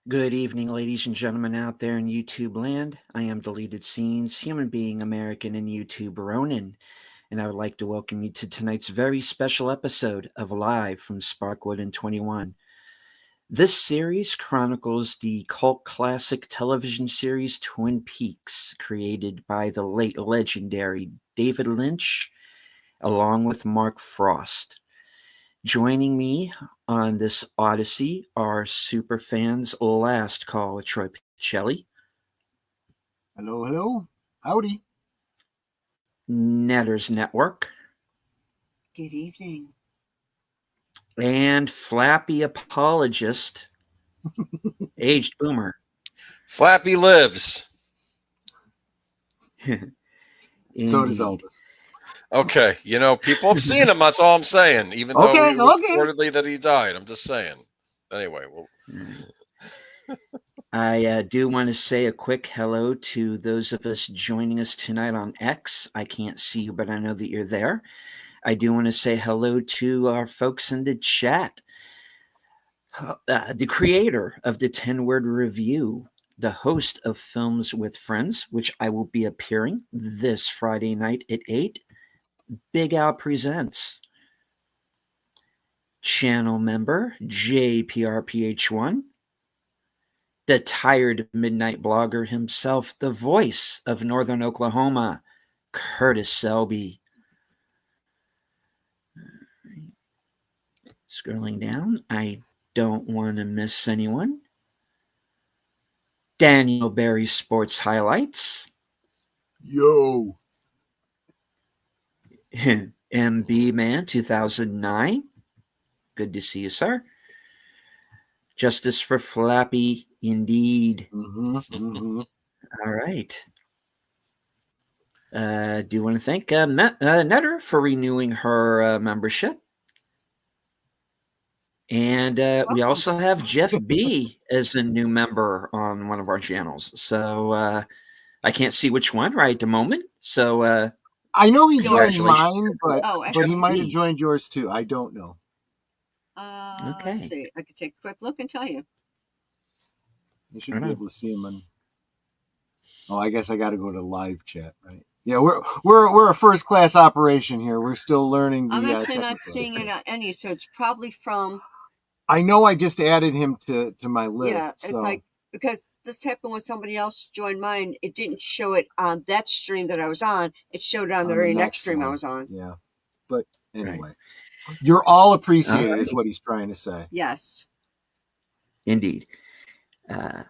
Good evening, ladies and gentlemen out there in YouTube land. I am Deleted Scenes, human being American and YouTube Ronin, and I would like to welcome you to tonight's very special episode of Live from Sparkwood and 21. This series chronicles the cult classic television series Twin Peaks, created by the late legendary David Lynch, along with Mark Frost. Joining me on this odyssey are Superfans Last Call with Troy Pichelli. Hello, hello. Howdy. Netters Network. Good evening. And Flappy Apologist, Aged Boomer. Flappy lives. So does Elvis. Okay, people have seen him. That's all I'm saying. Even though reportedly that he died, I'm just saying. Anyway, I do want to say a quick hello to those of us joining us tonight on X. I can't see you, but I know that you're there. I do want to say hello to our folks in the chat. The creator of the 10-Word Review, the host of Films with Friends, which I will be appearing this Friday night at 8. Big Al Presents. Channel member JPRPH1. The tired midnight blogger himself, the voice of Northern Oklahoma, Curtis Selby. Scrolling down, I don't want to miss anyone. Daniel Berry Sports Highlights. Yo. MB Man 2009. Good to see you, sir. Justice for Flappy, indeed. Mm-hmm. All right. Do want to thank Netter for renewing her membership. And we also have Jeff B as a new member on one of our channels. So I can't see which one right at the moment. So I know he joined mine, but he might have B. joined yours too. I don't know. Okay. Let's see. I could take a quick look and tell you. You should be able to see him on. Oh, I guess I got to go to live chat, right? Yeah, we're a first class operation here. We're still learning. I'm actually not seeing it on any, so it's probably from. I know I just added him to my list. Yeah, so. Because this happened when somebody else joined mine. It didn't show it on that stream that I was on. It showed it on the very next stream I was on. Yeah, but anyway, you're all appreciated, is what he's trying to say. Yes, indeed. The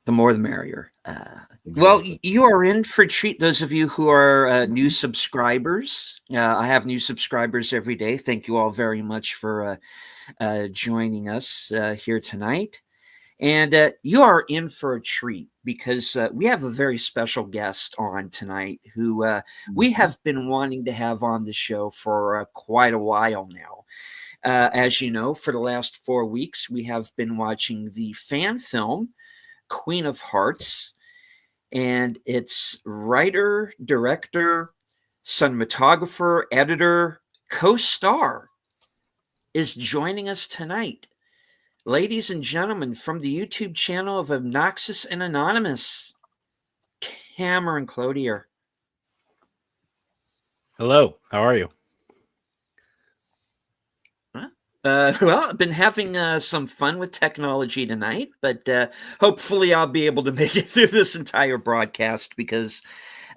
more the merrier. Exactly. Well, you are in for a treat. Those of you who are new subscribers, I have new subscribers every day. Thank you all very much for joining us here tonight. And you are in for a treat because we have a very special guest on tonight who we have been wanting to have on the show for quite a while now. As you know, for the last 4 weeks, we have been watching the fan film Queen of Hearts, and its writer, director, cinematographer, editor, co-star is joining us tonight. Ladies and gentlemen, from the YouTube channel of Obnoxious and Anonymous, Cameron Cloutier. Hello, how are you? Well, I've been having some fun with technology tonight, but hopefully I'll be able to make it through this entire broadcast because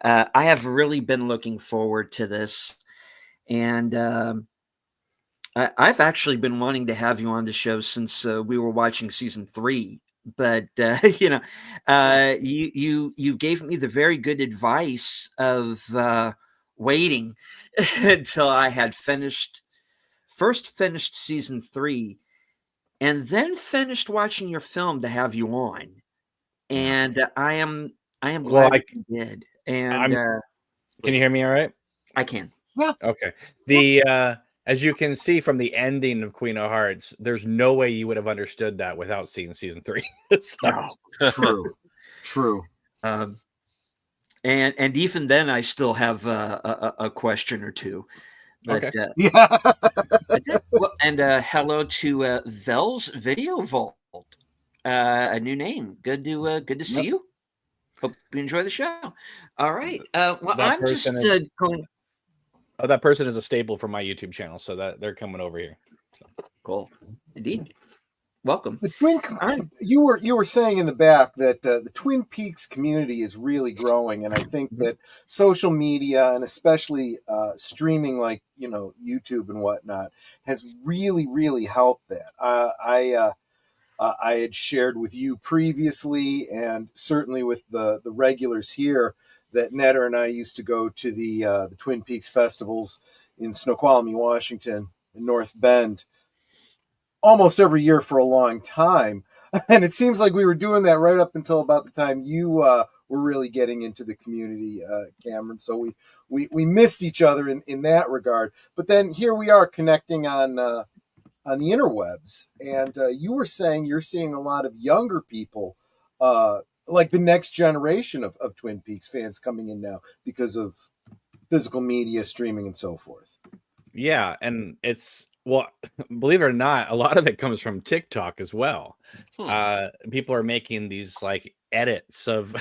I have really been looking forward to this. And I've actually been wanting to have you on the show since we were watching season 3. But, you gave me the very good advice of waiting until I had finished season 3 and then finished watching your film to have you on. And I am glad you did. And can you hear me all right? I can. Yeah. Okay. As you can see from the ending of Queen of Hearts, there's no way you would have understood that without seeing season 3. True. And even then I still have a question or two. But, okay. And hello to Vel's Video Vault. a new name. Good to see you. Hope you enjoy the show. All right. Well, That I'm just person going. Oh, that person is a staple for my YouTube channel, so that they're coming over here. So. Cool. Indeed. Welcome. The Twin, you were saying in the back that the Twin Peaks community is really growing, and I think that social media and especially streaming like YouTube and whatnot has really helped that. I had shared with you previously, and certainly with the regulars here, that Netter and I used to go to the Twin Peaks festivals in Snoqualmie, Washington, in North Bend, almost every year for a long time. And it seems like we were doing that right up until about the time you were really getting into the community, Cameron. So we missed each other in that regard. But then here we are connecting on the interwebs. And you were saying you're seeing a lot of younger people, like the next generation of Twin Peaks fans coming in now because of physical media, streaming, and so forth. Yeah, and well, believe it or not, a lot of it comes from TikTok as well. People are making these like edits of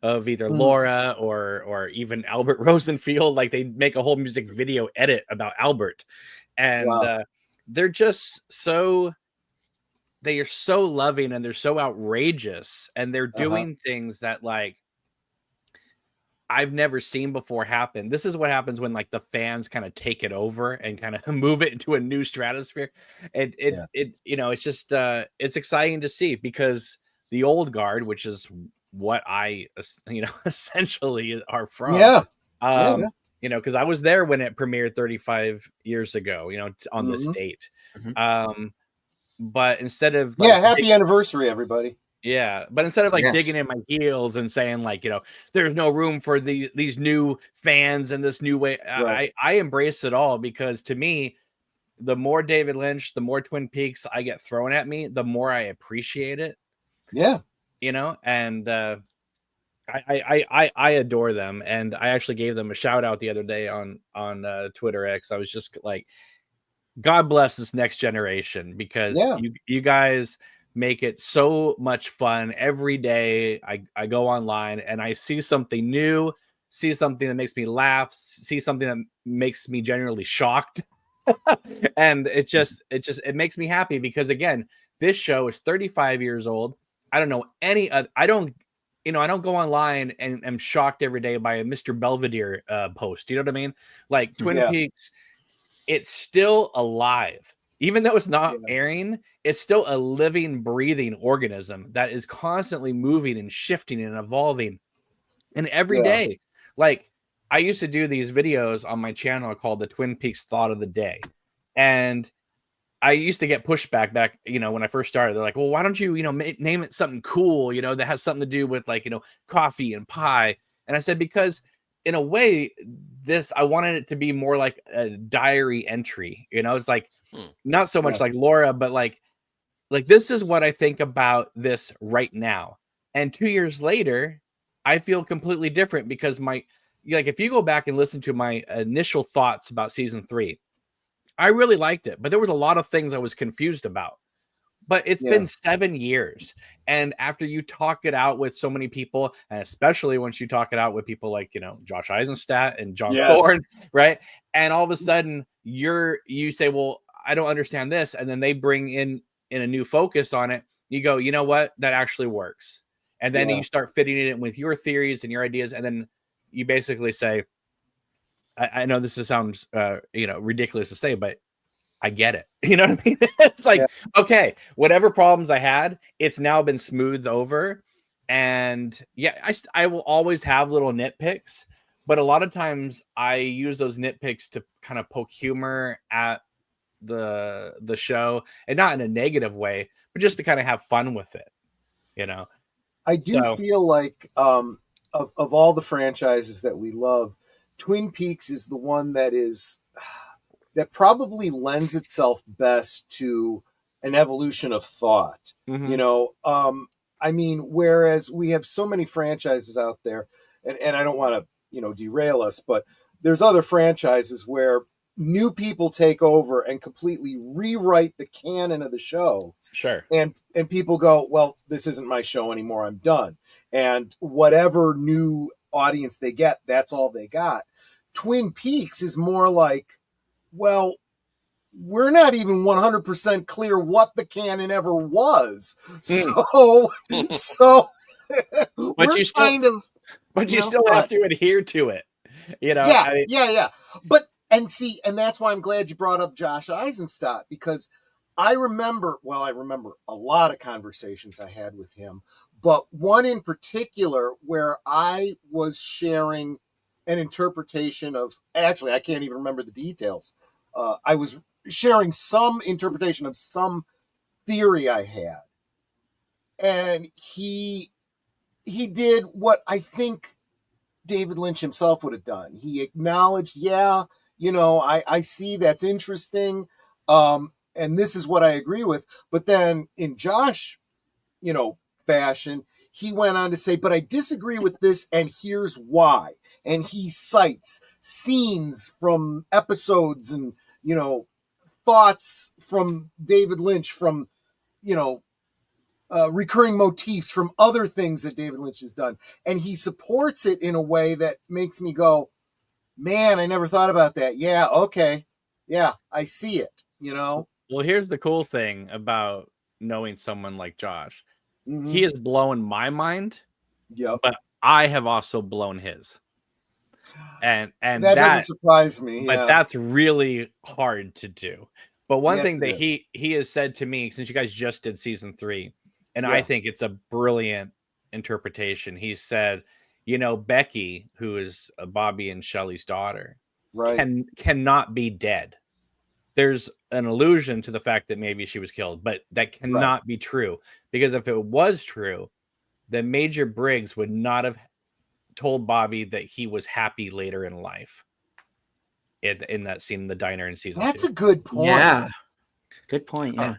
either Laura or even Albert Rosenfield. Like they make a whole music video edit about Albert, and they're just they are so loving and they're so outrageous, and they're doing things that like I've never seen before happen. This is what happens when like the fans kind of take it over and kind of move it into a new stratosphere. It's just it's exciting to see, because the old guard, which is what I essentially are from. Because I was there when it premiered 35 years ago, on this date. But instead of happy anniversary, everybody. Yeah, but instead of digging in my heels and saying there's no room for these new fans and this new way, I embrace it all, because to me, the more David Lynch, the more Twin Peaks I get thrown at me, the more I appreciate it. Yeah, and I adore them, and I actually gave them a shout out the other day on Twitter X. I was just like, God bless this next generation, because you guys make it so much fun every day. I go online and I see something new, see something that makes me laugh, see something that makes me genuinely shocked. And it makes me happy, because again, this show is 35 years old. I don't know any other, I don't go online and am shocked every day by a Mr. Belvedere post. You know what I mean? Like Twin Peaks, it's still alive. Even though it's not airing, it's still a living, breathing organism that is constantly moving and shifting and evolving. And every day, like I used to do these videos on my channel called the Twin Peaks Thought of the Day. And I used to get pushback back, when I first started. They're like, well, why don't you, name it something cool, that has something to do with coffee and pie. And I said, because in a way, I wanted it to be more like a diary entry. It's like, not so much like Laura, but like this is what I think about this right now. And 2 years later, I feel completely different, because if you go back and listen to my initial thoughts about season 3, I really liked it, but there was a lot of things I was confused about. But it's been 7 years. And after you talk it out with so many people, and especially once you talk it out with people like, Josh Eisenstadt and John Thorne, right? And all of a sudden you say, well, I don't understand this. And then they bring in a new focus on it. You go, you know what? That actually works. And then you start fitting it in with your theories and your ideas. And then you basically say, I know this sounds, ridiculous to say, but I get it. You know what I mean? It's like, okay, whatever problems I had, it's now been smoothed over. And I will always have little nitpicks, but a lot of times I use those nitpicks to kind of poke humor at the show, and not in a negative way, but just to kind of have fun with it. I do feel like of all the franchises that we love, Twin Peaks is the one that probably lends itself best to an evolution of thought. I mean, whereas we have so many franchises out there, and I don't want to, derail us, but there's other franchises where new people take over and completely rewrite the canon of the show. Sure. And people go, well, this isn't my show anymore. I'm done. And whatever new audience they get, that's all they got. Twin Peaks is more like, well, we're not even 100% clear what the canon ever was. So but you still have to adhere to it. Yeah. But that's why I'm glad you brought up Josh Eisenstadt, because I remember a lot of conversations I had with him, but one in particular where I was sharing an interpretation of, actually, I can't even remember the details. I was sharing some interpretation of some theory I had. And he did what I think David Lynch himself would have done. He acknowledged, I see, that's interesting. And this is what I agree with. But then in Josh, fashion, he went on to say, but I disagree with this, and here's why. And he cites scenes from episodes and, thoughts from David Lynch, from, recurring motifs from other things that David Lynch has done. And he supports it in a way that makes me go, man, I never thought about that. Yeah, okay. Yeah, I see it, Well, here's the cool thing about knowing someone like Josh. Mm-hmm. He has blown my mind. Yep. But I have also blown his. And that doesn't surprise me. But that's really hard to do. But one thing that he has said to me, since you guys just did season 3, and I think it's a brilliant interpretation. He said, Becky, who is Bobby and Shelley's daughter, cannot be dead. There's an allusion to the fact that maybe she was killed, but that cannot be true. Because if it was true, then Major Briggs would not have told Bobby that he was happy later in life. In that scene in the diner in season 2. That's a good point. Yeah. Good point, yeah.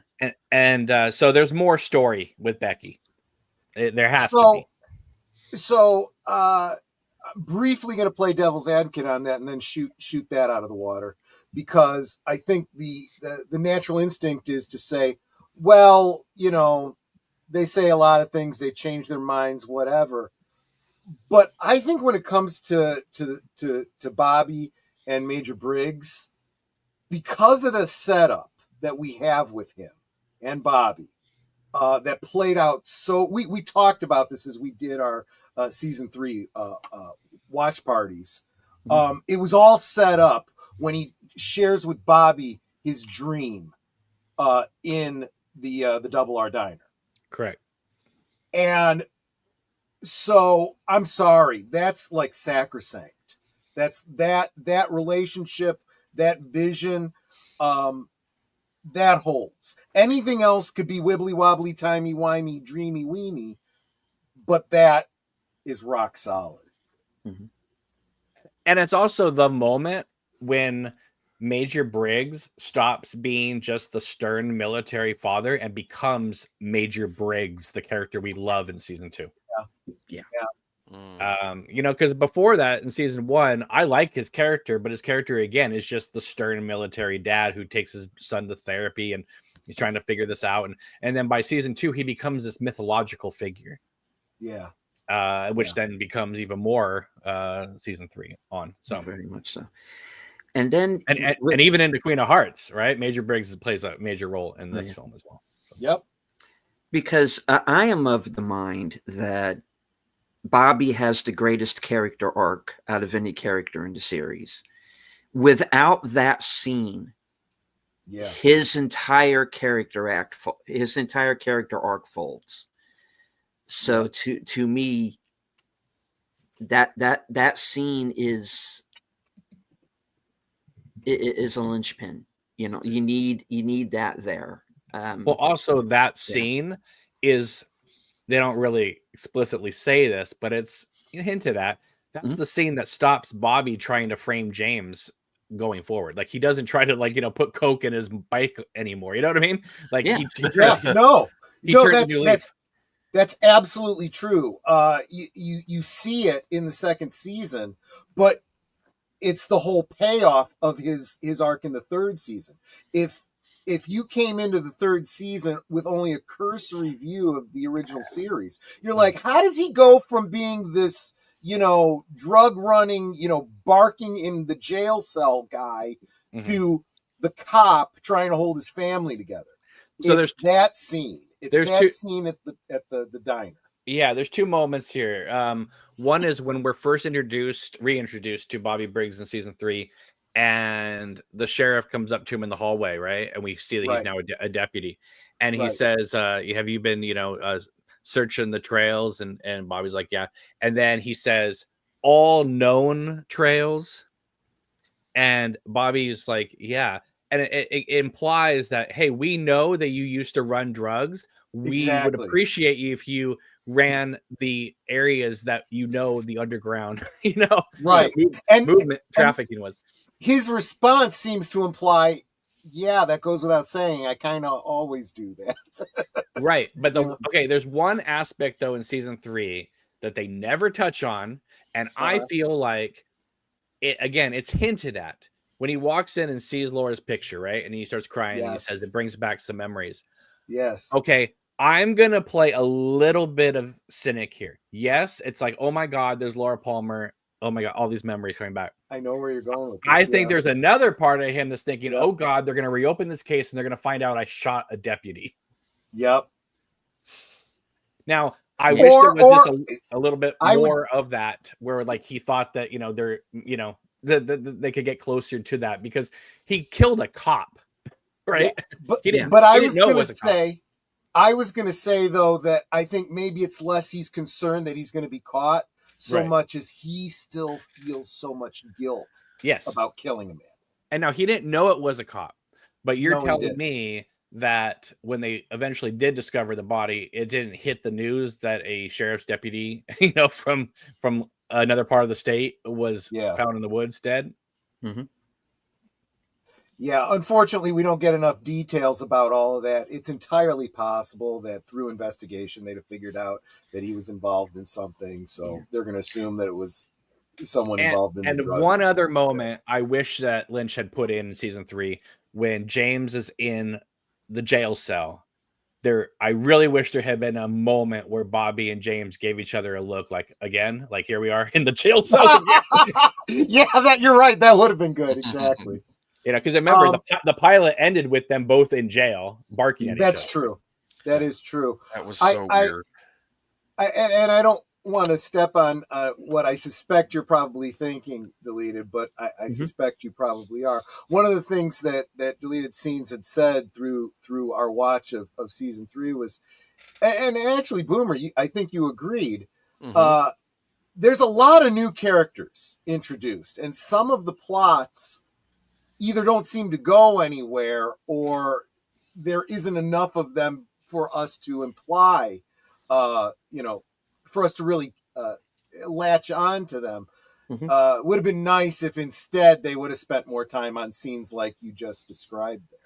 And so there's more story with Becky. There has to be. So, briefly going to play devil's advocate on that and then shoot that out of the water, because I think the natural instinct is to say, well, they say a lot of things, they change their minds, whatever. But I think when it comes to Bobby and Major Briggs, because of the setup that we have with him and Bobby, that played out. So we talked about this as we did our season 3 watch parties. It was all set up when he shares with Bobby his dream in the Double R Diner. Correct. And so I'm sorry, that's like sacrosanct. That's that relationship, that vision, that holds. Anything else could be wibbly wobbly, timey wimey, dreamy weemy, but that is rock solid. Mm-hmm. And it's also the moment when Major Briggs stops being just the stern military father and becomes Major Briggs, the character we love in season 2. Yeah. Because before that in season 1, I like his character, but his character again is just the stern military dad who takes his son to therapy and he's trying to figure this out. And then by season 2, he becomes this mythological figure. Yeah. Which then becomes even more season 3 on. So very much so. And then and even into Queen of Hearts, right? Major Briggs plays a major role in this film as well. So. Yep. Because I am of the mind that Bobby has the greatest character arc out of any character in the series. Without that scene, his entire character arc folds. So to me, that scene is a linchpin. You need that there. Well, also that scene is, they don't really explicitly say this, but it's hinted at. That's the scene that stops Bobby trying to frame James going forward. Like, he doesn't try to put coke in his bike anymore. You know what I mean? Like, that's absolutely true. You see it in the second season, but it's the whole payoff of his arc in the third season. If you came into the third season with only a cursory view of the original series, you're like, how does he go from being this, drug running, barking in the jail cell guy to the cop trying to hold his family together? So it's that scene. It's that scene at the diner. Yeah, there's two moments here. One is when we're first reintroduced to Bobby Briggs in season 3, and the sheriff comes up to him in the hallway, right? And we see that he's now a deputy, and he says, "Have you been, searching the trails?" And Bobby's like, "Yeah." And then he says, "All known trails," and Bobby's like, "Yeah." And it implies that, hey, we know that you used to run drugs. We would appreciate you if you ran the areas that the underground, right? Movement trafficking was. His response seems to imply, yeah, that goes without saying. I kind of always do that. Right. But there's one aspect though in season 3 that they never touch on. And I feel like it's hinted at when he walks in and sees Laura's picture, right? And he starts crying and he says it brings back some memories. Yes. Okay. I'm going to play a little bit of cynic here. Yes. It's like, oh my God, there's Laura Palmer. Oh my God, all these memories coming back. I know where you're going with this. I think there's another part of him that's thinking, oh God, they're going to reopen this case and they're going to find out I shot a deputy. Yep. Now, I wish there was just a little bit more of that, where like he thought that, they could get closer to that, because he killed a cop, right? Yeah, but I was going to say though that I think maybe it's less he's concerned that he's going to be caught so much as he still feels so much guilt about killing a man. And now he didn't know it was a cop, but you're telling me that when they eventually did discover the body, it didn't hit the news that a sheriff's deputy, from another part of the state was found in the woods dead. Mm-hmm. Yeah, unfortunately, we don't get enough details about all of that. It's entirely possible that through investigation, they'd have figured out that he was involved in something. So they're going to assume that it was someone involved in the drugs. And one other moment I wish that Lynch had put in season 3, when James is in the jail cell. I really wish there had been a moment where Bobby and James gave each other a look, like here we are in the jail cell. Yeah, you're right. That would have been good. Exactly. Because remember, the pilot ended with them both in jail barking at each other. That's true. That is true. That was so weird. I don't want to step on what I suspect you're probably thinking, Deleted, but I suspect you probably are. One of the things that Deleted Scenes had said through our watch of season 3 was, and actually, Boomer, I think you agreed, there's a lot of new characters introduced, and some of the plots either don't seem to go anywhere, or there isn't enough of them for us to imply, for us to really latch on to them. Would have been nice if instead they would have spent more time on scenes like you just described there.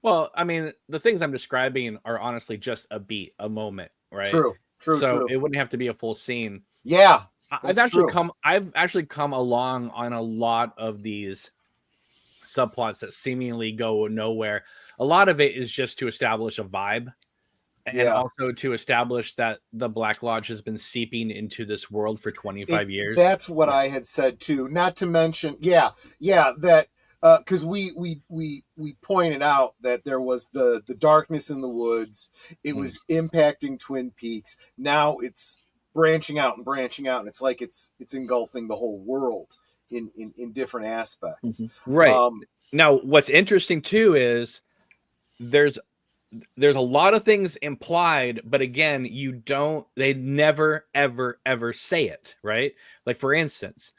Well, I mean, the things I'm describing are honestly just a beat, a moment, right? True. So it wouldn't have to be a full scene. Yeah. I've actually come along on a lot of these subplots that seemingly go nowhere. A lot of it is just to establish a vibe, and also to establish that the Black Lodge has been seeping into this world for 25 years. That's what I had said too. Not to mention, that because we pointed out that there was the darkness in the woods. It was impacting Twin Peaks. Now it's branching out, and it's like it's engulfing the whole world in different aspects. Right. Now, what's interesting too is there's a lot of things implied, but again, they never, ever say it, right? Like, for instance,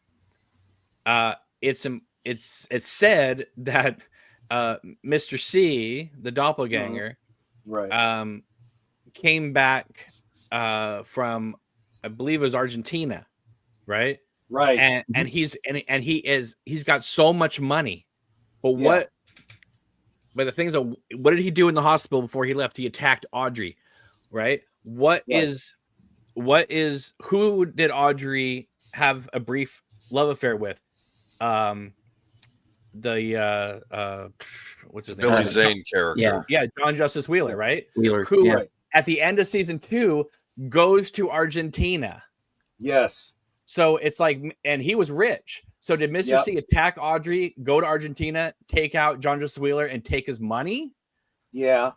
it's said that Mr. C, the doppelganger, came back from, I believe it was Argentina, right? Right. And he's got so much money. But but the things what did he do in the hospital before he left? He attacked Audrey, right? Who did Audrey have a brief love affair with? what's his name? Billy Zane character. Yeah, John Justice Wheeler, right? Wheeler, who at the end of season 2 goes to Argentina. Yes. So it's like, and he was rich. So did Mr. C attack Audrey, go to Argentina, take out John Justice Wheeler, and take his money? Yeah.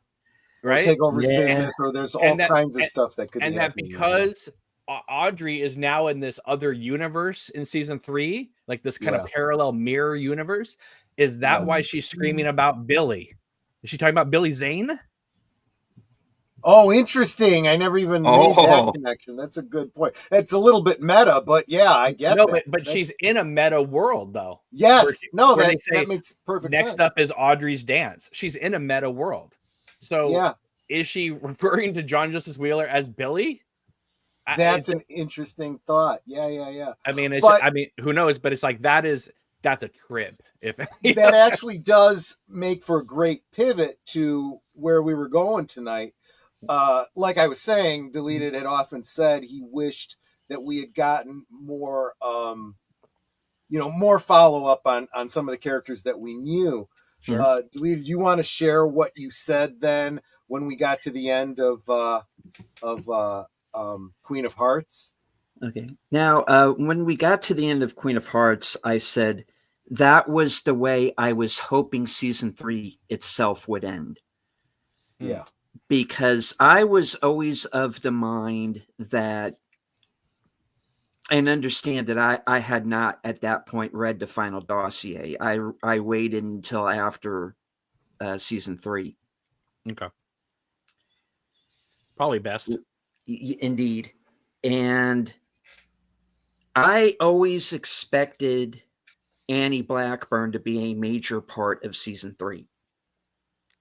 Right? Or take over his business, or there's all kinds of stuff that could be happening. And that because Audrey is now in this other universe in season 3, like this kind of parallel mirror universe, is that why she's screaming about Billy? Is she talking about Billy Zane? Oh, interesting. I never even made that connection. That's a good point. It's a little bit meta, but yeah, I get that. But she's in a meta world, though. Yes. That makes perfect sense. Next up is Audrey's dance. She's in a meta world. So is she referring to John Justice Wheeler as Billy? That's an interesting thought. Yeah. I mean, who knows? But it's like that's a trip. If that actually does make for a great pivot to where we were going tonight. Like I was saying, Deleted had often said he wished that we had gotten more, more follow up on some of the characters that we knew. Sure. Deleted, you want to share what you said then when we got to the end of Queen of Hearts? Okay. Now, when we got to the end of Queen of Hearts, I said that was the way I was hoping season 3 itself would end. Yeah. Because I was always of the mind that, and understand that I had not at that point read the final dossier. I waited until after season 3. Okay. Probably best. Indeed. And I always expected Annie Blackburn to be a major part of season 3.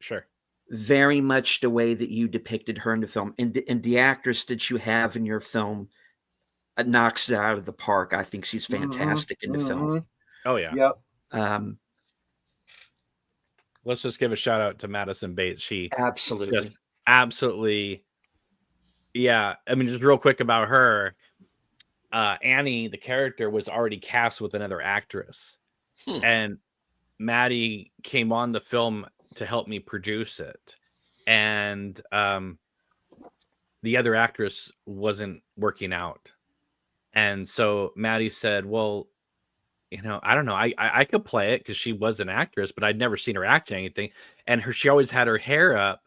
Sure. Very much the way that you depicted her in the film. And the actress that you have in your film knocks it out of the park. I think she's fantastic in the film. Oh, yeah. Yep. Let's just give a shout out to Madison Bates. She absolutely. Yeah. I mean, just real quick about her. Annie, the character, was already cast with another actress. And Maddie came on the film to help me produce it, and the other actress wasn't working out, and so Maddie said, well, I don't know, I could play it because she was an actress, but I'd never seen her act in anything, and she always had her hair up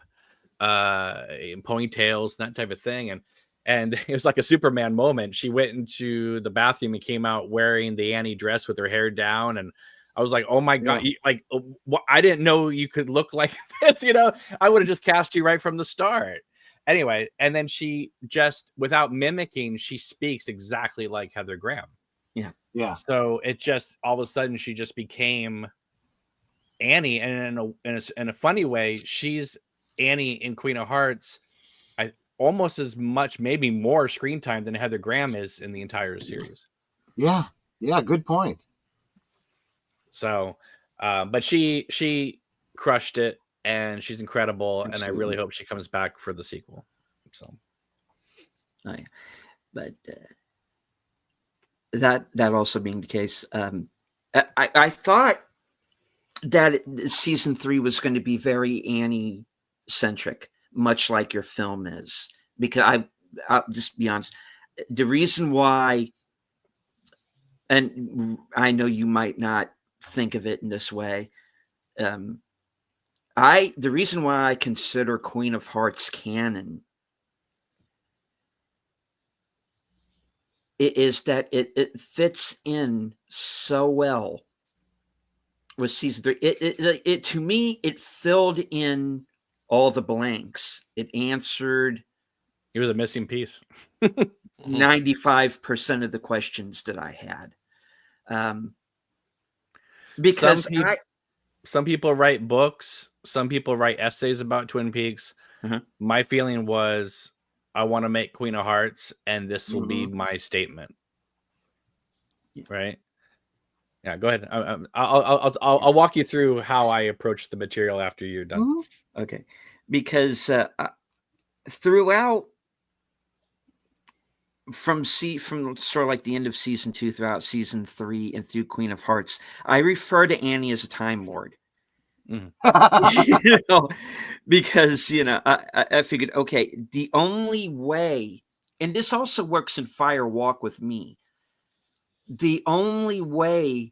in ponytails and that type of thing, and it was like a Superman moment. She went into the bathroom and came out wearing the Annie dress with her hair down, and I was like, oh my God, I didn't know you could look like this, I would have just cast you right from the start. Anyway, and then she just, without mimicking, she speaks exactly like Heather Graham. Yeah. So it just, all of a sudden, she just became Annie. And in a funny way, she's Annie in Queen of Hearts, almost as much, maybe more screen time than Heather Graham is in the entire series. Yeah. Good point. So, but she crushed it, and she's incredible. Absolutely. And I really hope she comes back for the sequel. So, but that also being the case, I thought that season 3 was going to be very Annie centric, much like your film is, because I'll just be honest, the reason why, and I know you might not think of it in this way, the reason why I consider Queen of Hearts canon is that it fits in so well with season 3. It to me, it filled in all the blanks. It answered. It was a missing piece. 95% of the questions that I had. Because some people write books, some people write essays about Twin Peaks. My feeling was, I want to make Queen of Hearts, and this will be my statement. Right? Yeah, go ahead. I'll walk you through how I approach the material after you're done. Okay, because throughout from sort of like the end of season 2 throughout season 3 and through Queen of Hearts, I refer to Annie as a Time Lord. Because I figured, okay, the only way, and this also works in Fire Walk with Me, the only way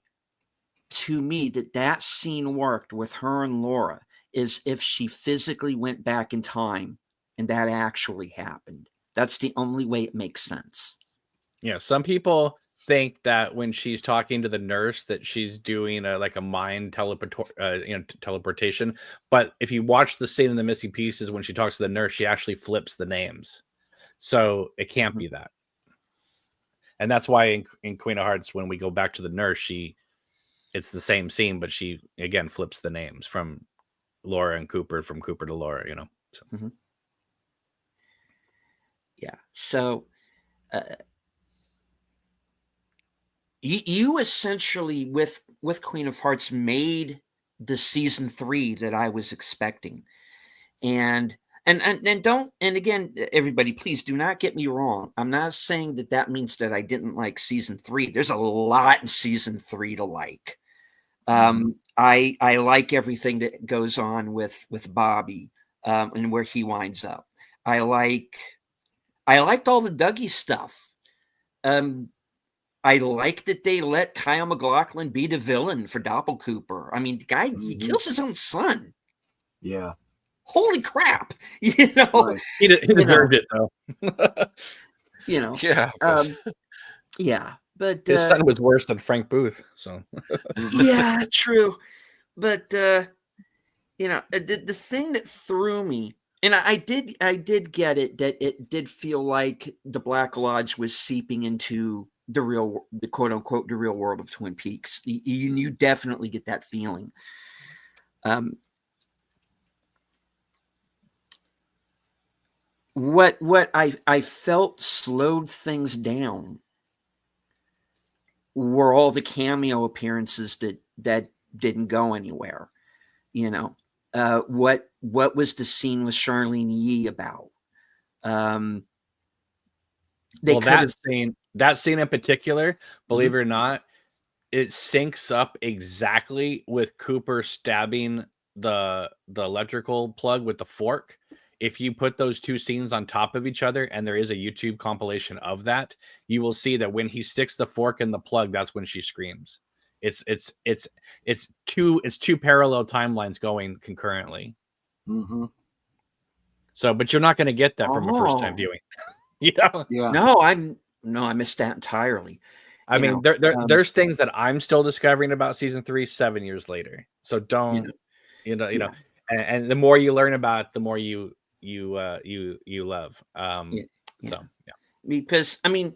to me that scene worked with her and Laura is if she physically went back in time and that actually happened. That's the only way it makes sense. Yeah, some people think that when she's talking to the nurse that she's doing a mind teleportation. But if you watch the scene in The Missing Pieces, when she talks to the nurse, she actually flips the names. So it can't be that. And that's why in Queen of Hearts, when we go back to the nurse, it's the same scene, but she again flips the names from Laura and Cooper, from Cooper to Laura, So. Yeah. So you essentially with Queen of Hearts made the season 3 that I was expecting. And again, everybody, please do not get me wrong. I'm not saying that means that I didn't like season 3. There's a lot in season 3 to like. I like everything that goes on with Bobby and where he winds up. I liked all the Dougie stuff. I like that they let Kyle MacLachlan be the villain for Doppelcooper. I mean, the guy, he kills his own son. Yeah. Holy crap. Right. He deserved it, though. Yeah. Yeah. But his son was worse than Frank Booth. So yeah, true. But the thing that threw me, and I did get it, that it did feel like the Black Lodge was seeping into the quote unquote the real world of Twin Peaks. You definitely get that feeling. What I felt slowed things down were all the cameo appearances that didn't go anywhere. What was the scene with Charlene Yee about? That scene in particular, believe it or not, it syncs up exactly with Cooper stabbing the electrical plug with the fork. If you put those two scenes on top of each other, and there is a YouTube compilation of that, you will see that when he sticks the fork in the plug, that's when she screams. It's two parallel timelines going concurrently. So, but you're not going to get that from a first time viewing. Yeah. No, I missed that entirely. I mean, there's things that I'm still discovering about season 3 7 years later. So don't, and the more you learn about it, the more you love. Because I mean,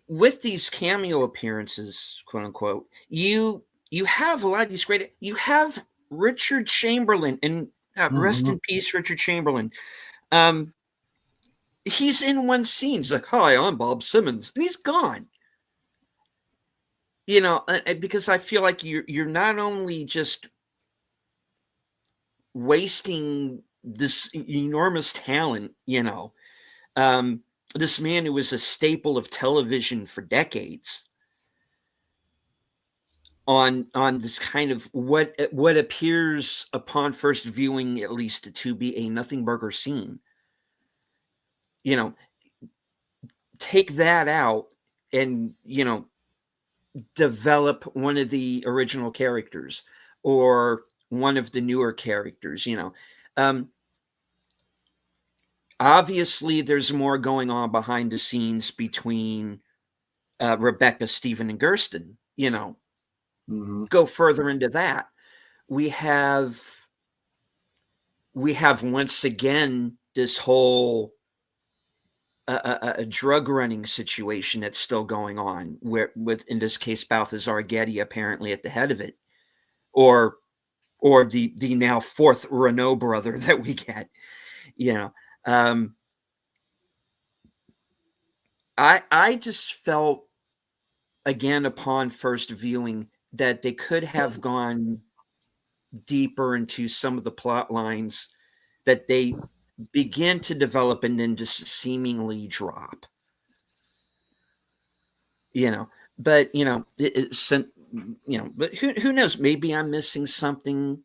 with these cameo appearances, quote unquote, you have a lot of these great. You have Richard Chamberlain, and rest in peace, Richard Chamberlain. He's in one scene. He's like, "Hi, I'm Bob Simmons," and he's gone. Because I feel like you're not only just wasting this enormous talent, this man who was a staple of television for decades, on this kind of what appears upon first viewing, at least, to be a nothing burger scene. Take that out and develop one of the original characters or one of the newer characters. Obviously there's more going on behind the scenes between Rebecca, Stephen, and Gersten. Go further into that. We have once again this whole a drug running situation that's still going on, with in this case Balthazar Getty apparently at the head of it, or the now fourth Renault brother that we get. I just felt, again, upon first viewing, that they could have gone deeper into some of the plot lines that they begin to develop and then just seemingly drop. but but who knows? Maybe I'm missing something.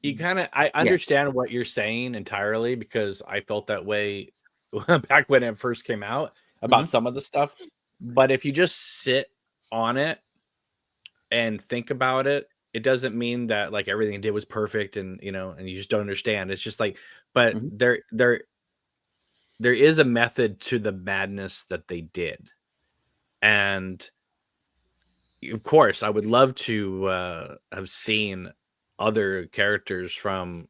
I understand what you're saying entirely, because I felt that way back when it first came out about some of the stuff. But if you just sit on it and think about it, it doesn't mean that like everything it did was perfect, and and you just don't understand. It's just like, but there is a method to the madness that they did. And of course, I would love to have seen other characters from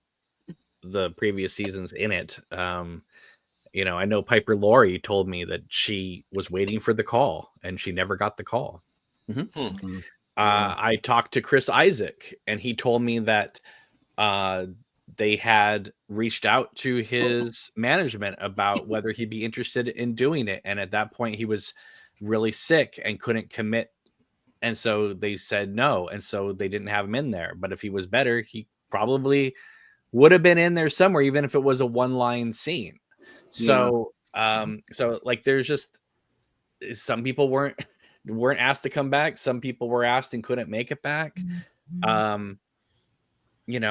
the previous seasons in it. I know Piper Laurie told me that she was waiting for the call and she never got the call. I talked to Chris Isaac, and he told me that they had reached out to his management about whether he'd be interested in doing it. And at that point, he was really sick and couldn't commit. And so they said no. And so they didn't have him in there. But if he was better, he probably would have been in there somewhere, even if it was a one-line scene. So, so like, there's just some people weren't asked to come back. Some people were asked and couldn't make it back. I mean,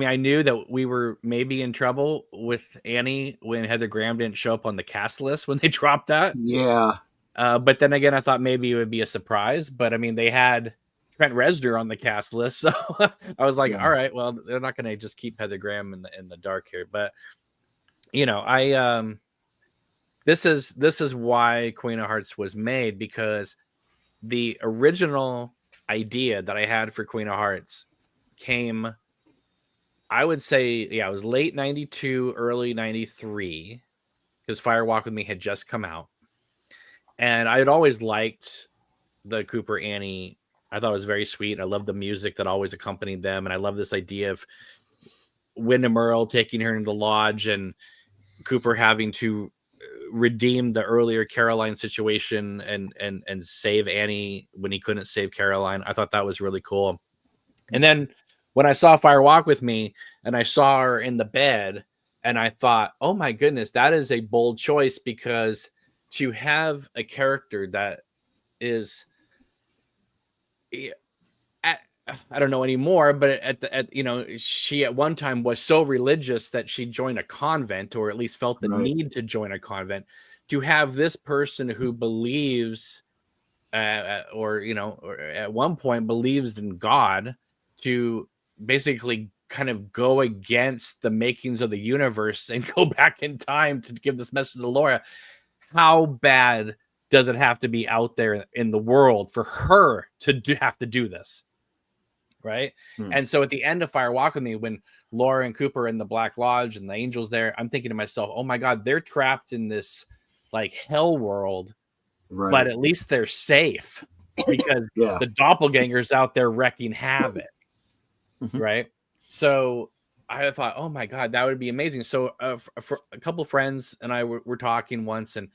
I knew that we were maybe in trouble with Annie when Heather Graham didn't show up on the cast list when they dropped that. Yeah. But then again, I thought maybe it would be a surprise. But I mean, they had Trent Reznor on the cast list, so I was like, all right, well, they're not going to just keep Heather Graham in the dark here. But this is why Queen of Hearts was made, because the original idea that I had for Queen of Hearts came, I would say, it was late 92, early 93, because Fire Walk With Me had just come out. And I had always liked the Cooper Annie. I thought it was very sweet. I loved the music that always accompanied them. And I love this idea of Wyndham Earl taking her into the lodge and Cooper having to redeem the earlier Caroline situation and save Annie when he couldn't save Caroline. I thought that was really cool. And then when I saw Fire Walk With Me and I saw her in the bed, and I thought, oh my goodness, that is a bold choice, because to have a character that is, I don't know anymore, but she at one time was so religious that she joined a convent, or at least felt the need to join a convent. To have this person who believes, or at one point believes in God, to basically kind of go against the makings of the universe and go back in time to give this message to Laura. How bad does it have to be out there in the world for her to have to do this? Right. And so at the end of Fire Walk With Me, when Laura and Cooper are in the Black Lodge and the angels there, I'm thinking to myself, oh my God, they're trapped in this like hell world, but at least they're safe, because the doppelgangers out there wrecking havoc. Right. So I thought, oh my God, that would be amazing. So for a couple of friends and I were talking once, and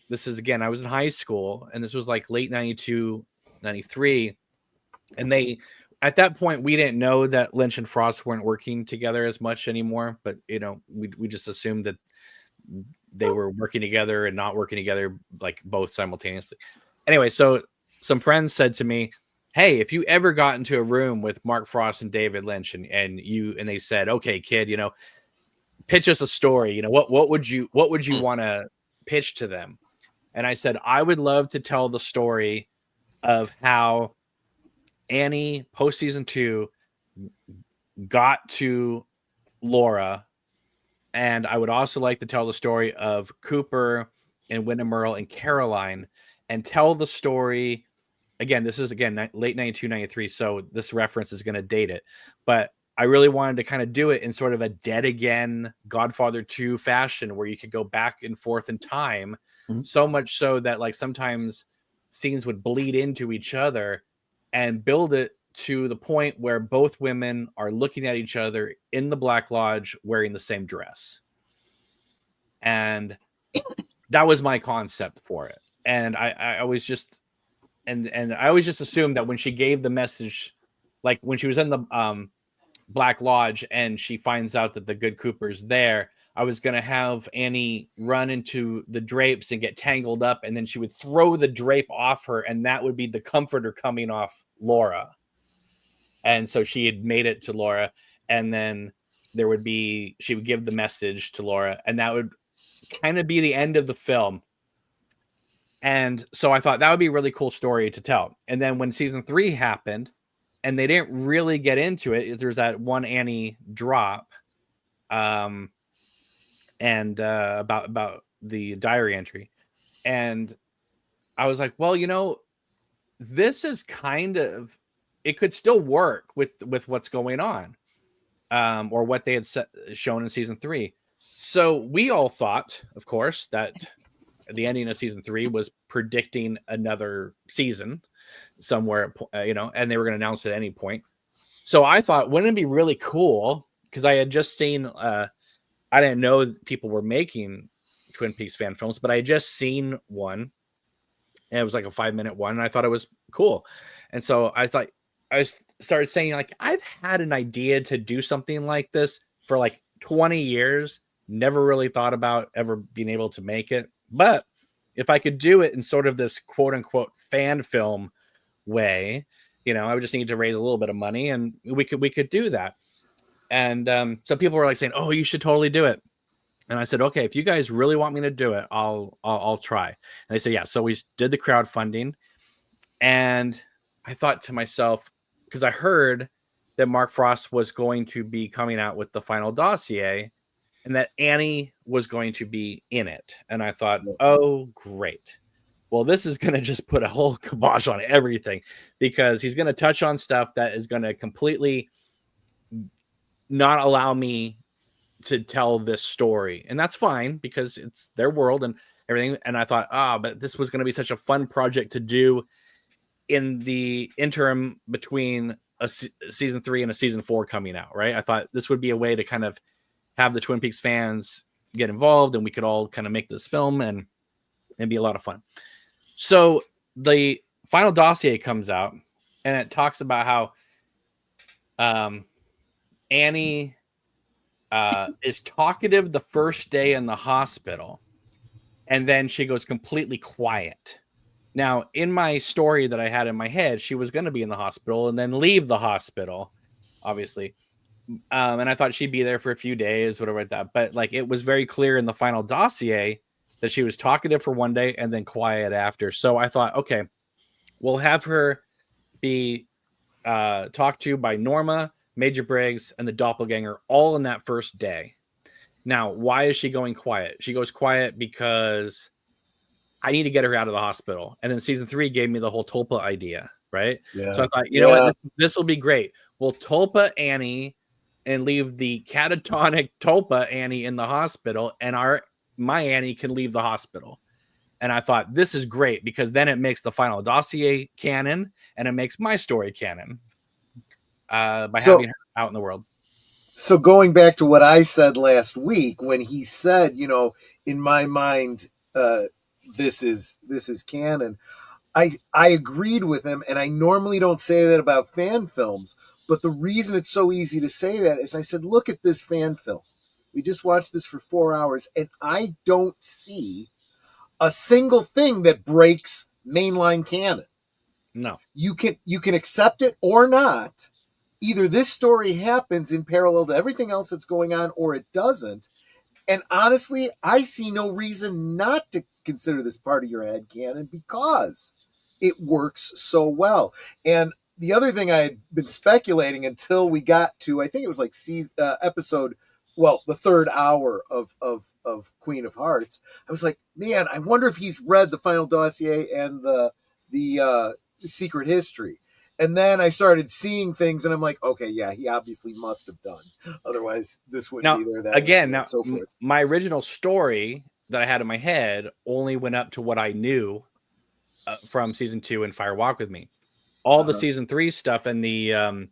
this is, again, I was in high school, and this was like late 92, 93. And at that point, we didn't know that Lynch and Frost weren't working together as much anymore. But, we just assumed that they were working together and not working together, like both simultaneously. Anyway, so some friends said to me, hey, if you ever got into a room with Mark Frost and David Lynch and they said, okay, kid, pitch us a story, what would you want to pitch to them? And I said, I would love to tell the story of how Annie post season 2 got to Laura. And I would also like to tell the story of Cooper and Wyndham Earl and Caroline, and tell the story. Again, this is late 92, 93. So this reference is going to date it, but I really wanted to kind of do it in sort of a Dead Again, Godfather 2 fashion, where you could go back and forth in time. So much so that like sometimes scenes would bleed into each other, and build it to the point where both women are looking at each other in the Black Lodge wearing the same dress. And that was my concept for it. And I was just, and I always just assumed that when she gave the message, like when she was in the Black Lodge and she finds out that the good Cooper's there, I was going to have Annie run into the drapes and get tangled up, and then she would throw the drape off her, and that would be the comforter coming off Laura. And so she had made it to Laura, and then she would give the message to Laura, and that would kind of be the end of the film. And so I thought that would be a really cool story to tell. And then when season 3 happened, and they didn't really get into it, there's that one Annie drop, and about the diary entry, and I was like, well, this is kind of, it could still work with what's going on, or what they had shown in season 3. So we all thought, of course, that the ending of season 3 was predicting another season somewhere, and they were going to announce it at any point. So I thought, wouldn't it be really cool? Because I had just seen, I didn't know people were making Twin Peaks fan films, but I had just seen one, and it was like a 5-minute one, and I thought it was cool. And so I started saying, like, I've had an idea to do something like this for like 20 years, never really thought about ever being able to make it. But if I could do it in sort of this quote unquote fan film way, I would just need to raise a little bit of money, and we could do that. And so people were like saying, oh, you should totally do it. And I said, okay, if you guys really want me to do it, I'll try. And they said, yeah. So we did the crowdfunding, and I thought to myself, because I heard that Mark Frost was going to be coming out with the final dossier, and that Annie was going to be in it. And I thought, oh, great. Well, this is going to just put a whole kibosh on everything, because he's going to touch on stuff that is going to completely not allow me to tell this story. And that's fine, because it's their world and everything. And I thought, but this was going to be such a fun project to do in the interim between a season 3 and a season 4 coming out, right? I thought this would be a way to kind of have the Twin Peaks fans get involved, and we could all kind of make this film and be a lot of fun. So the final dossier comes out, and it talks about how Annie is talkative the first day in the hospital, and then she goes completely quiet. Now, in my story that I had in my head, she was going to be in the hospital and then leave the hospital, obviously. And I thought she'd be there for a few days, whatever like that. But like, it was very clear in the final dossier that she was talkative for one day and then quiet after. So I thought, okay, we'll have her be talked to by Norma, Major Briggs, and the doppelganger all in that first day. Now, why is she going quiet? She goes quiet because I need to get her out of the hospital. And then season 3 gave me the whole Tulpa idea, right? Yeah. So I thought, you know what, this will be great. We'll Tulpa Annie and leave the catatonic Tulpa Annie in the hospital, and my Annie can leave the hospital. And I thought, this is great, because then it makes the final dossier canon, and it makes my story canon by having her out in the world. So going back to what I said last week, when he said, in my mind, this is canon, I agreed with him, and I normally don't say that about fan films, but the reason it's so easy to say that is I said, look at this fan film. We just watched this for 4 hours, and I don't see a single thing that breaks mainline canon. No. You can accept it or not. Either this story happens in parallel to everything else that's going on, or it doesn't. And honestly, I see no reason not to consider this part of your headcanon, because it works so well. And the other thing I had been speculating until we got to, I think it was like episode, the third hour of Queen of Hearts. I was like, man, I wonder if he's read the final dossier and the secret history. And then I started seeing things, and I'm like, okay, yeah, he obviously must have done. Otherwise, this wouldn't be there. That again, and so forth. My original story that I had in my head only went up to what I knew from season 2 and Fire Walk with Me. All the season 3 stuff and the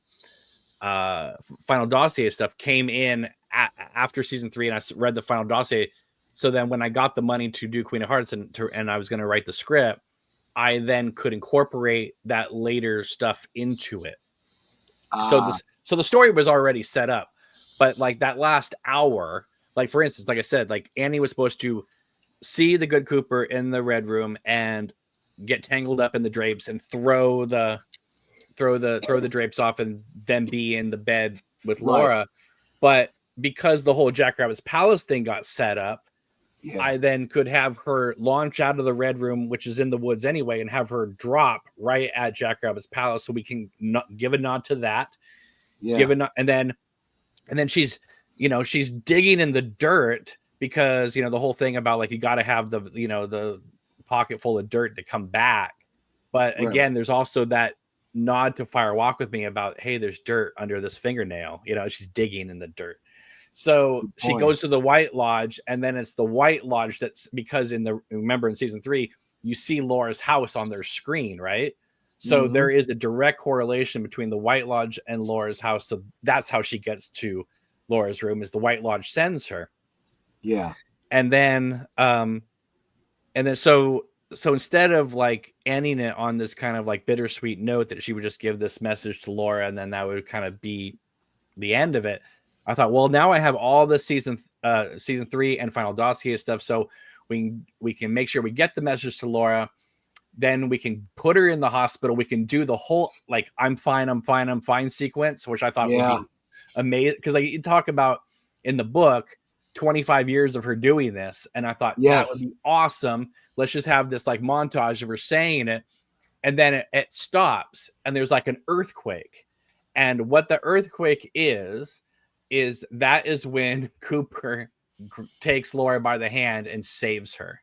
final dossier stuff came in after season 3, and I read the final dossier. So then when I got the money to do Queen of Hearts and I was going to write the script, I then could incorporate that later stuff into it. So the story was already set up, but like that last hour, like for instance, like I said, like Annie was supposed to see the good Cooper in the red room and get tangled up in the drapes and throw the drapes off and then be in the bed with Laura. But because the whole Jackrabbit's Palace thing got set up, I then could have her launch out of the red room, which is in the woods anyway, and have her drop right at Jackrabbit's Palace, so we can give a nod to that. Give a nod, and then she's she's digging in the dirt because the whole thing about like you got to have the the pocket full of dirt to come back. But again, there's also that nod to Fire Walk with Me about, hey, there's dirt under this fingernail. She's digging in the dirt. So she goes to the White Lodge, and then it's the White Lodge that's because remember in season 3, you see Laura's house on their screen, right? So there is a direct correlation between the White Lodge and Laura's house. So that's how she gets to Laura's room, is the White Lodge sends her. Yeah. And then so instead of like ending it on this kind of like bittersweet note that she would just give this message to Laura and then that would kind of be the end of it, I thought, well, now I have all the season 3 and Final Dossier stuff, so we can make sure we get the message to Laura. Then we can put her in the hospital. We can do the whole like I'm fine sequence, which I thought would be amazing, because like you talk about in the book 25 years of her doing this, and I thought that would be awesome. Let's just have this like montage of her saying it, and then it stops, and there's like an earthquake, and what the earthquake is that is when Cooper takes Laura by the hand and saves her.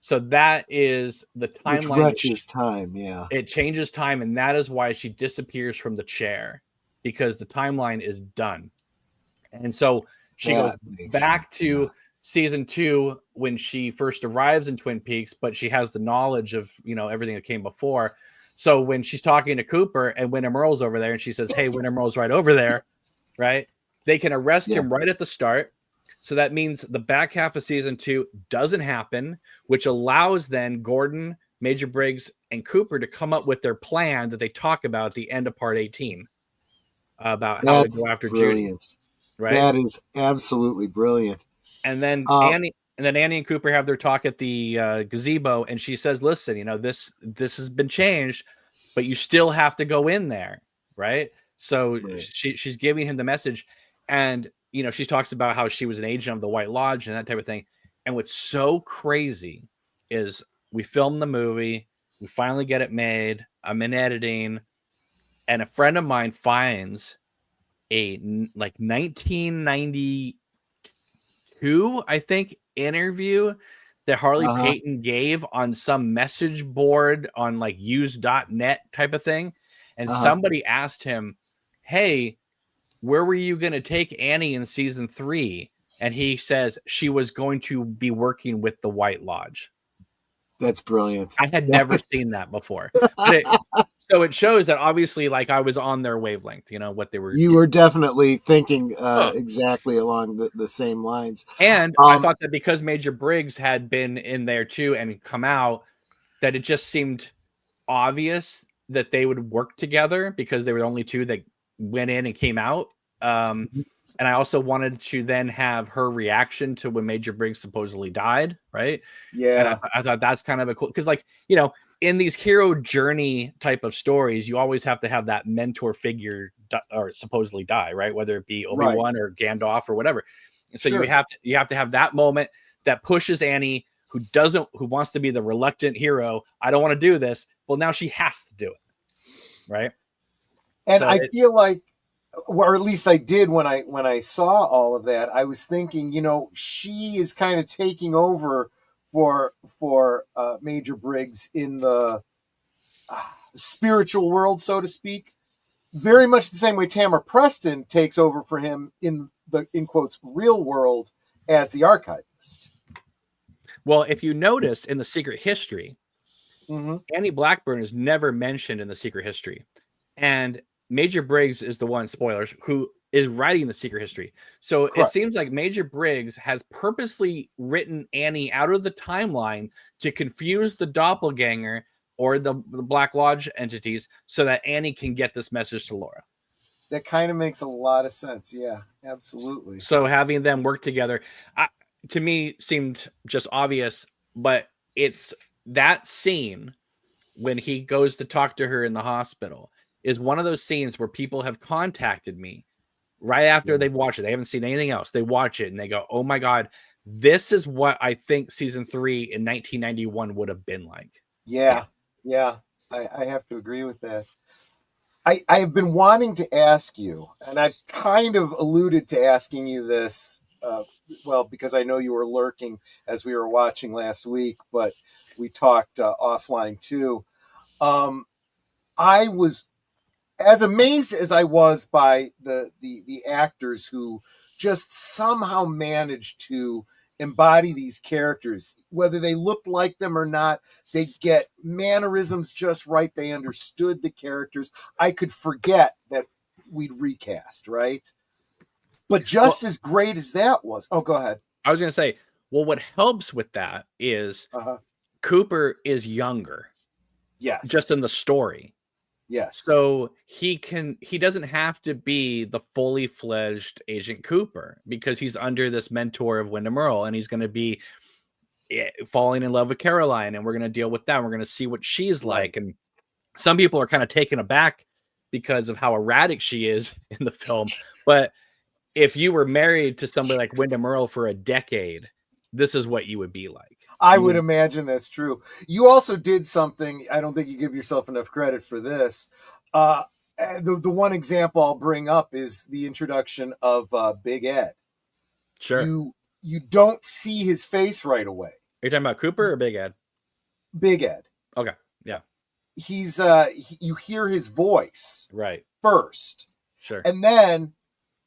So that is the timeline. Which wrenches time, it changes time, and that is why she disappears from the chair, because the timeline is done. And so she goes back to season 2 when she first arrives in Twin Peaks, but she has the knowledge of everything that came before. So when she's talking to Cooper and Wyndham Earle's over there, and she says, "Hey, Wyndham Earle's right over there," right? They can arrest him right at the start. So that means the back half of season 2 doesn't happen, which allows then Gordon, Major Briggs, and Cooper to come up with their plan that they talk about at the end of part 18 about how to go after Judy. Right? That is absolutely brilliant. And then Annie and Cooper have their talk at the gazebo, and she says, "Listen, this has been changed, but you still have to go in there, right?" So she's giving him the message, and she talks about how she was an agent of the White Lodge and that type of thing. And what's so crazy is we filmed the movie, we finally get it made. I'm in editing, and a friend of mine finds a like 1992, I think, interview that Harley Payton gave on some message board on like use.net type of thing. And somebody asked him, "Hey, where were you going to take Annie in season 3? And he says she was going to be working with the White Lodge. That's brilliant. I had never seen that before. So it shows that obviously, like, I was on their wavelength, what they were. You were definitely thinking exactly along the same lines. And I thought that because Major Briggs had been in there too and come out, that it just seemed obvious that they would work together because they were the only two that went in and came out. And I also wanted to then have her reaction to when Major Briggs supposedly died, right? Yeah. And I thought that's kind of a cool, because like, in these hero journey type of stories, you always have to have that mentor figure or supposedly die, right? Whether it be Obi-Wan or Gandalf or whatever. And so you have to have that moment that pushes Annie, who wants to be the reluctant hero. I don't want to do this. Well, now she has to do it, right? And so I feel like, or at least I did when I saw all of that, I was thinking, she is kind of taking over for Major Briggs in the spiritual world, so to speak, very much the same way Tamara Preston takes over for him in the, in quotes, real world as the archivist. Well, if you notice in the Secret History, Annie Blackburn is never mentioned in the Secret History, and Major Briggs is the one, spoilers, who is writing the Secret History. So it seems like Major Briggs has purposely written Annie out of the timeline to confuse the doppelganger or the Black Lodge entities so that Annie can get this message to Laura. That kind of makes a lot of sense. Yeah, absolutely. So having them work together, to me, seemed just obvious. But it's that scene when he goes to talk to her in the hospital is one of those scenes where people have contacted me right after they've watched it. They haven't seen anything else. They watch it and they go, "Oh my God, this is what I think season 3 in 1991 would have been like." Yeah. I have to agree with that. I have been wanting to ask you, and I've kind of alluded to asking you this, well, because I know you were lurking as we were watching last week, but we talked offline too. I was as amazed as I was by the actors who just somehow managed to embody these characters, whether they looked like them or not. They get mannerisms just right. They understood the characters. I could forget that we'd recast, right? But just as great as that was. Oh, go ahead. I was going to say, well, what helps with that is Cooper is younger. Yes. Just in the story. Yes. So he doesn't have to be the fully fledged Agent Cooper because he's under this mentor of Wyndham Earle, and he's going to be falling in love with Caroline, and we're going to deal with that. We're going to see what she's like. And some people are kind of taken aback because of how erratic she is in the film. But if you were married to somebody like Wyndham Earle for a decade, this is what you would be like. I would imagine that's true. You also did something, I don't think you give yourself enough credit for this. The one example I'll bring up is the introduction of Big Ed. Sure. You don't see his face right away. Are you talking about Cooper or Big Ed? Big Ed. Okay. Yeah. He's you hear his voice right first. Sure. And then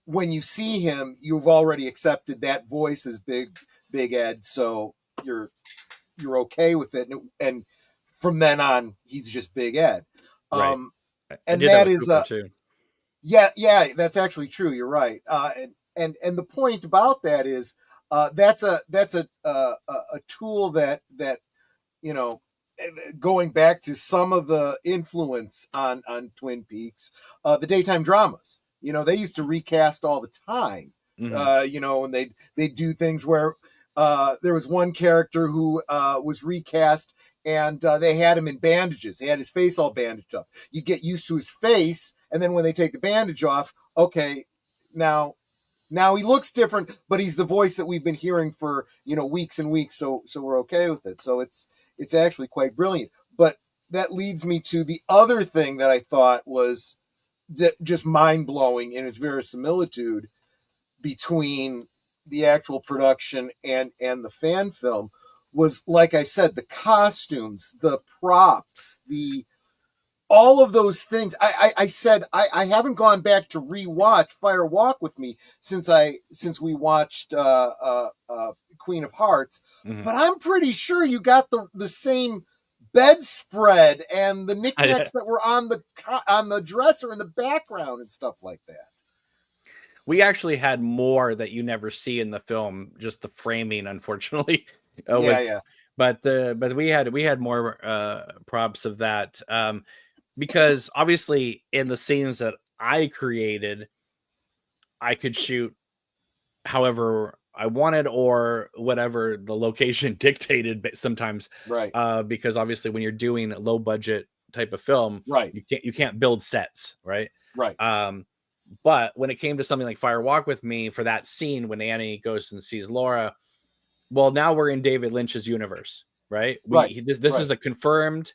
when you see him, you've already accepted that voice as Big Ed, so you're okay with it. And from then on, he's just Big Ed. Right. And that is too. Yeah, that's actually true. You're right. And the point about that is that's a tool that you know, going back to some of the influence on Twin Peaks, the daytime dramas. You know, they used to recast all the time. You know, and they do things where there was one character who was recast, and they had him in bandages. They had his face all bandaged up. You get used to his face, and then when they take the bandage off, okay, now he looks different, but he's the voice that we've been hearing for, you know, weeks and weeks. So we're okay with it. So it's actually quite brilliant. But that leads me to the other thing that I thought was just mind blowing in its verisimilitude between the actual production and the fan film was, like I said, the costumes, the props, all of those things. I said I haven't gone back to rewatch Fire Walk with Me since we watched Queen of Hearts, but I'm pretty sure you got the same bedspread and the knickknacks that were on the dresser in the background and stuff like that. We actually had more that you never see in the film, just the framing, unfortunately. But we had more props of that. Because obviously in the scenes that I created, I could shoot however I wanted or whatever the location dictated sometimes. Right. Because obviously when you're doing a low budget type of film, right, you can't build sets, right? Right. But when it came to something like Fire Walk with Me, for that scene when Annie goes and sees Laura, well, now we're in David Lynch's universe, right? This is a confirmed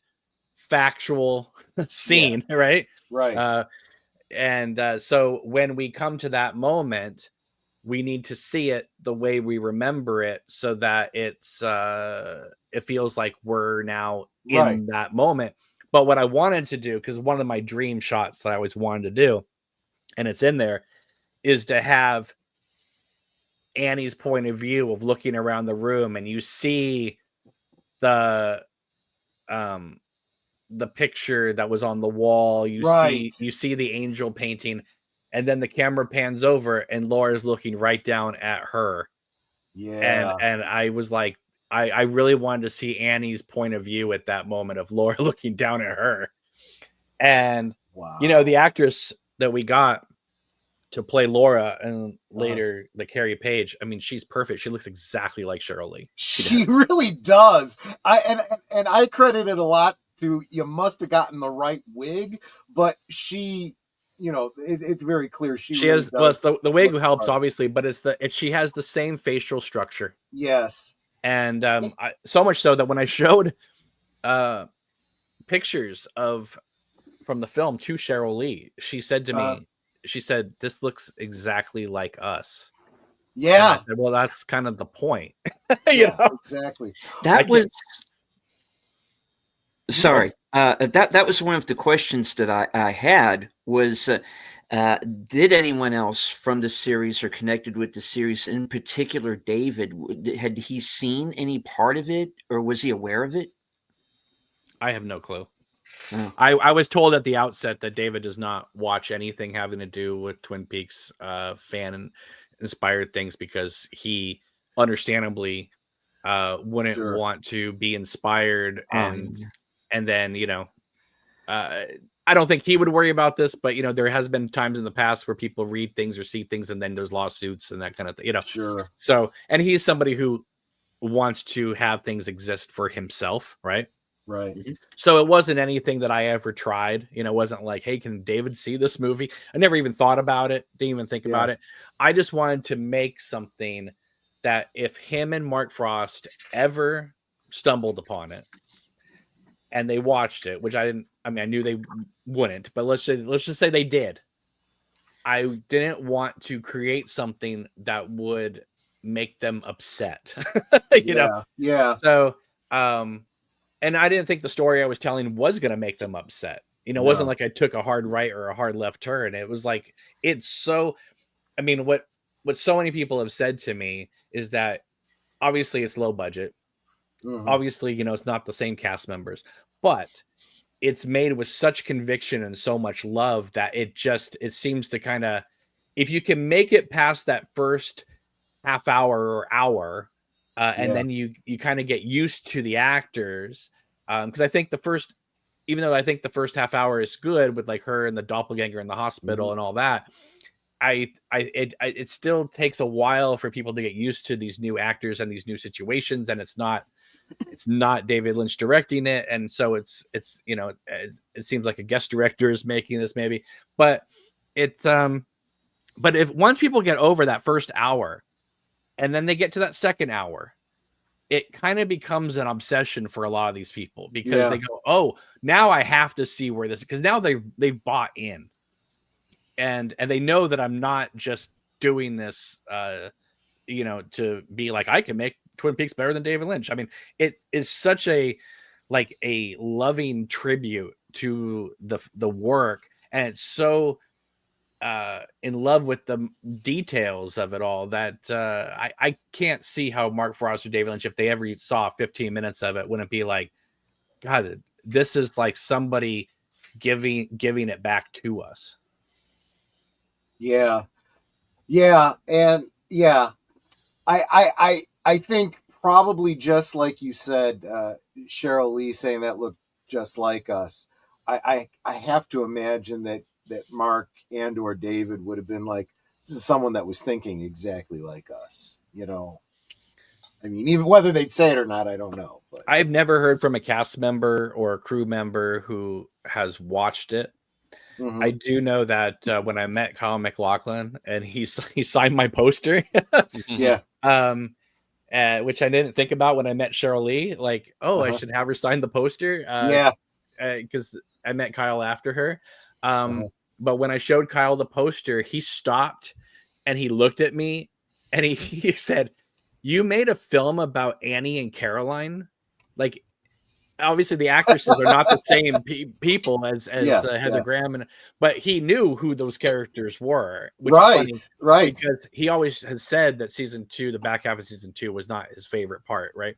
factual scene, right? And so when we come to that moment, we need to see it the way we remember it, so that it feels like we're now in that moment. But what I wanted to do, because one of my dream shots that I always wanted to do, and it's in there, is to have Annie's point of view of looking around the room, and you see the picture that was on the wall. You see the angel painting, and then the camera pans over and Laura's looking right down at her. Yeah. And I was like, I really wanted to see Annie's point of view at that moment of Laura looking down at her. And you know, the actress that we got to play Laura and later the Carrie Page. I mean, she's perfect. She looks exactly like Sheryl Lee. She really does. I credit it a lot to, you must have gotten the right wig, but she, it's very clear she really has does. Well, the wig helps obviously, but she has the same facial structure. Yes. And so much so that when I showed pictures from the film to Sheryl Lee, she said to me, she said, "This looks exactly like us." Yeah. Said, well, that's kind of the point. Exactly. That was sorry. That was one of the questions that I had was, did anyone else from the series or connected with the series, in particular David, had he seen any part of it or was he aware of it? I have no clue. Oh. I was told at the outset that David does not watch anything having to do with Twin Peaks fan and inspired things because he understandably wouldn't want to be inspired and then I don't think he would worry about this, but there has been times in the past where people read things or see things and then there's lawsuits and that kind of thing, Sure. So, and he's somebody who wants to have things exist for himself, right? Right. Mm-hmm. So it wasn't anything that I ever tried. It wasn't like, hey, can David see this movie? I never even thought about it. Didn't even think about it. I just wanted to make something that if him and Mark Frost ever stumbled upon it and they watched it, which I knew they wouldn't, but let's just say they did. I didn't want to create something that would make them upset. you know? Yeah. So, and I didn't think the story I was telling was going to make them upset. It wasn't like I took a hard right or a hard left turn. It was like, it's so, what so many people have said to me is that obviously it's low budget. Mm-hmm. Obviously, it's not the same cast members, but it's made with such conviction and so much love that it seems to kind of, if you can make it past that first half hour or hour, and then you kind of get used to the actors, because I think even though I think the first half hour is good with like her and the doppelganger in the hospital and all that, it still takes a while for people to get used to these new actors and these new situations, and it's not David Lynch directing it, and so it seems like a guest director is making this maybe, but if once people get over that first hour and then they get to that second hour, it kind of becomes an obsession for a lot of these people because they go, oh, now I have to see where this, because now they've bought in and they know that I'm not just doing this, to be like, I can make Twin Peaks better than David Lynch. It is such a loving tribute to the work. And it's so in love with the details of it all that I can't see how Mark Frost or David Lynch, if they ever saw 15 minutes of it, wouldn't be like, God, this is like somebody giving it back to us. Yeah. And I think probably just like you said, Sheryl Lee saying that looked just like us. I have to imagine that Mark and or David would have been like, this is someone that was thinking exactly like us, even whether they'd say it or not, I don't know. But I've never heard from a cast member or a crew member who has watched it. Mm-hmm. I do know that when I met Kyle MacLachlan and he signed my poster, which I didn't think about when I met Sheryl Lee, like, I should have her sign the poster. Because I met Kyle after her. But when I showed Kyle the poster, he stopped and he looked at me and he said, "You made a film about Annie and Caroline?" Like, obviously the actresses are not the same people as Heather Graham, but he knew who those characters were. Which is funny, because he always has said that season 2, the back half of season 2, was not his favorite part, right?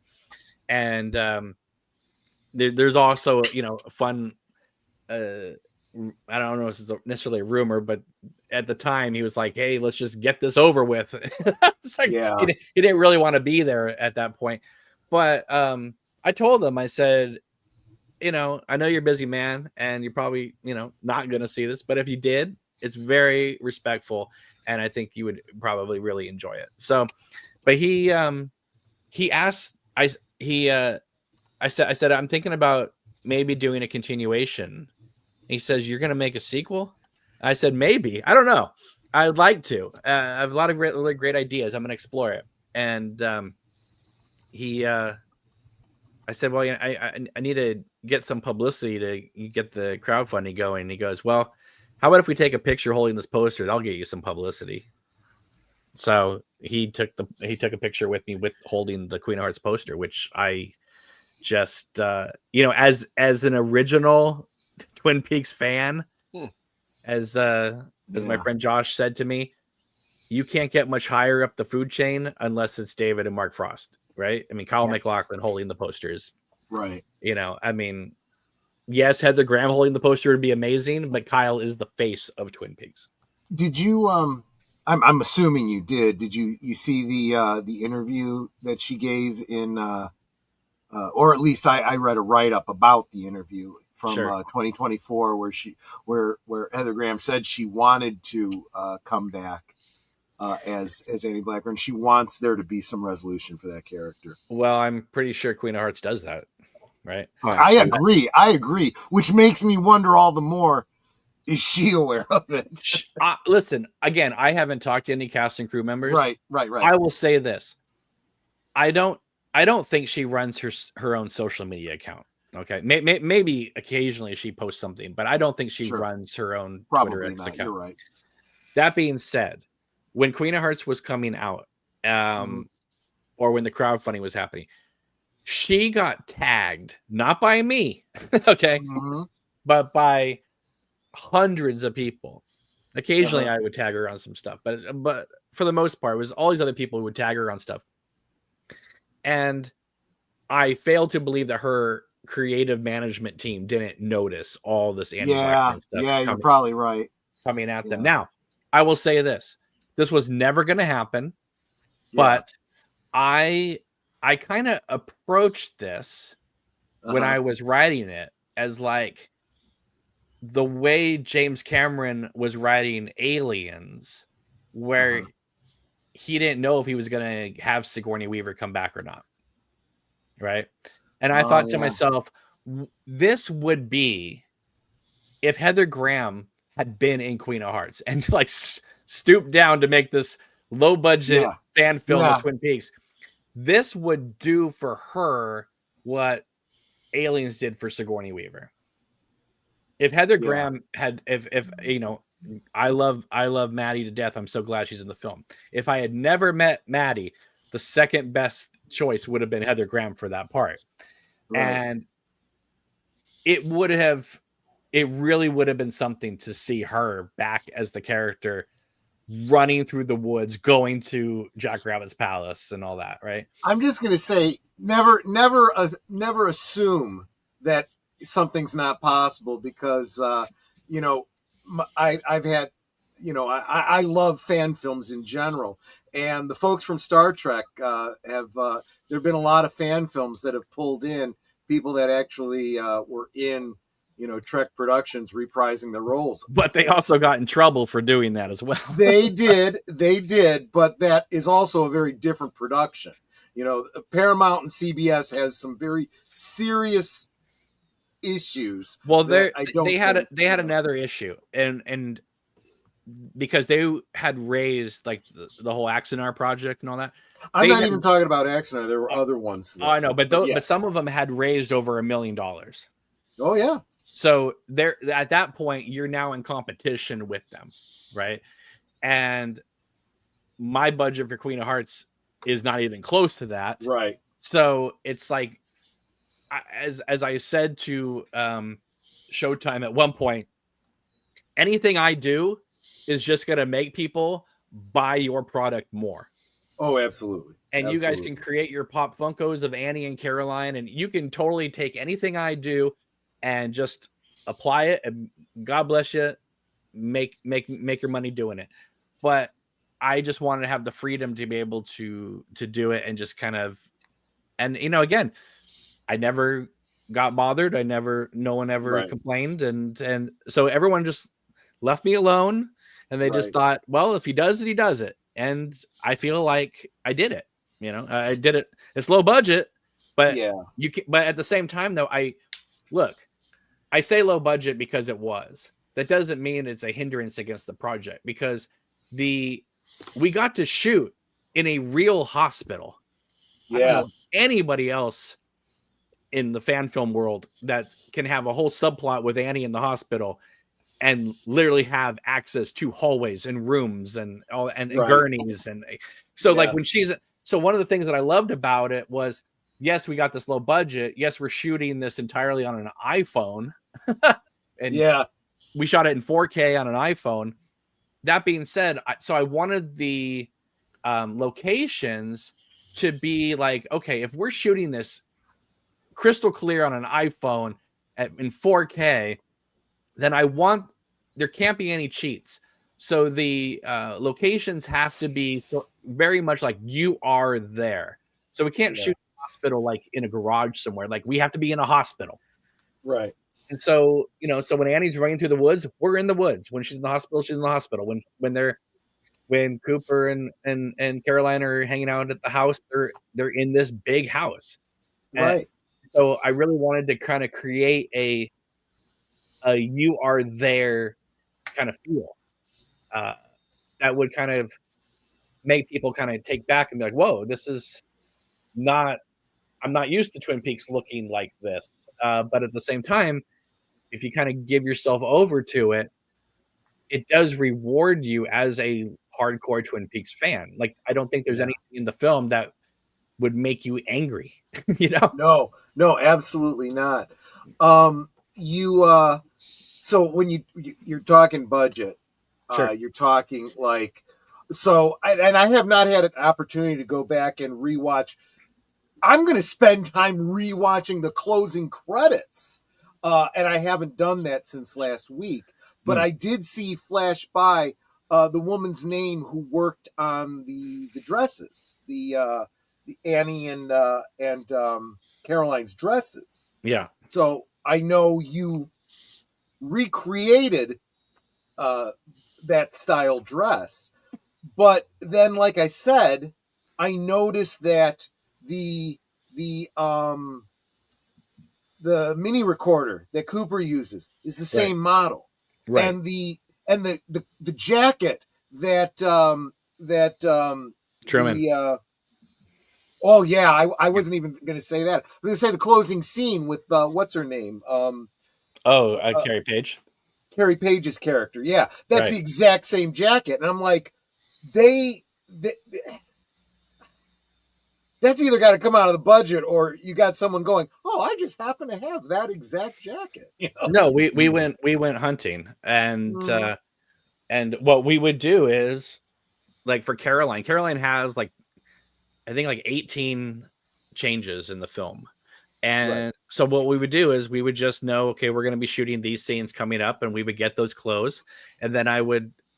And there's also a fun. I don't know if this is necessarily a rumor, but at the time he was like, "Hey, let's just get this over with." It's like, he didn't really want to be there at that point. But I told him, I said, I know you're a busy man and you're probably, not going to see this, but if you did, it's very respectful, and I think you would probably really enjoy it. So, but he asked, I said I'm thinking about maybe doing a continuation. He says, you're going to make a sequel? I said, maybe. I don't know. I'd like to. I have a lot of great ideas. I'm going to explore it. And I said, well, I need to get some publicity to get the crowdfunding going. And he goes, well, how about if we take a picture holding this poster? That'll get you some publicity. So he took a picture with me with holding the Queen of Hearts poster, which I just as an original Twin Peaks fan, as my friend Josh said to me, you can't get much higher up the food chain unless it's David and Mark Frost, right? I mean, Kyle MacLachlan holding the posters, right? I mean, yes, Heather Graham holding the poster would be amazing, but Kyle is the face of Twin Peaks. Did you I'm assuming you did. Did you see the interview that she gave in or at least I read a write-up about the interview from 2024 where Heather Graham said she wanted to come back as Annie Blackburn. She wants there to be some resolution for that character. Well, I'm pretty sure Queen of Hearts does that, right? I agree. Which makes me wonder all the more, is she aware of it? Listen, again, I haven't talked to any cast and crew members. Right. I will say this. I don't think she runs her own social media account. Okay. Maybe occasionally she posts something, but I don't think she runs her own Twitter account. You're right. That being said, when Queen of Hearts was coming out, or when the crowdfunding was happening, she got tagged, not by me, okay, but by hundreds of people. Occasionally I would tag her on some stuff, but for the most part, it was all these other people who would tag her on stuff. And I failed to believe that her creative management team didn't notice all this Annie Blackburn stuff. Yeah, you're probably right. Coming at them. Now, I will say this. This was never going to happen, but I kind of approached this when I was writing it as like the way James Cameron was writing Aliens, where he didn't know if he was going to have Sigourney Weaver come back or not. Right. And I thought to myself, this would be if Heather Graham had been in Queen of Hearts and like stooped down to make this low budget fan film of Twin Peaks. This would do for her what Aliens did for Sigourney Weaver. If Heather Graham had, if I love Maddie to death. I'm so glad she's in the film. If I had never met Maddie, the second best choice would have been Heather Graham for that part. Right. And it really would have been something to see her back as the character running through the woods, going to Jack Rabbit's palace and all that. Right. I'm just going to say, never assume that something's not possible, because, I've had, I love fan films in general, and the folks from Star Trek there have been a lot of fan films that have pulled in people that actually were in, Trek productions reprising the roles. But they also got in trouble for doing that as well. They did, but that is also a very different production. Paramount and CBS has some very serious issues. Well, they had another issue, and because they had raised like the whole Axanar project and all that. I'm not even talking about Axanar. There were other ones. I know, but some of them had raised over $1 million. Oh yeah. So they're at that point, you're now in competition with them, right? And my budget for Queen of Hearts is not even close to that, right? So it's like, as I said to Showtime at one point, anything I do is just going to make people buy your product more. Oh, absolutely. And you guys can create your Pop Funkos of Annie and Caroline, and you can totally take anything I do and just apply it, and God bless you, make your money doing it. But I just wanted to have the freedom to be able to do it, and just kind of, and again, I never got bothered. No one ever complained. And so everyone just left me alone, and they just Right. thought, well, if he does it, he does it. And I feel like I did it. You know, I did it. It's low budget, but Yeah. you can, but at the same time, though, I say low budget because it was. That doesn't mean it's a hindrance against the project, because we got to shoot in a real hospital. I don't know anybody else in the fan film world that can have a whole subplot with Annie in the hospital and literally have access to hallways and rooms and all and gurneys. And so like when so one of the things that I loved about it was, yes, we got this low budget. Yes, we're shooting this entirely on an iPhone. And we shot it in 4K on an iPhone. That being said, I wanted the locations to be like, okay, if we're shooting this crystal clear on an iPhone in 4K, then there can't be any cheats. So the locations have to be very much like you are there. So we can't shoot a hospital like in a garage somewhere. Like we have to be in a hospital. Right. And so, so when Annie's running through the woods, we're in the woods. When she's in the hospital, she's in the hospital. When Cooper and Caroline are hanging out at the house, they're in this big house. Right. And so I really wanted to kind of create a you are there kind of feel that would kind of make people kind of take back and be like, whoa, this is not, I'm not used to Twin Peaks looking like this. But at the same time, if you kind of give yourself over to it, it does reward you as a hardcore Twin Peaks fan. Like, I don't think there's anything in the film that would make you angry, No, absolutely not. So when you're talking budget, you're talking like, so, and I have not had an opportunity to go back and rewatch. I'm going to spend time rewatching the closing credits. And I haven't done that since last week, but I did see flash by the woman's name who worked on the dresses, the Annie and Caroline's dresses. Yeah. So I know you recreated that style dress, but then, like I said, I noticed that the mini recorder that Cooper uses is the same model, and the jacket that Truman. I wasn't even going to say that. I was going to say the closing scene with what's her name? Carrie Page. Carrie Page's character. Yeah, that's the exact same jacket, and I'm like, that's either got to come out of the budget, or you got someone going, oh, I just happen to have that exact jacket. No, we went hunting, and what we would do is, like, for Caroline has like, I think like 18 changes in the film. And so what we would do is we would just know, okay, we're going to be shooting these scenes coming up, and we would get those clothes, and then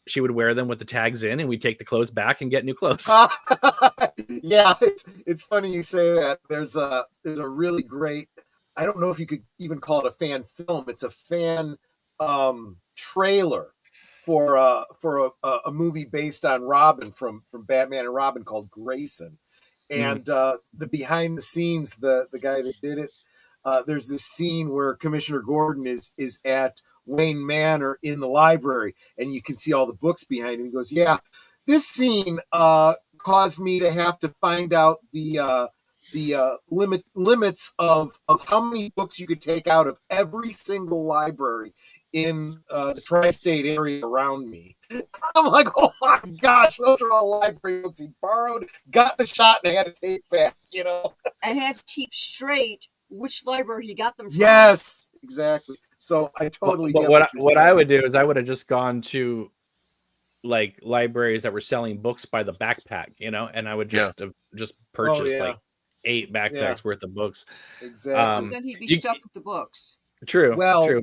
she would wear them with the tags in, and we'd take the clothes back and get new clothes. Yeah, it's funny you say that. There's a really great, I don't know if you could even call it a fan film. It's a fan trailer for a movie based on Robin from Batman and Robin called Grayson. And the behind the scenes, the guy that did it, there's this scene where Commissioner Gordon is at Wayne Manor in the library, and you can see all the books behind him. He goes, yeah, this scene caused me to have to find out the limits of how many books you could take out of every single library in the tri-state area around me. I'm like, oh my gosh, those are all library books he borrowed, got the shot, and had to take back, And had to keep straight which library he got them from. Yes, exactly. So I totally get what I would do is I would have just gone to like libraries that were selling books by the backpack, and I would just purchase like 8 backpacks worth of books. Exactly. Then he'd be stuck with the books. True. True.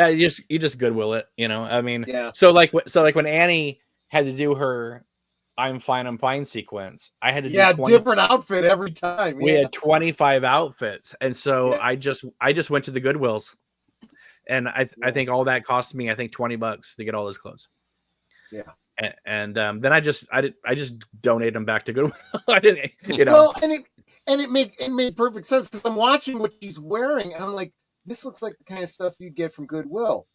You just Goodwill it, I mean, so like when Annie had to do her I'm fine sequence, I had to do different outfit every time. We had 25 outfits, and so I just went to the Goodwills And I think all that cost me, I think $20 to get all those clothes. Yeah. And then I just donated them back to Goodwill. I didn't, Well, and it made perfect sense because I'm watching what she's wearing and I'm like, this looks like the kind of stuff you get from Goodwill,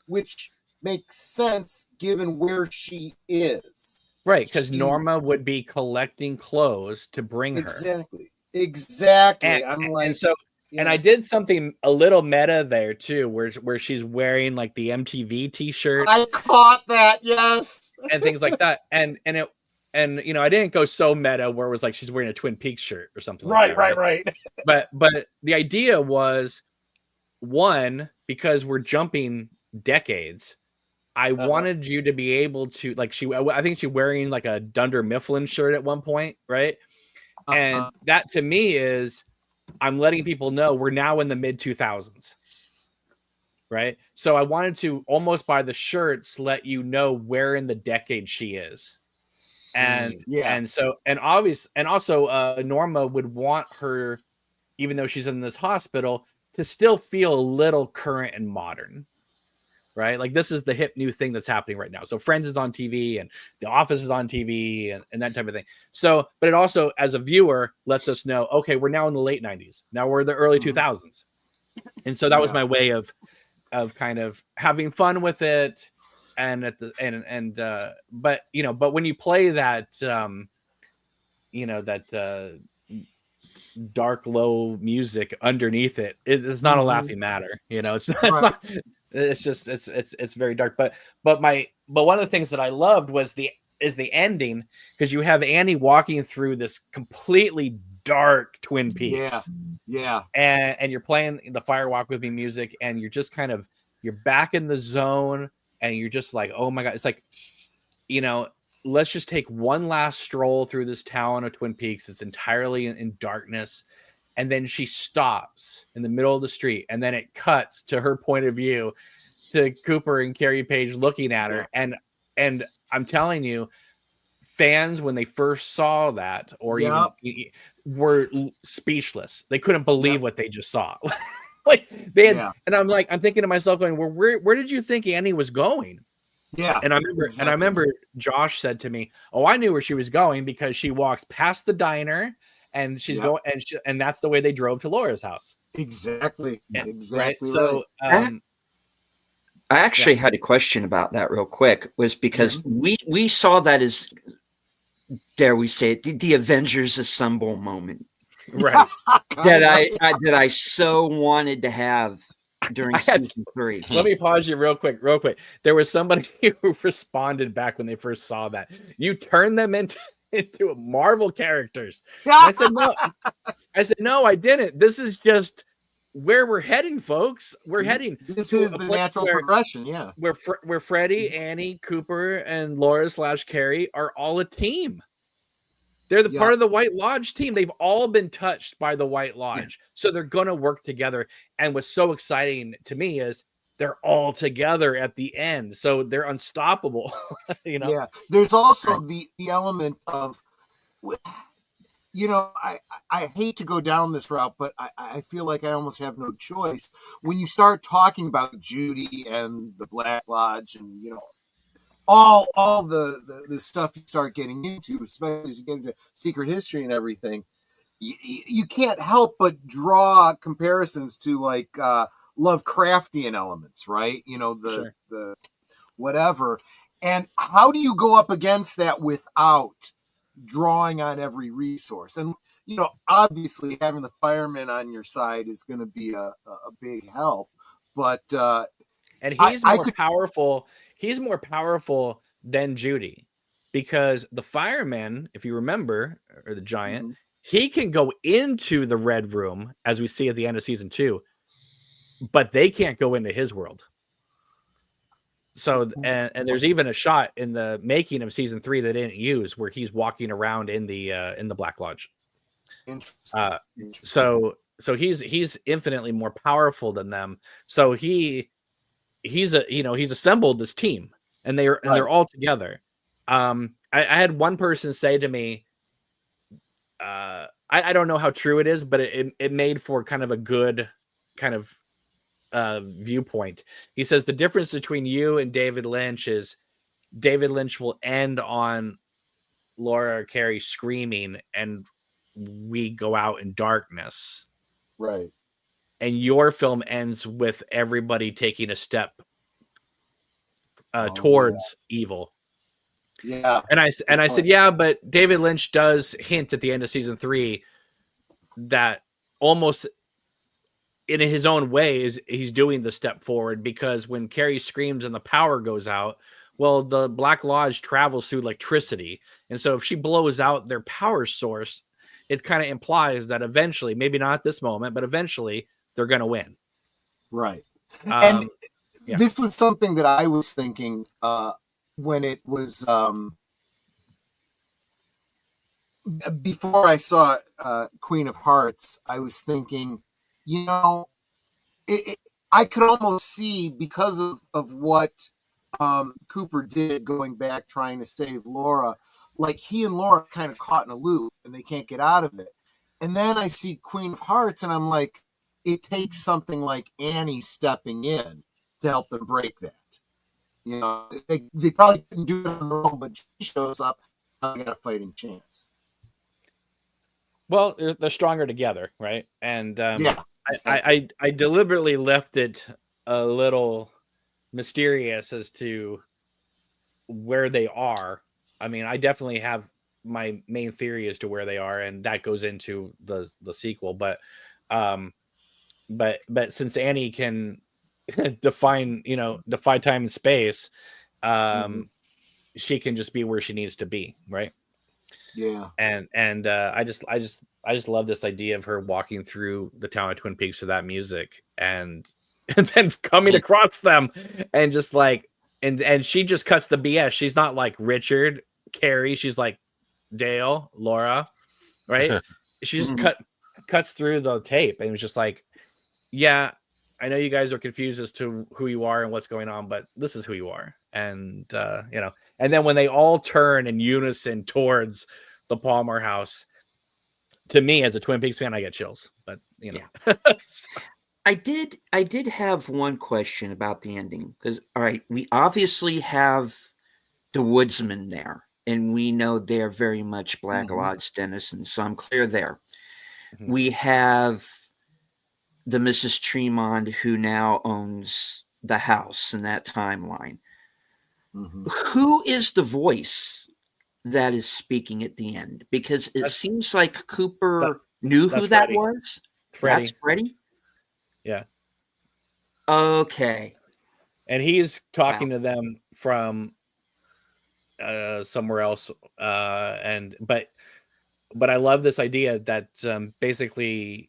which makes sense given where she is. Right, because Norma would be collecting clothes to bring her. Exactly. I'm like, and so. Yeah. And I did something a little meta there too, where she's wearing like the MTV T-shirt. I caught that, yes, and things like that. And I didn't go so meta where it was like she's wearing a Twin Peaks shirt or something. Right, like that, right. But the idea was, one, because we're jumping decades, I wanted you to be able to I think she's wearing like a Dunder Mifflin shirt at one point, right? And that to me is, I'm letting people know we're now in the mid 2000s, right? So I wanted to almost by the shirts let you know where in the decade she is, and also Norma would want her, even though she's in this hospital, to still feel a little current and modern, right? Like this is the hip new thing that's happening right now. So Friends is on TV and The Office is on TV and that type of thing. So, but it also, as a viewer, lets us know, okay, we're now in the late 90s. Now we're in the early 2000s. And so that was my way of kind of having fun with it. And but when you play that, dark, low music underneath it, it's not a laughing matter. It's not. It's just it's very dark. But one of the things that I loved was the ending, because you have Annie walking through this completely dark Twin Peaks. Yeah. And you're playing the Fire Walk With Me music, and you're just kind of, you're back in the zone, and you're just like, oh my God. It's like, let's just take one last stroll through this town of Twin Peaks. It's entirely in darkness. And then she stops in the middle of the street, and then it cuts to her point of view, to Cooper and Carrie Page looking at her. And I'm telling you, fans, when they first saw that, or even were speechless. They couldn't believe what they just saw. Like they had, and I'm thinking to myself, going, well, where did you think Annie was going? Yeah. And I remember Josh said to me, oh, I knew where she was going because she walks past the diner. And she's going, and that's the way they drove to Laura's house. Exactly. Right. So, I actually had a question about that real quick, was because we saw that as, dare we say it, the Avengers Assemble moment, right? that I so wanted to have during season 3. Let me pause you real quick. There was somebody who responded back when they first saw that. You turned them into Marvel characters. And I said no, I didn't. This is just where we're heading, folks. We're heading. This is the natural progression. Yeah, where Freddie, Annie, Cooper, and Laura / Carrie are all a team. They're the part of the White Lodge team. They've all been touched by the White Lodge, so they're gonna work together. And what's so exciting to me is they're all together at the end, so they're unstoppable. Yeah, there's also the element of, I hate to go down this route, but I feel like I almost have no choice when you start talking about Judy and the Black Lodge, and all the stuff you start getting into, especially as you get into secret history and everything. You can't help but draw comparisons to like Lovecraftian elements, right? The whatever. And how do you go up against that without drawing on every resource? And obviously having the firemen on your side is going to be a big help. But and he's powerful. He's more powerful than Judy, because the fireman, if you remember, or the giant, he can go into the Red Room, as we see at the end of season 2. But they can't go into his world. So, and there's even a shot in the making of season 3 they didn't use, where he's walking around in the Black Lodge. So he's infinitely more powerful than them. So he's assembled this team, and they're all together. I had one person say to me, I don't know how true it is, but it made for kind of a good kind of viewpoint. He says the difference between you and David Lynch is David Lynch will end on Laura or Carrie screaming and we go out in darkness. Right. And your film ends with everybody taking a step towards evil. Yeah. And I said, yeah, but David Lynch does hint at the end of season 3 that almost in his own way he's doing the step forward, because when Carrie screams and the power goes out, well, the Black Lodge travels through electricity. And so if she blows out their power source, it kind of implies that eventually, maybe not at this moment, but eventually they're going to win. Right. And yeah. This was something that I was thinking when it was before I saw Queen of Hearts. I was thinking, you know, I could almost see, because of what Cooper did going back trying to save Laura, like he and Laura kind of caught in a loop and they can't get out of it. And then I see Queen of Hearts and I'm like, it takes something like Annie stepping in to help them break that. You know, they probably couldn't do it on their own, but she shows up, they got a fighting chance. Well, they're stronger together, right? And yeah, I deliberately left it a little mysterious as to where they are. I mean, I definitely have my main theory as to where they are, and that goes into the sequel. But since Annie can defy time and space, she can just be where she needs to be, right? Yeah. And I just love this idea of her walking through the town of Twin Peaks to that music and then coming across them and just like and she just cuts the BS. She's not like Richard, Carrie, she's like Dale, Laura, right? She just cuts through the tape and was just like, yeah, I know you guys are confused as to who you are and what's going on, but this is who you are. And and then when they all turn in unison towards the Palmer house, to me as a Twin Peaks fan, I get chills. But I did have one question about the ending, because all right, we obviously have the woodsman there, and we know they're very much Black Lodge denizens, so I'm clear there. We have the Mrs. Tremond who now owns the house in that timeline. Who is the voice that is speaking at the end? Because it seems like Cooper knew who that was. Freddie. That's Freddie? Yeah. Okay. And he's talking to them from somewhere else. But I love this idea that basically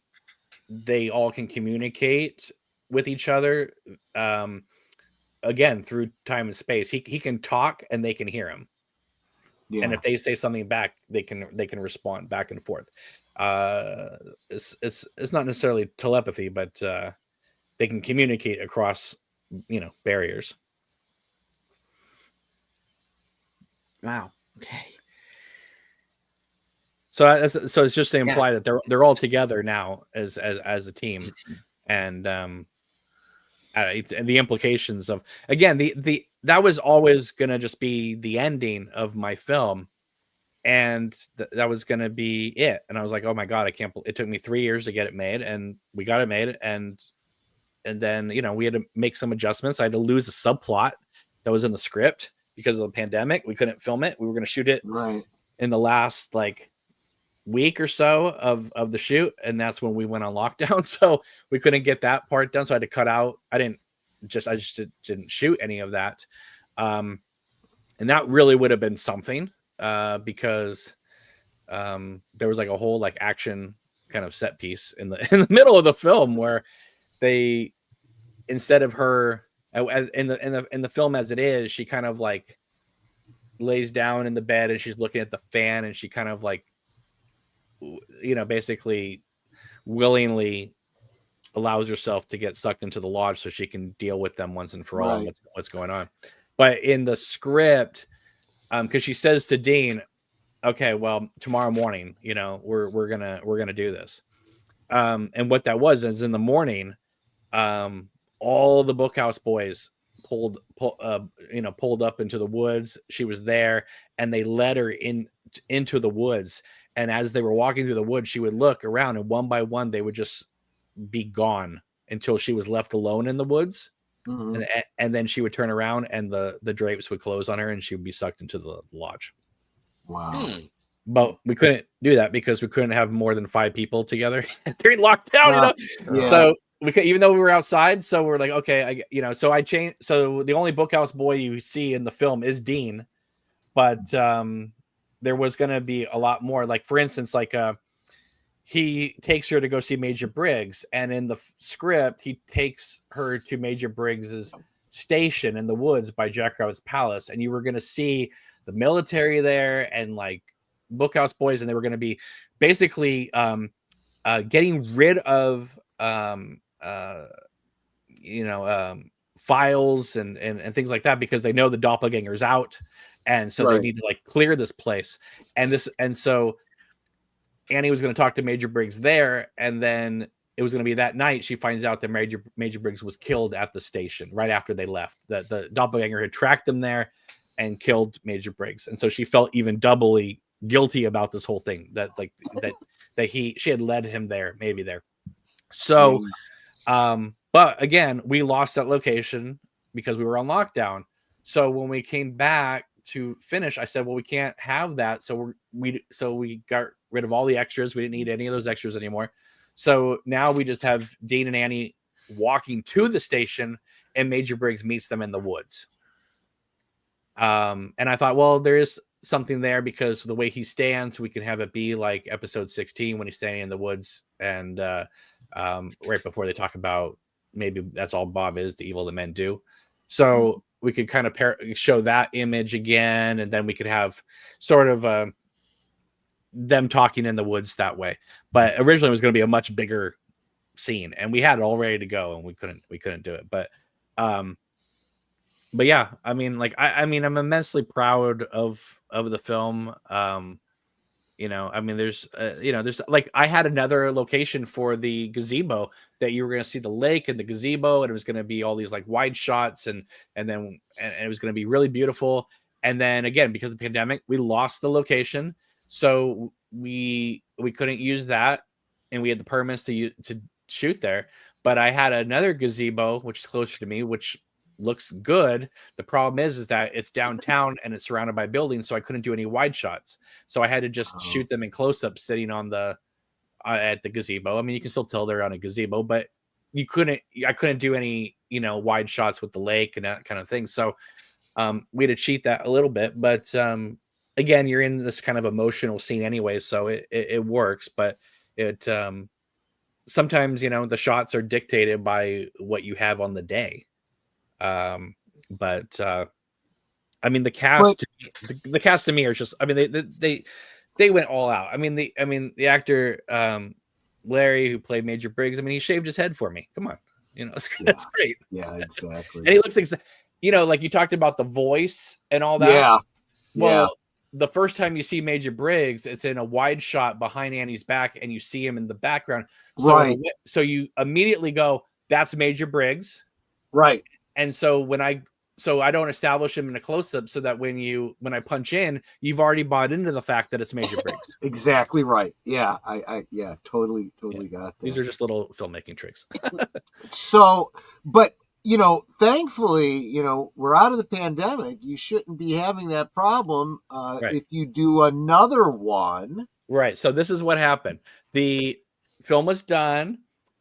they all can communicate with each other again through time and space. He can talk and they can hear him. Yeah. And if they say something back, they can respond back and forth. It's not necessarily telepathy, but they can communicate across barriers. Wow. Okay. So it's just to imply that they're all together now as a team, and the implications of, again, that was always going to just be the ending of my film, and that was going to be it. And I was like, oh my god, I can't. It took me 3 years to get it made, and we got it made, and then we had to make some adjustments. I had to lose a subplot that was in the script because of the pandemic. We couldn't film it. We were going to shoot it in the last week or so of the shoot, and that's when we went on lockdown, so we couldn't get that part done, so I had to cut out. I just didn't shoot any of that, and that really would have been something because there was a whole action kind of set piece in the middle of the film where they, instead of her in the film as it is, she kind of lays down in the bed and she's looking at the fan, and she kind of basically willingly allows herself to get sucked into the lodge so she can deal with them once and for all what's going on. But in the script, because she says to Dean, okay, well, tomorrow morning, we're gonna do this. And what that was is in the morning, all the Bookhouse Boys pulled up into the woods. She was there, and they led her into the woods. And as they were walking through the woods, she would look around, and one by one, they would just be gone until she was left alone in the woods. Mm-hmm. And then she would turn around, and the drapes would close on her, and she would be sucked into the lodge. Wow. But we couldn't do that because we couldn't have more than 5 people together during lockdown, Yeah. So we could, even though we were outside, so we're like, okay, so I changed. So the only Bookhouse Boy you see in the film is Dean, but there was going to be a lot more. Like, for instance, he takes her to go see Major Briggs, and in the script, he takes her to Major Briggs's station in the woods by Jack Rabbit's Palace, and you were going to see the military there and like Bookhouse Boys, and they were going to be basically getting rid of files and things like that, because they know the doppelganger's out, and so they need to like clear this place. And so Annie was going to talk to Major Briggs there, and then it was going to be that night she finds out that Major Briggs was killed at the station right after they left. That the doppelganger had tracked them there and killed Major Briggs, and so she felt even doubly guilty about this whole thing, that she had led him there, maybe there. So but again, we lost that location because we were on lockdown. So when we came back to finish, I said, well, we can't have that. So we got rid of all the extras. We didn't need any of those extras anymore. So now we just have Dean and Annie walking to the station, and Major Briggs meets them in the woods. And I thought, well, there is something there because the way he stands, we can have it be like episode 16 when he's standing in the woods, and right before they talk about maybe that's all Bob is, the evil that men do. So we could kind of show that image again, and then we could have sort of them talking in the woods that way. But originally it was going to be a much bigger scene, and we had it all ready to go, and we couldn't do it. But yeah, I mean, like I'm immensely proud of the film. I mean, there's like, I had another location for the gazebo that you were going to see the lake and the gazebo, and it was going to be all these like wide shots, and it was going to be really beautiful. And then again, because of the pandemic, we lost the location, so we couldn't use that, and we had the permits to shoot there. But I had another gazebo, which is closer to me, which looks good. The problem is that it's downtown and it's surrounded by buildings, so I couldn't do any wide shots. So I had to just shoot them in close up, sitting on the at the gazebo. I mean, you can still tell they're on a gazebo, but I couldn't do any wide shots with the lake and that kind of thing. So we had to cheat that a little bit. But again, you're in this kind of emotional scene anyway, so it works. But it sometimes the shots are dictated by what you have on the day. But I mean, the cast to me are just, I mean, they went all out. I mean, the actor Larry, who played Major Briggs, I mean, he shaved his head for me. Come on, it's great. Yeah, exactly. And he looks like, like you talked about the voice and all that. Yeah. Well, the first time you see Major Briggs, it's in a wide shot behind Annie's back, and you see him in the background. So, right. So you immediately go, that's Major Briggs. Right. And so I don't establish him in a close-up, so that when I punch in, you've already bought into the fact that it's Major Briggs. Exactly right. Yeah, I totally got that. These are just little filmmaking tricks. So, but thankfully, we're out of the pandemic. You shouldn't be having that problem right. If you do another one. Right. So this is what happened. The film was done,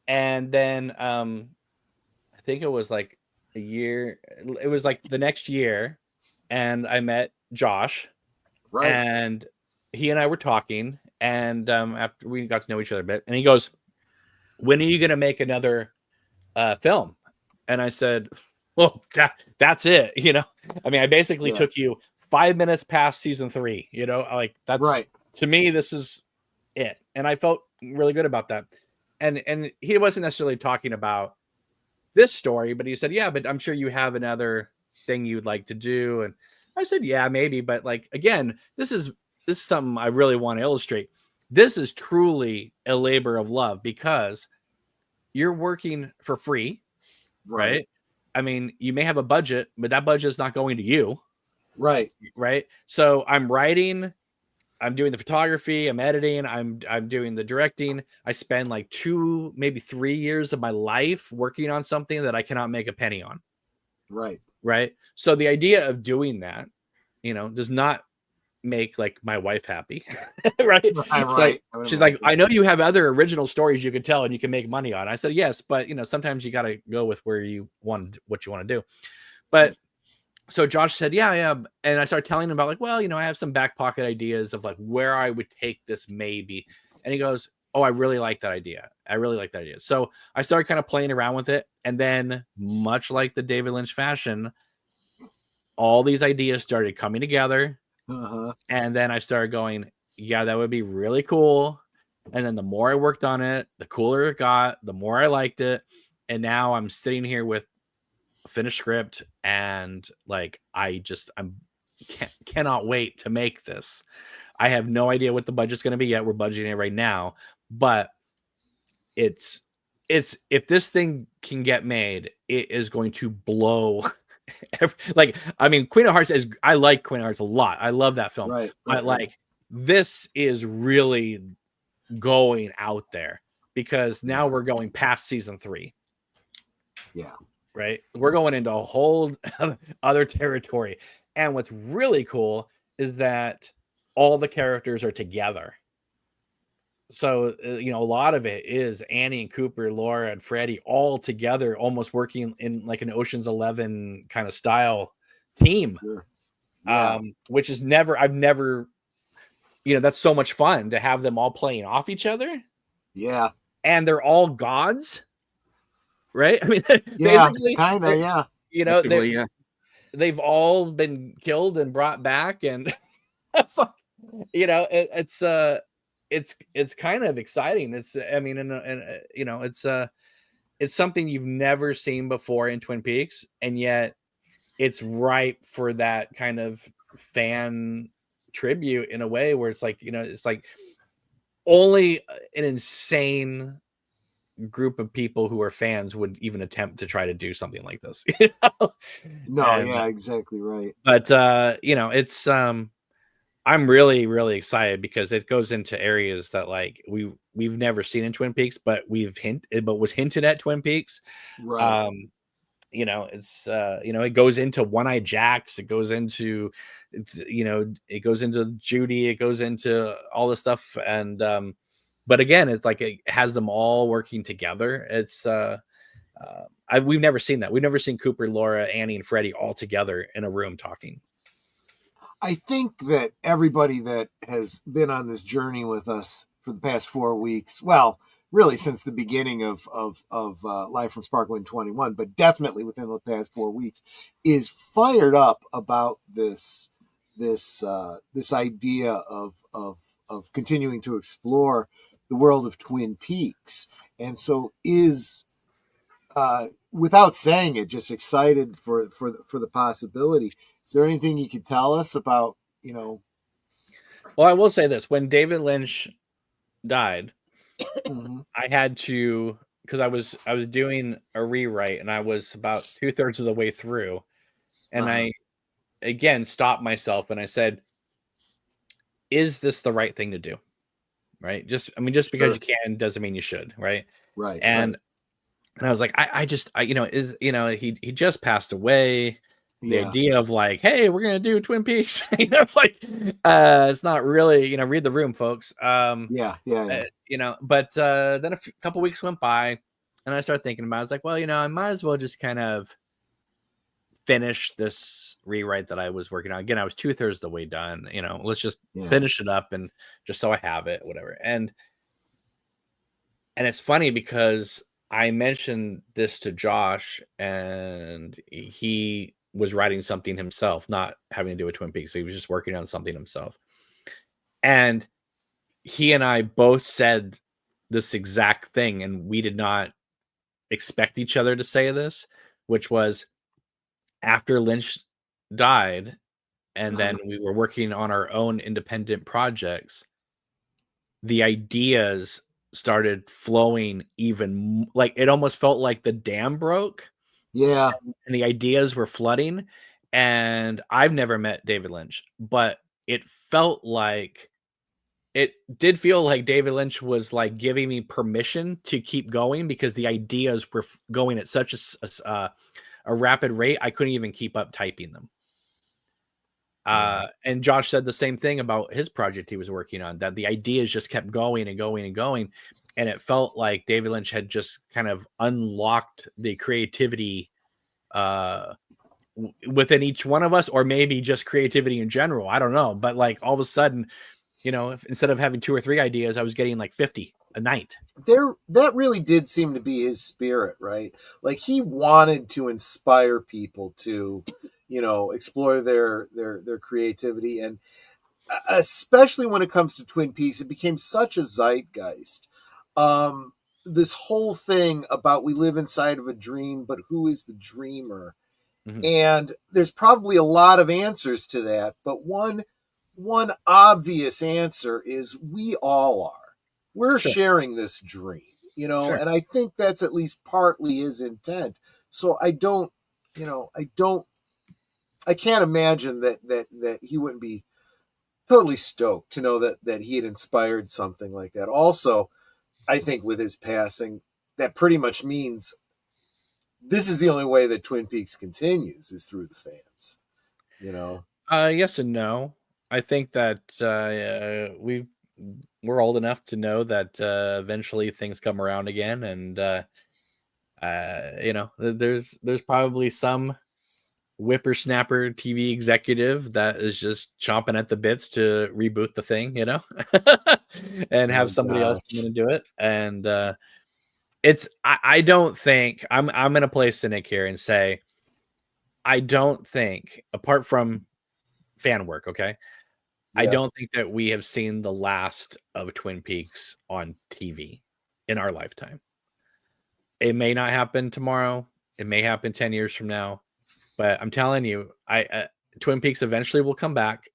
and then I think it was like a year. It was like the next year, and I met Josh, right? And he and I were talking, and after we got to know each other a bit, and he goes, "When are you going to make another film?" And I said, "Well, that's it." I mean, I basically took you 5 minutes past season 3. Like that's right. To me, this is it, and I felt really good about that. And he wasn't necessarily talking about this story, but he said, yeah, but I'm sure you have another thing you'd like to do. And I said, yeah, maybe. But like, again, this is something I really want to illustrate. This is truly a labor of love, because you're working for free. right? I mean, you may have a budget, but that budget is not going to you. Right. So I'm writing, I'm doing the photography, I'm editing, I'm doing the directing. I spend like 2, maybe 3 years of my life working on something that I cannot make a penny on. Right. So the idea of doing that, does not make like my wife happy. Right. Like, she's like, I know you have other original stories you could tell and you can make money on. I said, yes, but sometimes you got to go with what you want to do. But so Josh said, yeah. And I started telling him about like, well, I have some back pocket ideas of like where I would take this maybe. And he goes, oh, I really like that idea. So I started kind of playing around with it. And then much like the David Lynch fashion, all these ideas started coming together. And then I started going, yeah, that would be really cool. And then the more I worked on it, the cooler it got, the more I liked it. And now I'm sitting here with a finished script and like, I cannot wait to make this. I have no idea what the budget's going to be yet. We're budgeting it right now, but it's if this thing can get made, it is going to blow. I mean, Queen of Hearts I like Queen of Hearts a lot. I love that film. But this is really going out there because now we're going past season 3. Yeah. Right. We're going into a whole other territory. And what's really cool is that all the characters are together. So, a lot of it is Annie and Cooper, Laura and Freddie all together, almost working in like an Ocean's 11 kind of style team. Which is I've never, that's so much fun to have them all playing off each other. Yeah. And they're all gods. Right. I mean, kind of. They've all been killed and brought back. And that's like, it's kind of exciting. It's something you've never seen before in Twin Peaks, and yet it's ripe for that kind of fan tribute in a way where it's like, it's like only an insane group of people who are fans would even attempt to try to do something like this. Exactly right. But it's I'm really, really excited because it goes into areas that like we've never seen in Twin Peaks, but was hinted at Twin Peaks. Right. It's it goes into One-Eyed Jacks, it goes into Judy, it goes into all this stuff. And but again, it's like it has them all working together. It's we've never seen that. We've never seen Cooper, Laura, Annie, and Freddie all together in a room talking. I think that everybody that has been on this journey with us for the past 4 weeks, well, really since the beginning of Live from Sparkwood 21, but definitely within the past 4 weeks, is fired up about this idea of continuing to explore the world of Twin Peaks. And so is, without saying it, just excited for the possibility. Is there anything you could tell us about, Well, I will say this. When David Lynch died, I had to, because I was doing a rewrite and I was about 2/3 of the way through. And I, again, stopped myself and I said, is this the right thing to do? Right. Just because you can doesn't mean you should. Right. Right. And I was like, he just passed away. The idea of like, hey, we're gonna do Twin Peaks, it's like, it's not really, read the room, folks. But then a couple weeks went by, and I started thinking about it. I was like, well, I might as well just kind of finish this rewrite that I was working on. Again, I was 2/3 the way done. Let's just finish it up, and just so I have it, whatever. And it's funny because I mentioned this to Josh, and he was writing something himself, not having to do with Twin Peaks. So he was just working on something himself. And he and I both said this exact thing, and we did not expect each other to say this, which was after Lynch died, and then we were working on our own independent projects, the ideas started flowing even, like it almost felt like the dam broke Yeah. And the ideas were flooding. And I've never met David Lynch, but it did feel like David Lynch was like giving me permission to keep going because the ideas were going at such a rapid rate. I couldn't even keep up typing them. And Josh said the same thing about his project he was working on, that the ideas just kept going and going and going. And it felt like David Lynch had just kind of unlocked the creativity within each one of us, or maybe just creativity in general. I don't know. But like all of a sudden, instead of having 2 or 3 ideas, I was getting like 50 a night. That really did seem to be his spirit, right? Like he wanted to inspire people to, explore their creativity, and especially when it comes to Twin Peaks, it became such a zeitgeist. This whole thing about we live inside of a dream, but who is the dreamer? Mm-hmm. And there's probably a lot of answers to that, but one obvious answer is we all are. We're sharing this dream, and I think that's at least partly his intent. So I can't imagine that he wouldn't be totally stoked to know that he had inspired something like that. Also, I think with his passing, that pretty much means this is the only way that Twin Peaks continues is through the fans, Yes and no. I think that we're old enough to know that eventually things come around again, and there's probably some whippersnapper TV executive that is just chomping at the bits to reboot the thing, and have somebody else come in and do it. And I don't think I'm gonna play cynic here and say I don't think, apart from fan work, okay, I don't think that we have seen the last of Twin Peaks on TV in our lifetime. It may not happen tomorrow. It may happen 10 years from now. But I'm telling you, Twin Peaks eventually will come back.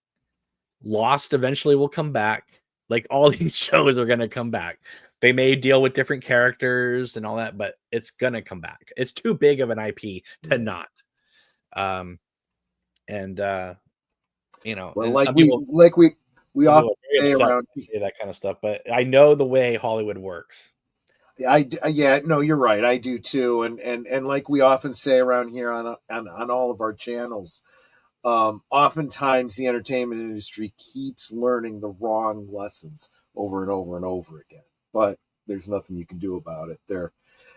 Lost eventually will come back. Like all these shows are going to come back. They may deal with different characters and all that, but it's going to come back. It's too big of an IP to not. Well, like we often say around that kind of stuff, but I know the way Hollywood works. No, you're right. I do too, and like we often say around here on all of our channels, oftentimes the entertainment industry keeps learning the wrong lessons over and over and over again. But there's nothing you can do about it.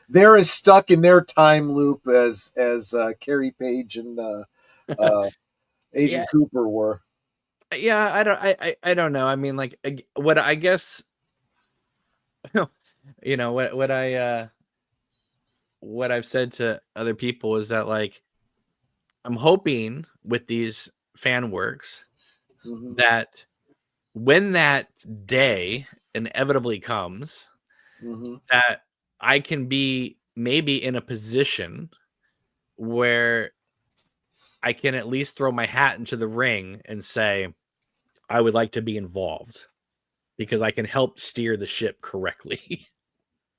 They're as stuck in their time loop as Carrie Page and Agent Cooper were. Yeah, I don't know. I mean, like, what I guess, what I've said to other people is that, like, I'm hoping with these fan works that when that day inevitably comes, that I can be maybe in a position where I can at least throw my hat into the ring and say, I would like to be involved because I can help steer the ship correctly.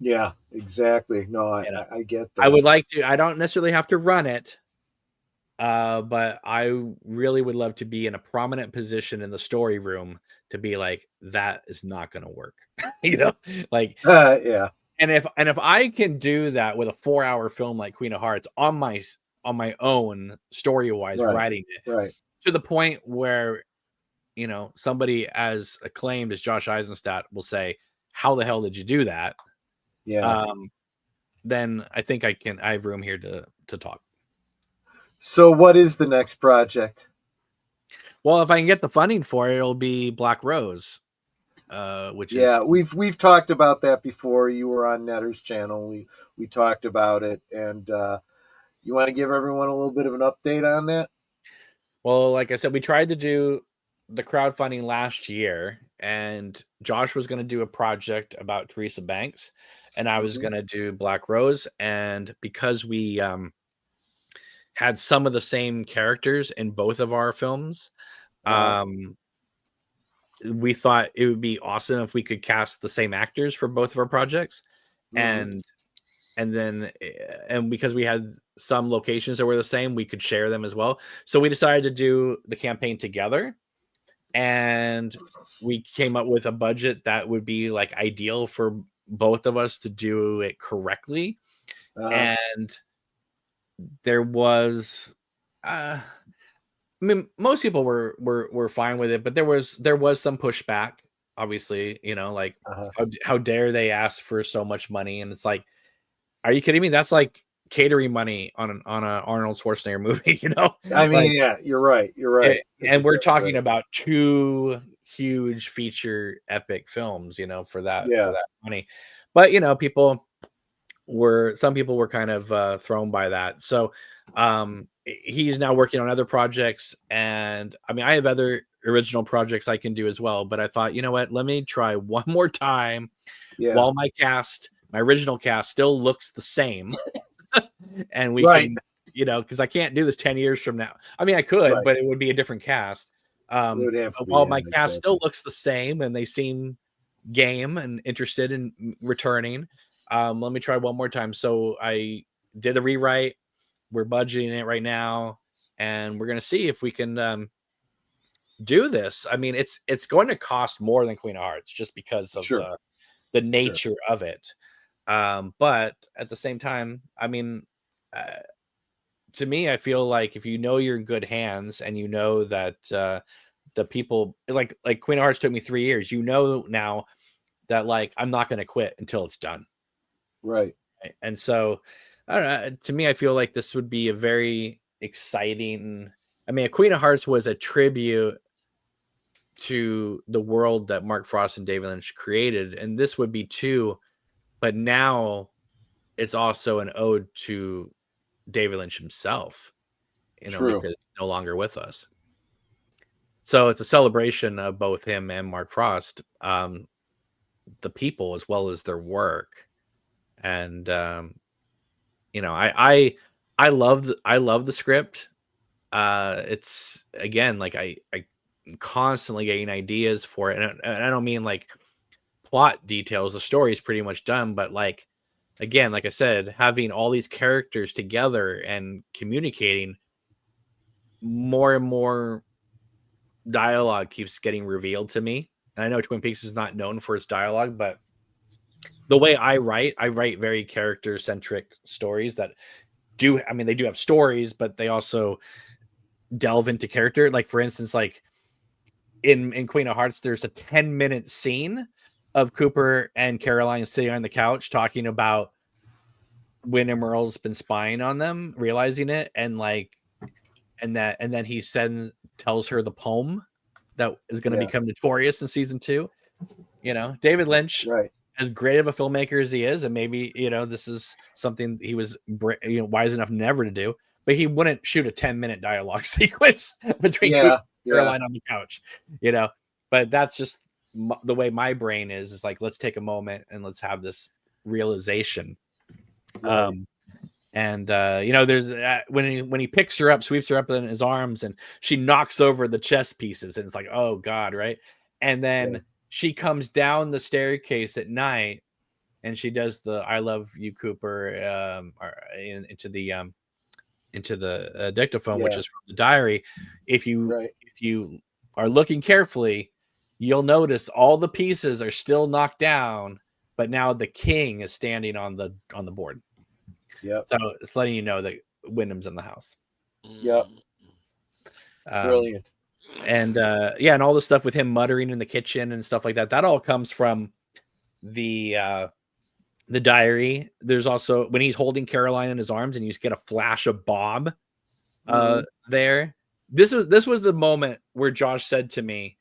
Yeah, exactly. No, I get that. I would like to. I don't necessarily have to run it, but I really would love to be in a prominent position in the story room to be like, that is not going to work. Like, yeah. And if I can do that with a 4-hour film like Queen of Hearts on my own story-wise, writing it to the point where, somebody as acclaimed as Josh Eisenstadt will say, how the hell did you do that? Yeah. Then I think I have room here to talk. So what is the next project? Well, if I can get the funding for it, it'll be Black Rose. We've talked about that before. You were on Netter's channel. We talked about it, and you want to give everyone a little bit of an update on that? Well, like I said, we tried to do the crowdfunding last year, and Josh was going to do a project about Teresa Banks, and I was going to do Black Rose. And because we had some of the same characters in both of our films, we thought it would be awesome if we could cast the same actors for both of our projects. And because we had some locations that were the same, we could share them as well. So we decided to do the campaign together, and we came up with a budget that would be like ideal for both of us to do it correctly. And there was, I mean, most people were fine with it, but there was some pushback. Obviously, you know, like how dare they ask for so much money? And it's like, are you kidding me? That's like catering money on an Arnold Schwarzenegger movie, you know? I mean, like, yeah, you're right. You're right. And we're talking about 2 huge feature epic films, you know, for that money. But you know, some people were kind of thrown by that. So he's now working on other projects, and I mean, I have other original projects I can do as well, but I thought, you know what, let me try one more time while my original cast still looks the same. And we can, you know, because I can't do this 10 years from now. I mean, I could, but it would be a different cast. While my cast still looks the same and they seem game and interested in returning, let me try one more time. So I did a rewrite. We're budgeting it right now, and we're gonna see if we can do this. I mean, it's going to cost more than Queen of Hearts just because of the nature of it. But at the same time, I mean, to me, I feel like if you know you're in good hands and you know that the people like Queen of Hearts took me 3 years, you know now that like I'm not going to quit until it's done. Right. And so, I don't know, to me, I feel like this would be a very exciting. I mean, a Queen of Hearts was a tribute to the world that Mark Frost and David Lynch created, and this would be too. But now it's also an ode to David Lynch himself, you know, because he's no longer with us. So it's a celebration of both him and Mark Frost, the people as well as their work. And you know, I love the script. It's again like I constantly getting ideas for it, and I don't mean like plot details. The story is pretty much done, but like again, like I said, having all these characters together and communicating, more and more dialogue keeps getting revealed to me. And I know Twin Peaks is not known for its dialogue, but the way I write very character centric stories that do, I mean, they do have stories, but they also delve into character. Like for instance, like in Queen of Hearts, there's a 10-minute scene of Cooper and Caroline sitting on the couch talking about when Emerald's been spying on them, realizing it, and like, and then he tells her the poem that is going to become notorious in season 2. You know, David Lynch, as great of a filmmaker as he is, and maybe, you know, this is something he was, you know, wise enough never to do, but he wouldn't shoot a 10-minute dialogue sequence between Caroline on the couch, you know. But that's just the way my brain is like, let's take a moment and let's have this realization. And you know, there's when he picks her up, sweeps her up in his arms, and she knocks over the chess pieces, and it's like, oh God, right? And then she comes down the staircase at night, and she does the "I love you, Cooper" into the dictaphone, which is from the diary. If you are looking carefully, you'll notice all the pieces are still knocked down, but now the king is standing on the board. So it's letting you know that Wyndham's in the house. Brilliant. And and all the stuff with him muttering in the kitchen and stuff like that, that all comes from the diary. There's also when he's holding Caroline in his arms and you get a flash of Bob there. This was the moment where Josh said to me,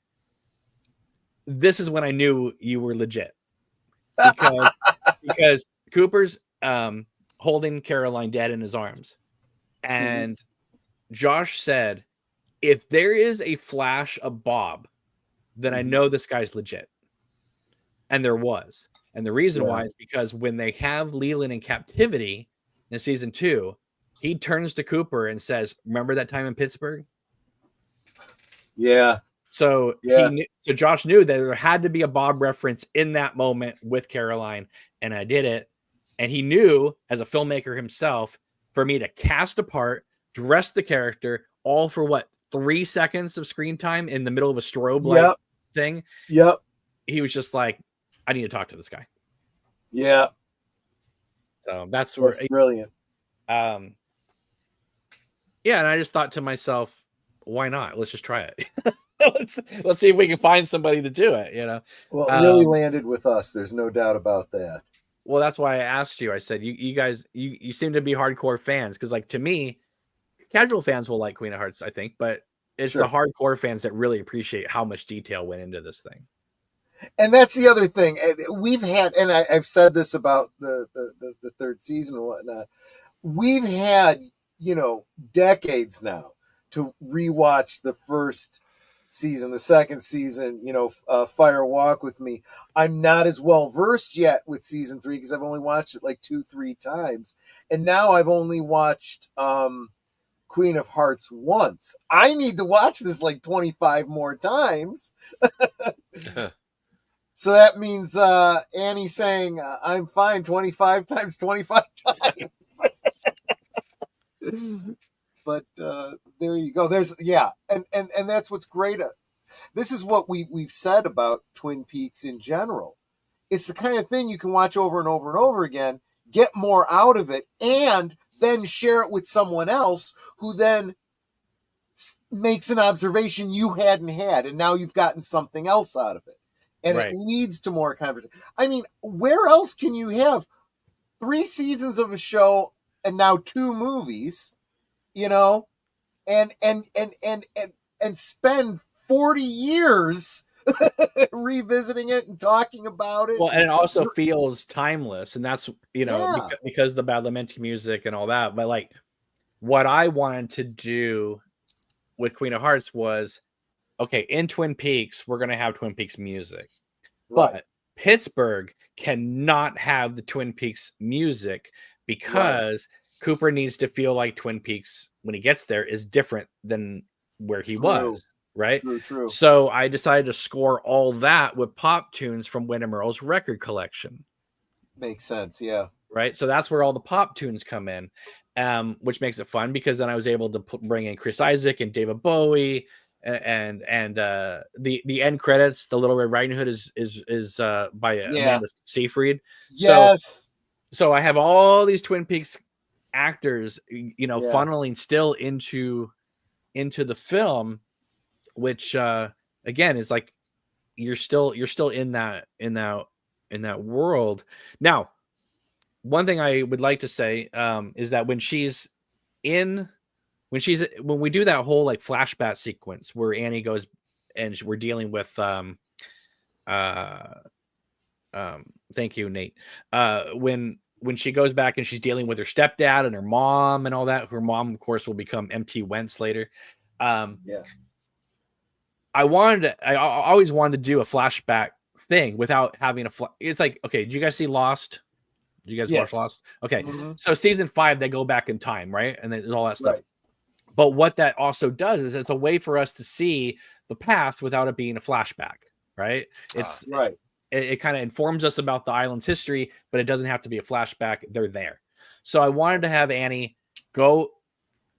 this is when I knew you were legit. Because Cooper's holding Caroline dead in his arms. And Josh said, if there is a flash of Bob, then I know this guy's legit. And there was. And the reason why is because when they have Leland in captivity in season 2, he turns to Cooper and says, remember that time in Pittsburgh? So so Josh knew that there had to be a Bob reference in that moment with Caroline, and I did it. And he knew, as a filmmaker himself, for me to cast a part, dress the character, all for what, 3 seconds of screen time in the middle of a strobe thing. Yep. He was just like, I need to talk to this guy. Yeah. So that's brilliant. Yeah, and I just thought to myself, why not? Let's just try it. let's see if we can find somebody to do it, you know. Well, it really landed with us. There's no doubt about that. Well, that's why I asked you. I said, you guys, you seem to be hardcore fans, because like to me, casual fans will like Queen of Hearts, I think, but it's the hardcore fans that really appreciate how much detail went into this thing. And that's the other thing we've had, and I've said this about the third season and whatnot. We've had, decades now to rewatch the first season, the second season, Fire Walk with Me. I'm not as well versed yet with season 3 because I've only watched it like 2-3 times. And now I've only watched Queen of Hearts once. I need to watch this like 25 more times. So that means Annie saying, I'm fine 25 times 25 times. But there you go. There's and that's what's great. This is what we've said about Twin Peaks in general. It's the kind of thing you can watch over and over and over again, get more out of it, and then share it with someone else who then makes an observation you hadn't had, and now you've gotten something else out of it. And it leads to more conversation. I mean, where else can you have 3 seasons of a show and now 2 movies, and spend 40 years revisiting it and talking about it? Well, and it also feels timeless, and that's because of the Badalamenti music and all that. But like, what I wanted to do with Queen of Hearts was, okay, in Twin Peaks, we're going to have Twin Peaks music. But Pittsburgh cannot have the Twin Peaks music because Cooper needs to feel like Twin Peaks, when he gets there, is different than where he was. Right? True. So I decided to score all that with pop tunes from Wyndham Earle's record collection. Makes sense, yeah. Right? So that's where all the pop tunes come in, which makes it fun because then I was able to bring in Chris Isaak and David Bowie. And the end credits, the Little Red Riding Hood is by Amanda Seyfried. Yes. So I have all these Twin Peaks actors, funneling still into the film, which again is like you're still in that world. Now, one thing I would like to say is that when we do that whole like flashback sequence where Annie goes and we're dealing with thank you, Nate. When she goes back and she's dealing with her stepdad and her mom and all that, her mom of course will become MT Wentz later. I always wanted to do a flashback thing without having it's like, okay, did you guys see Lost? Did you guys watch Lost? Okay. Mm-hmm. So season 5, they go back in time, right? And then there's all that stuff. But what that also does is it's a way for us to see the past without it being a flashback, right? It's It kind of informs us about the island's history, but it doesn't have to be a flashback. They're there. So I wanted to have Annie go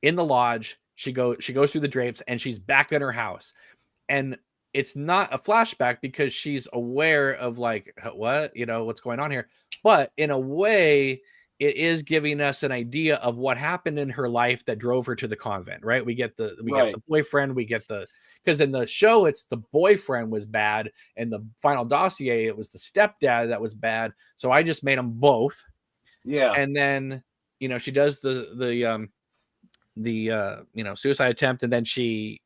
in the lodge. She goes through the drapes and she's back in her house. And it's not a flashback because she's aware of like, what's going on here. But in a way, it is giving us an idea of what happened in her life that drove her to the convent, right? We get the boyfriend, because in the show, it's the boyfriend was bad, and the final dossier, it was the stepdad that was bad. So I just made them both. Yeah. And then, she does the suicide attempt, and then she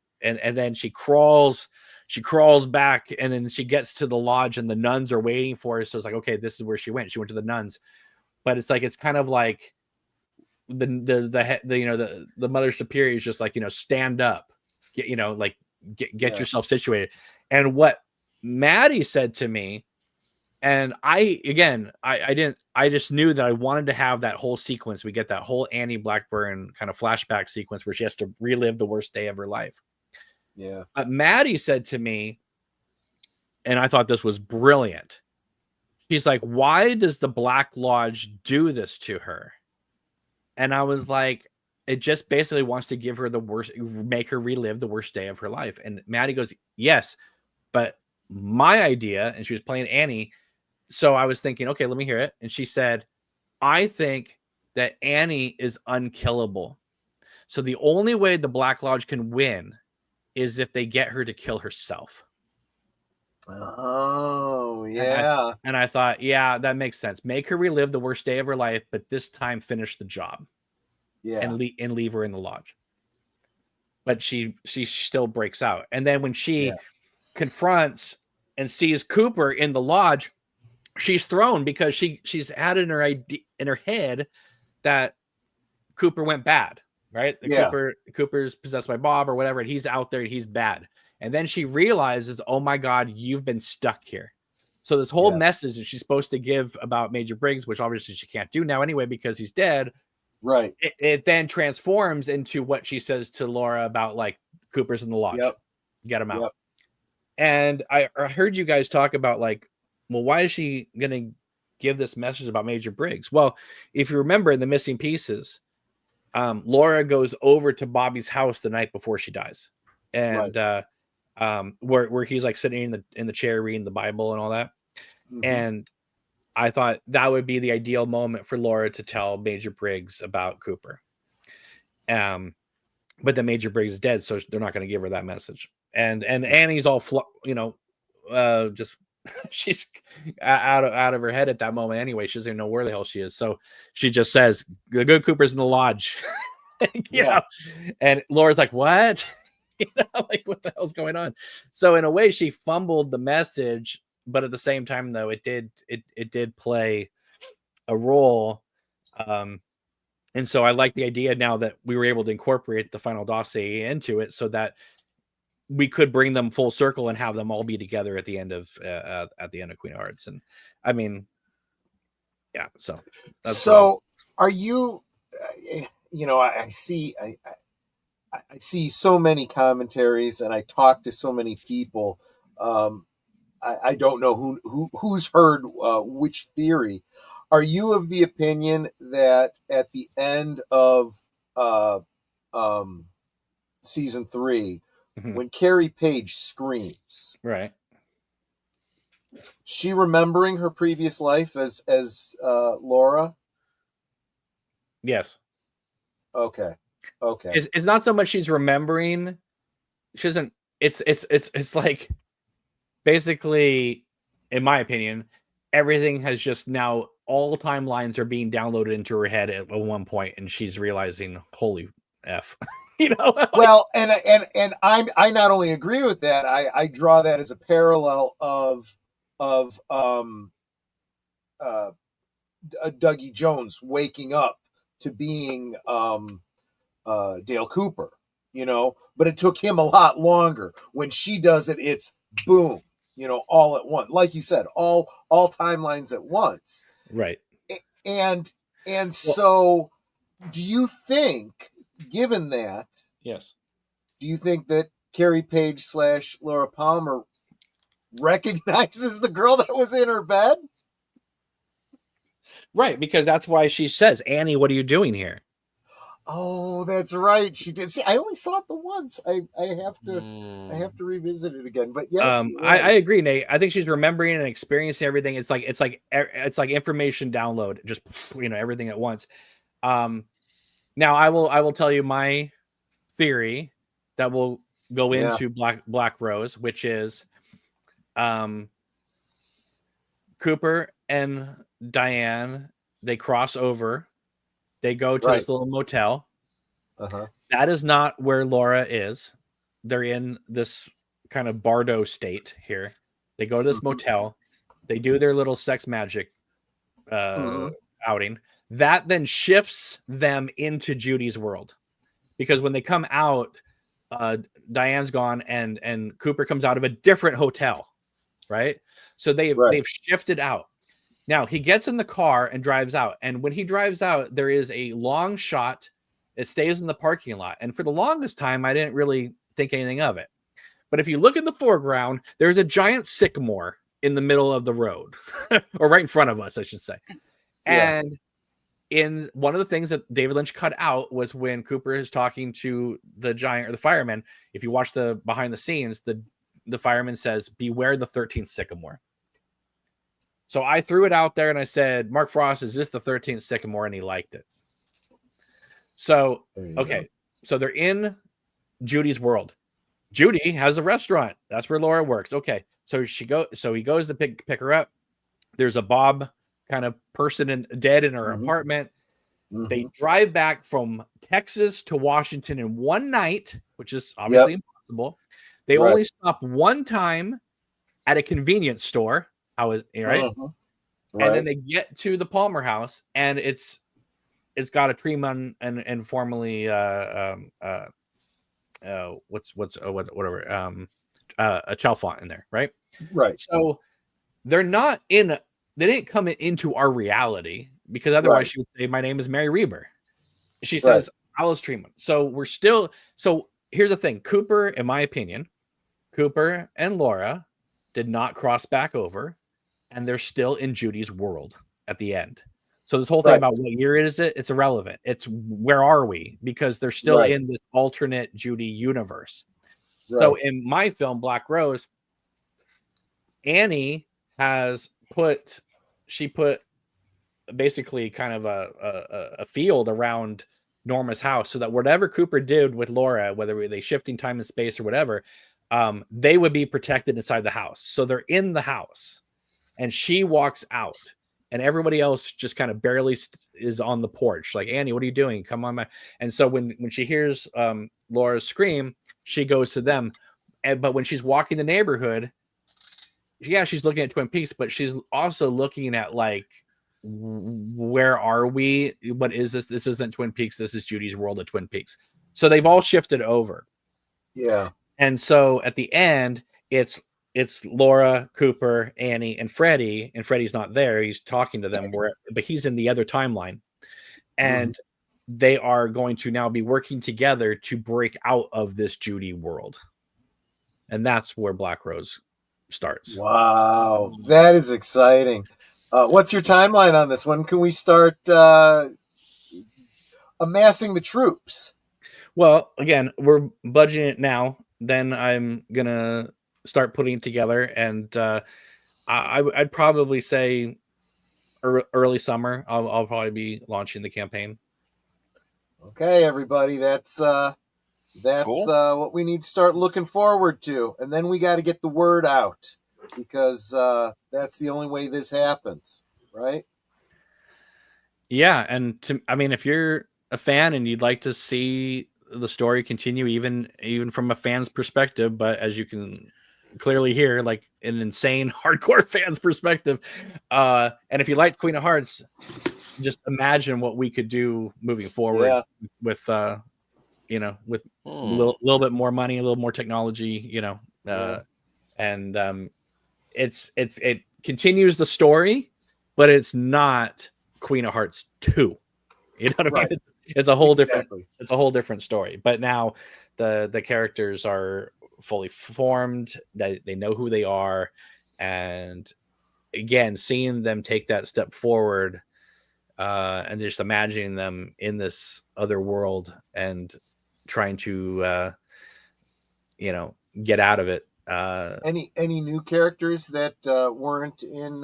crawls back, and then she gets to the lodge and the nuns are waiting for her. So it's like, okay, this is where she went. She went to the nuns. But it's like, it's kind of like the Mother Superior is just like, stand up, get yourself situated. And what Maddie said to me, and I just knew that I wanted to have that whole sequence. We get that whole Annie Blackburn kind of flashback sequence where she has to relive the worst day of her life. Yeah. Maddie said to me, and I thought this was brilliant. He's like, why does the Black Lodge do this to her? And I was like, it just basically wants to give her the worst, make her relive the worst day of her life. And Maddie goes, yes, but my idea, and she was playing Annie. So I was thinking, okay, let me hear it. And she said, I think that Annie is unkillable. So the only way the Black Lodge can win is if they get her to kill herself. Oh, yeah. And I thought, yeah, that makes sense. Make her relive the worst day of her life, but this time finish the job. Yeah. And leave her in the lodge. But she still breaks out. And then when she confronts and sees Cooper in the lodge, she's thrown because she's had in her head that Cooper went bad, right? Cooper's possessed by Bob or whatever, and he's out there and he's bad. And then she realizes, oh my God, you've been stuck here. So this whole message that she's supposed to give about Major Briggs, which obviously she can't do now anyway because he's dead. Right. It then transforms into what she says to Laura about like Cooper's in the lodge. Get him out. Yep. And I heard you guys talk about like, well, why is she going to give this message about Major Briggs? Well, if you remember in the missing pieces, Laura goes over to Bobby's house the night before she dies. And where he's like sitting in the chair reading the Bible and all that. Mm-hmm. And I thought that would be the ideal moment for Laura to tell Major Briggs about Cooper. But then Major Briggs is dead, so they're not going to give her that message. And Annie's all just she's out of her head at that moment anyway. She doesn't even know where the hell she is. So she just says, the good Cooper's in the lodge. you know? And Laura's like, what? Like what the hell's going on? So in a way she fumbled the message, but at the same time though it did play a role. And so I like the idea now that we were able to incorporate the final dossier into it so that we could bring them full circle and have them all be together at the end of Queen of Hearts. And I mean, yeah. So are you? I see so many commentaries, and I talk to so many people. I don't know who's heard which theory. Are you of the opinion that at the end of season 3, when Carrie Page screams, right, she remembering her previous life as Laura? Yes. Okay. It's not so much she's remembering. She doesn't. It's like basically, in my opinion, everything has just now all timelines are being downloaded into her head at one point, and she's realizing, holy F. Well, and I not only agree with that, I draw that as a parallel of Dougie Jones waking up to being Dale Cooper, but it took him a lot longer. When she does it, it's boom, all at once. Like you said, all timelines at once. Right. And so do you think, given that, yes, do you think that Carrie Page / Laura Palmer recognizes the girl that was in her bed? Right, because that's why she says, Annie, what are you doing here? Oh, that's right. She did. See, I only saw it the once. I have to revisit it again. But yes, right. I agree, Nate. I think she's remembering and experiencing everything. It's like information download, just everything at once. Now I will tell you my theory that will go into Black Rose, which is Cooper and Diane, they cross over. They go to this little motel. That is not where Laura is. They're in this kind of Bardo state here. They go to this motel. They do their little sex magic outing. That then shifts them into Judy's world. Because when they come out, Diane's gone and Cooper comes out of a different hotel. Right? So they've shifted out. Now, he gets in the car and drives out. And when he drives out, there is a long shot. It stays in the parking lot. And for the longest time, I didn't really think anything of it. But if you look in the foreground, there's a giant sycamore in the middle of the road. Or right in front of us, I should say. And in one of the things that David Lynch cut out was when Cooper is talking to the giant or the fireman. If you watch the behind the scenes, the fireman says, "Beware the 13th sycamore." So I threw it out there and I said, "Mark Frost, is this the 13th sycamore?" And he liked it. So, okay. So they're in Judy's world. Judy has a restaurant. That's where Laura works. Okay. So he goes to pick her up. There's a Bob kind of person dead in her apartment. They drive back from Texas to Washington in one night, which is obviously impossible. They only stop one time at a convenience store. How is right? And then they get to the Palmer house, and it's got a tree man and formerly whatever a Chalfont in there, right? Right. So they're not in. They didn't come into our reality, because otherwise she would say, "My name is Mary Reber." She says, "Alice Tremont." So we're still. So here's the thing: Cooper, in my opinion, Cooper and Laura did not cross back over, and they're still in Judy's world at the end. So this whole thing about what year is it? It's irrelevant. It's where are we? Because they're still in this alternate Judy universe. So in my film, Black Rose, Annie has put basically kind of a field around Norma's house, so that whatever Cooper did with Laura, whether they shifting time and space or whatever, they would be protected inside the house. So they're in the house, and she walks out, and everybody else just kind of barely is on the porch. Like, "Annie, what are you doing? Come on back." And so when she hears Laura scream, she goes to them. But when she's walking the neighborhood, she's looking at Twin Peaks, but she's also looking at, like, where are we? What is this? This isn't Twin Peaks. This is Judy's world of Twin Peaks. So they've all shifted over. Yeah. And so at the end, it's Laura, Cooper, Annie, and Freddie. And Freddie's not there. He's talking to them, but he's in the other timeline. And they are going to now be working together to break out of this Judy world. And that's where Black Rose starts. Wow, that is exciting. What's your timeline on this? When can we start amassing the troops? Well, again, we're budgeting it now. Then I'm gonna start putting it together, and I'd probably say early summer. I'll probably be launching the campaign. Okay, everybody, that's cool. What we need to start looking forward to, and then we got to get the word out, because that's the only way this happens, right? Yeah, and if you're a fan and you'd like to see the story continue, even from a fan's perspective, but as you can clearly hear, like an insane hardcore fan's perspective, and if you like Queen of Hearts, just imagine what we could do moving forward with with a little bit more money, a little more technology, and it continues the story, but it's not Queen of Hearts 2. You know what I mean? It's a whole different story. But now the characters are fully formed. They know who they are, and again, seeing them take that step forward, and just imagining them in this other world and trying to get out of it. Any new characters that weren't in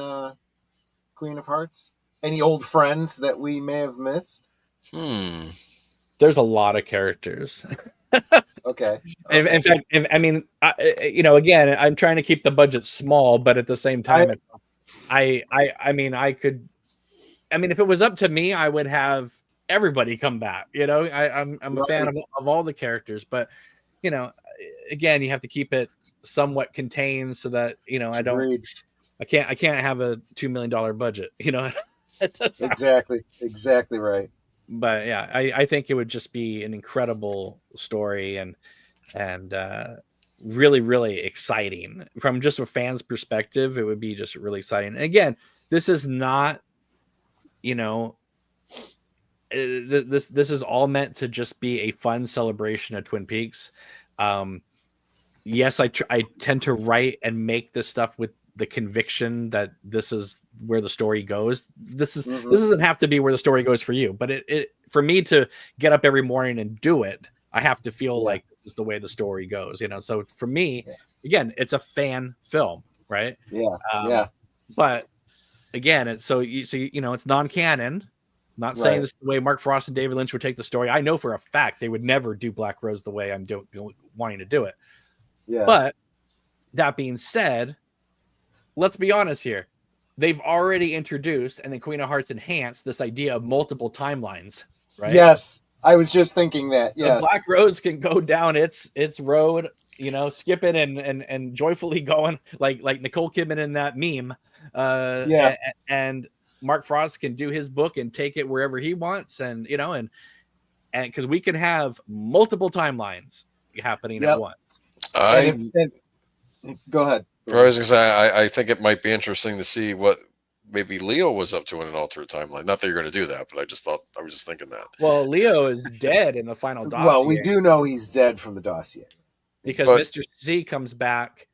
Queen of Hearts? Any old friends that we may have missed? There's a lot of characters. Okay. In fact, again, I'm trying to keep the budget small, but at the same time, if it was up to me, I would have everybody come back. I'm a fan of all the characters, but again, you have to keep it somewhat contained so that I can't have a $2 million budget. Exactly right. But yeah, I think it would just be an incredible story and really, really exciting from just a fan's perspective. It would be just really exciting. And again, this is not, this is all meant to just be a fun celebration of Twin Peaks. Yes, I tend to write and make this stuff with the conviction that this is where the story goes. This doesn't have to be where the story goes for you, but it for me to get up every morning and do it, I have to feel like this is the way the story goes, you know. So for me, again, it's a fan film, right? But again, it's you know, it's non-canon. Not saying this is the way Mark Frost and David Lynch would take the story. I know for a fact they would never do Black Rose the way I'm wanting to do it. But that being said, let's be honest here. They've already introduced, and then Queen of Hearts enhanced this idea of multiple timelines, right? Yes, I was just thinking that. Yes, Black Rose can go down its road, you know, skip it and joyfully going like Nicole Kidman in that meme. And Mark Frost can do his book and take it wherever he wants, and you know, and because we can have multiple timelines happening at once. Go ahead. I was gonna say, I think it might be interesting to see what maybe Leo was up to in an alternate timeline. Not that you're going to do that, but I was just thinking that. Well, Leo is dead in the final dossier. Well, we do know he's dead from the dossier because Mr. C comes back,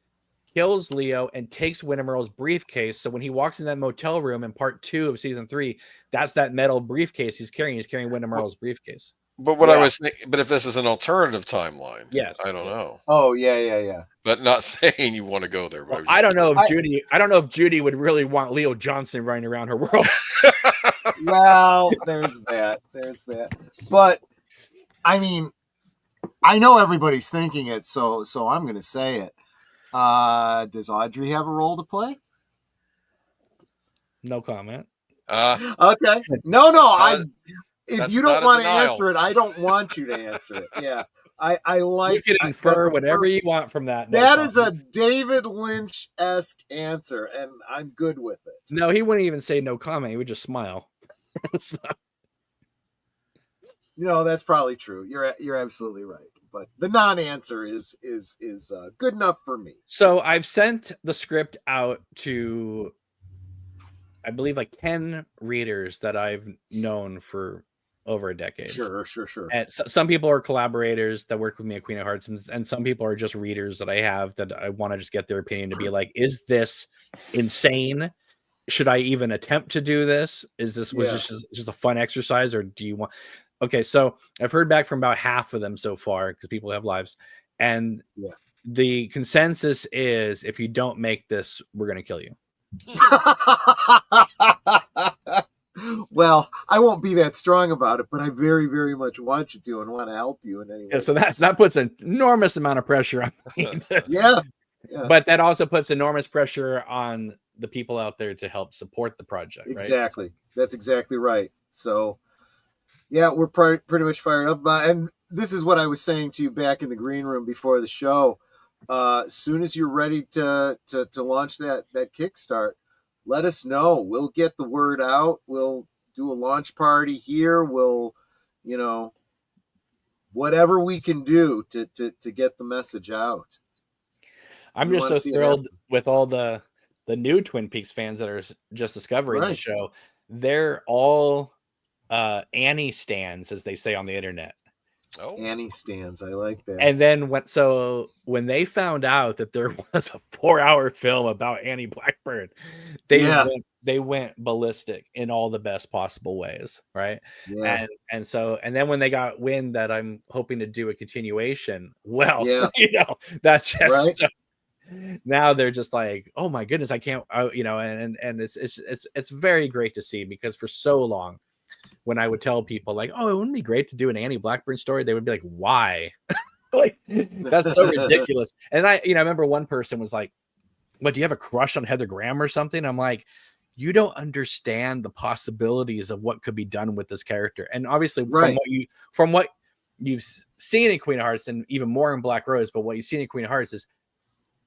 kills Leo, and takes Winham Earl's briefcase. So when he walks in that motel room in part 2 of season 3, that's that metal briefcase he's carrying. He's carrying Winham Earl's briefcase. But what I was thinking, but if this is an alternative timeline, I don't know. Oh yeah. But not saying you want to go there. Well, I don't know if Judy would really want Leo Johnson running around her world. Well, there's that. But I mean, I know everybody's thinking it, so I'm going to say it. Does Audrey have a role to play? No comment. Okay. No. If you don't want to answer it, I don't want you to answer it. Yeah. I like. You can infer whatever you want from that. That is a David Lynch-esque answer, and I'm good with it. No, he wouldn't even say no comment. He would just smile. No, that's probably true. You're absolutely right. But the non-answer is good enough for me. So I've sent the script out to, I believe, like 10 readers that I've known for over a decade. Sure. And some people are collaborators that work with me at Queen of Hearts, and some people are just readers that I have that I want to just get their opinion to be like, is this insane? Should I even attempt to do this? Is this just a fun exercise, or do you want? Okay, so I've heard back from about half of them so far because people have lives, and the consensus is if you don't make this, we're going to kill you. Well, I won't be that strong about it, but I very, very much want you to and want to help you in any way. Yeah, so that puts an enormous amount of pressure on me. Yeah. But that also puts enormous pressure on the people out there to help support the project. Exactly. Right? That's exactly right. So, yeah, we're pretty much fired up about it. And this is what I was saying to you back in the green room before the show. As soon as you're ready to launch that Kickstart, let us know. We'll get the word out. We'll do a launch party here. We'll, whatever we can do to get the message out. I'm just so thrilled with all the new Twin Peaks fans that are just discovering the show. They're all Annie stans, as they say on the internet. Oh, Annie stands. I like that. And then when they found out that there was a 4-hour film about Annie Blackburn, they went ballistic in all the best possible ways, right? Yeah. And then when they got wind that I'm hoping to do a continuation, that's just now they're just like, oh my goodness, I can't, and it's very great to see, because for so long, when I would tell people like, oh, it wouldn't be great to do an Annie Blackburn story, they would be like, why? Like, that's so ridiculous. And I remember one person was like, what, do you have a crush on Heather Graham or something? I'm like, you don't understand the possibilities of what could be done with this character. And obviously from what you've seen in Queen of Hearts, and even more in Black Rose, but what you've seen in Queen of Hearts is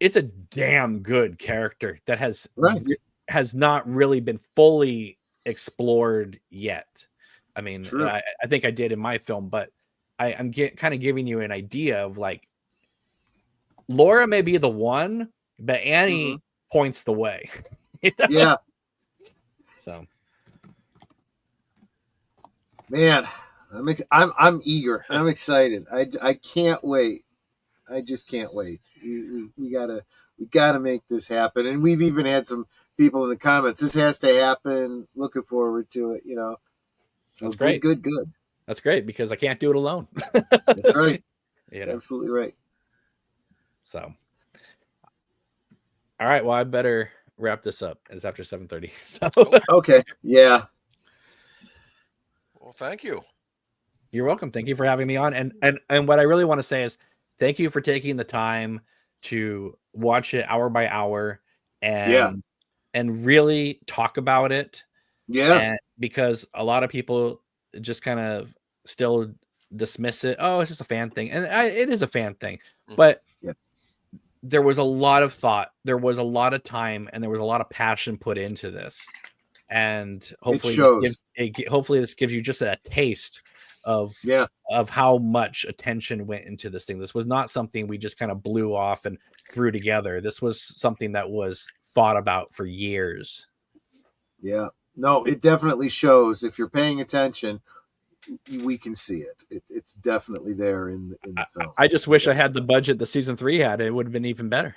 it's a damn good character that has not really been fully explored yet. I mean, I think I did in my film, but I'm kind of giving you an idea of like, Laura may be the one, but Annie points the way. Yeah. So, man, I'm eager. I'm excited. I can't wait. I just can't wait. We We got to make this happen. And we've even had some people in the comments, this has to happen. Looking forward to it, you know. So That's great. Good. That's great because I can't do it alone. That's right. That's absolutely right. So, all right. Well, I better wrap this up. It's after 7:30. So okay. Yeah. Well, thank you. You're welcome. Thank you for having me on. And what I really want to say is thank you for taking the time to watch it hour by hour and really talk about it. Yeah. And because a lot of people just kind of still dismiss it. Oh, it's just a fan thing. And it is a fan thing. But there was a lot of thought, there was a lot of time, and there was a lot of passion put into this. And hopefully this gives you just a taste of how much attention went into this thing. This was not something we just kind of blew off and threw together. This was something that was thought about for years. Yeah. No, it definitely shows. If you're paying attention, we can see it. It's definitely there in the film. I just wish I had the budget the season 3 had. It would have been even better.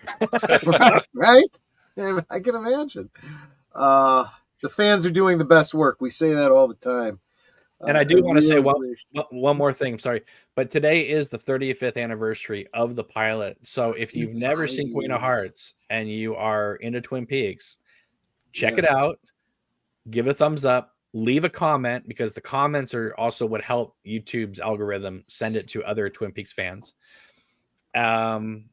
Right? I can imagine. The fans are doing the best work. We say that all the time. And I do want to say one more thing. I'm sorry. But today is the 35th anniversary of the pilot. So if you've never seen Queen of Hearts and you are into Twin Peaks, check it out. Give it a thumbs up. Leave a comment, because the comments are also what help YouTube's algorithm send it to other Twin Peaks fans. And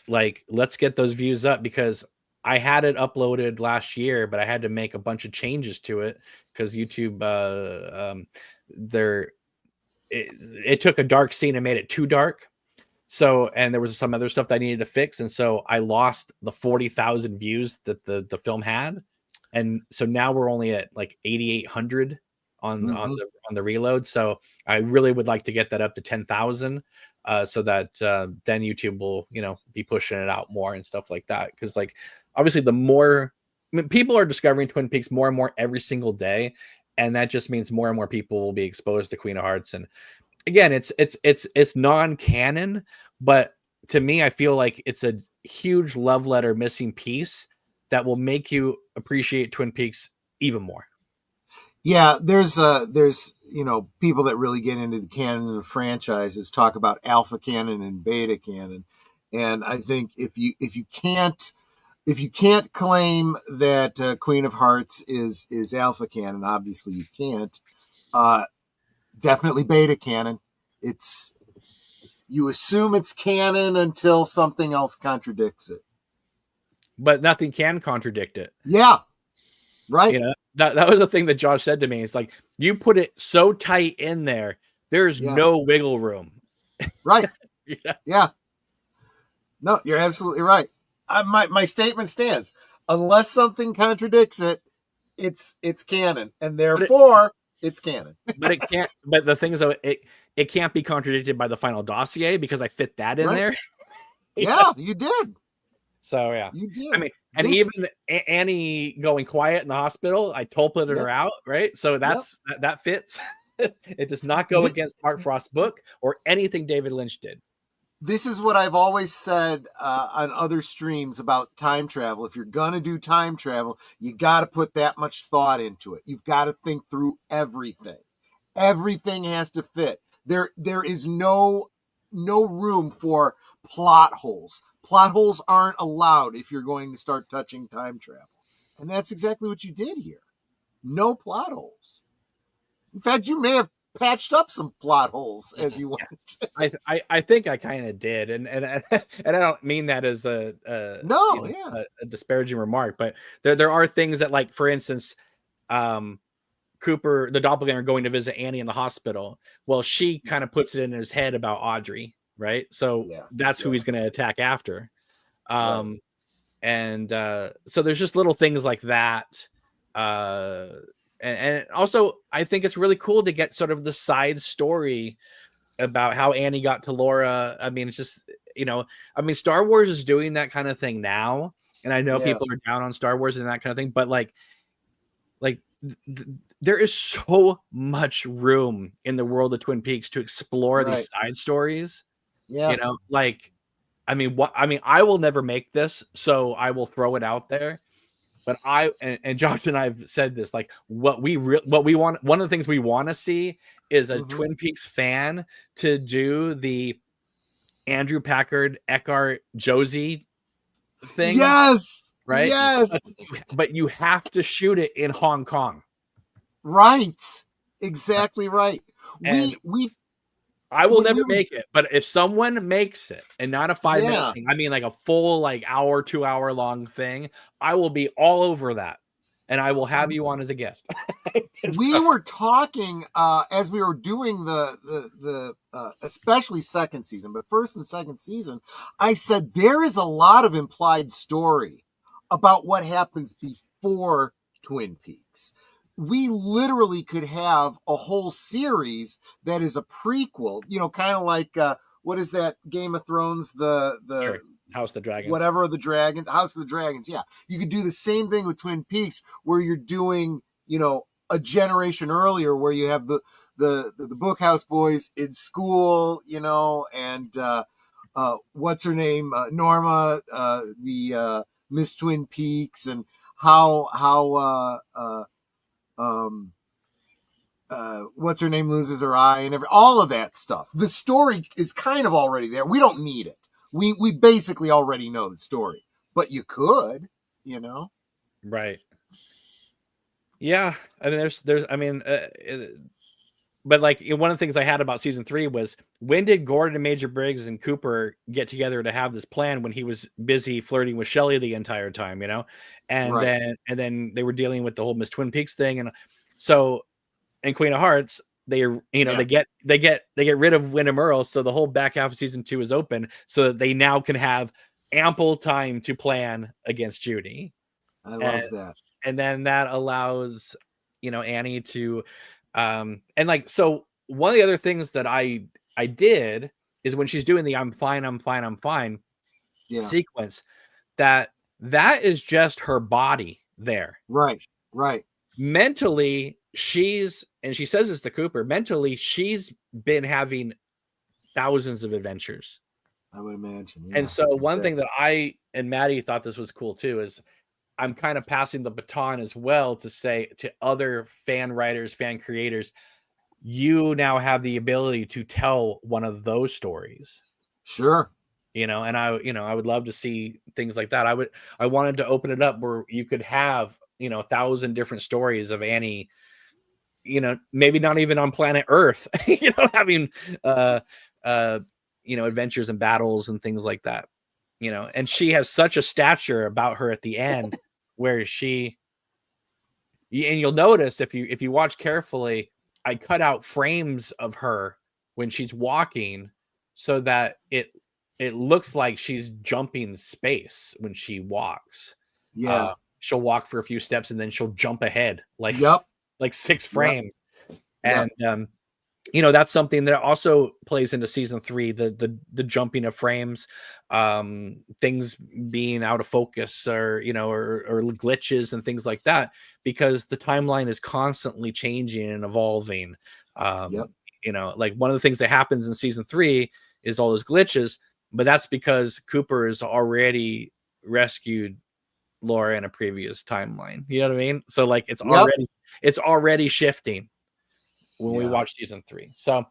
like, let's get those views up, because I had it uploaded last year, but I had to make a bunch of changes to it because YouTube, it took a dark scene and made it too dark. So, and there was some other stuff that I needed to fix. And so I lost the 40,000 views that the film had. And so now we're only at like 8,800 on the reload. So I really would like to get that up to 10,000, so that then YouTube will, be pushing it out more and stuff like that. Because like, obviously, the more people are discovering Twin Peaks more and more every single day, and that just means more and more people will be exposed to Queen of Hearts. And again, it's non-canon, but to me, I feel like it's a huge love letter missing piece that will make you appreciate Twin Peaks even more. Yeah, there's people that really get into the canon of the franchises talk about alpha canon and beta canon, and I think if you can't claim that Queen of Hearts is alpha canon, obviously you can't. Definitely beta canon. You assume it's canon until something else contradicts it. But nothing can contradict it. Yeah. Right. That was the thing that Josh said to me. It's like, you put it so tight in there, there's no wiggle room. Right. Yeah. No, you're absolutely right. My statement stands. Unless something contradicts it, it's canon, and therefore it's canon. But it can't. But the thing is, though, it can't be contradicted by the final dossier, because I fit that in there. Yeah, you did. So yeah, you did. I mean, and even Annie going quiet in the hospital, I tulpated her out, right? So that fits. It does not go against Mark Frost's book or anything David Lynch did. This is what I've always said on other streams about time travel. If you're going to do time travel, you got to put that much thought into it. You've got to think through everything. Everything has to fit. There is no room for plot holes. Plot holes aren't allowed if you're going to start touching time travel. And that's exactly what you did here. No plot holes. In fact, you may have patched up some plot holes as you went. I think I kind of did, and I don't mean that as a disparaging remark, but there are things that, like, for instance, Cooper, the doppelganger, going to visit Annie in the hospital. Well, she kind of puts it in his head about Audrey, right? So that's who he's going to attack after. And so there's just little things like that. And also, I think it's really cool to get sort of the side story about how Annie got to Laura. I mean, it's just, Star Wars is doing that kind of thing now. And I know people are down on Star Wars and that kind of thing, but there is so much room in the world of Twin Peaks to explore these side stories. Yeah. I mean, I will never make this, so I will throw it out there. But and Josh and I've said this, like what we want. One of the things we want to see is a Twin Peaks fan to do the Andrew Packard, Eckhart, Josie thing. Yes, right. Yes, but you have to shoot it in Hong Kong. Right, exactly right. And I will never make it, but if someone makes it, and not a 5-minute thing, I mean like a full like hour, 2 hour long thing, I will be all over that, and I will have you on as a guest. We were talking as we were doing the especially second season, but first and second season, I said there is a lot of implied story about what happens before Twin Peaks. We literally could have a whole series that is a prequel, you know, kind of like what is that Game of Thrones, the House of the Dragons, whatever the dragons, House of the Dragons. Yeah, you could do the same thing with Twin Peaks, where you're doing, you know, a generation earlier, where you have the Bookhouse Boys in school, you know, and what's her name, Norma, the Miss Twin Peaks, and how what's her name loses her eye, and all of that stuff. The story is kind of already there. We don't need it. We basically already know the story, but you could, you know, right? Yeah, I mean, there's, I mean, but like one of the things I had about season 3 was, when did Gordon and Major Briggs and Cooper get together to have this plan when he was busy flirting with Shelley the entire time, you know? And then they were dealing with the whole Miss Twin Peaks thing, and so in Queen of Hearts, they get rid of Wyndham Earl, so the whole back half of season 2 is open, so that they now can have ample time to plan against Judy. I love that. And then that allows, you know, Annie to and like, so one of the other things that I did is when she's doing the I'm fine sequence, that is just her body there. Right. Mentally, and she says this to Cooper, mentally she's been having thousands of adventures, I would imagine. Yeah, and so one thing that I and Maddie thought this was cool too is, I'm kind of passing the baton as well to say to other fan writers, fan creators, you now have the ability to tell one of those stories. Sure. You know, and I would love to see things like that. I wanted to open it up where you could have, you know, 1,000 different stories of Annie, you know, maybe not even on planet Earth, you know, having, you know, adventures and battles and things like that, you know, and she has such a stature about her at the end where and you'll notice if you watch carefully, I cut out frames of her when she's walking so that it looks like she's jumping space when she walks. Yeah. She'll walk for a few steps and then she'll jump ahead like 6 frames. And you know, that's something that also plays into season 3, the jumping of frames, things being out of focus, or, you know, or glitches and things like that, because the timeline is constantly changing and evolving. You know, like one of the things that happens in season 3 is all those glitches, but that's because Cooper has already rescued Laura in a previous timeline. You know what I mean? So like it's already shifting when we watch season 3. So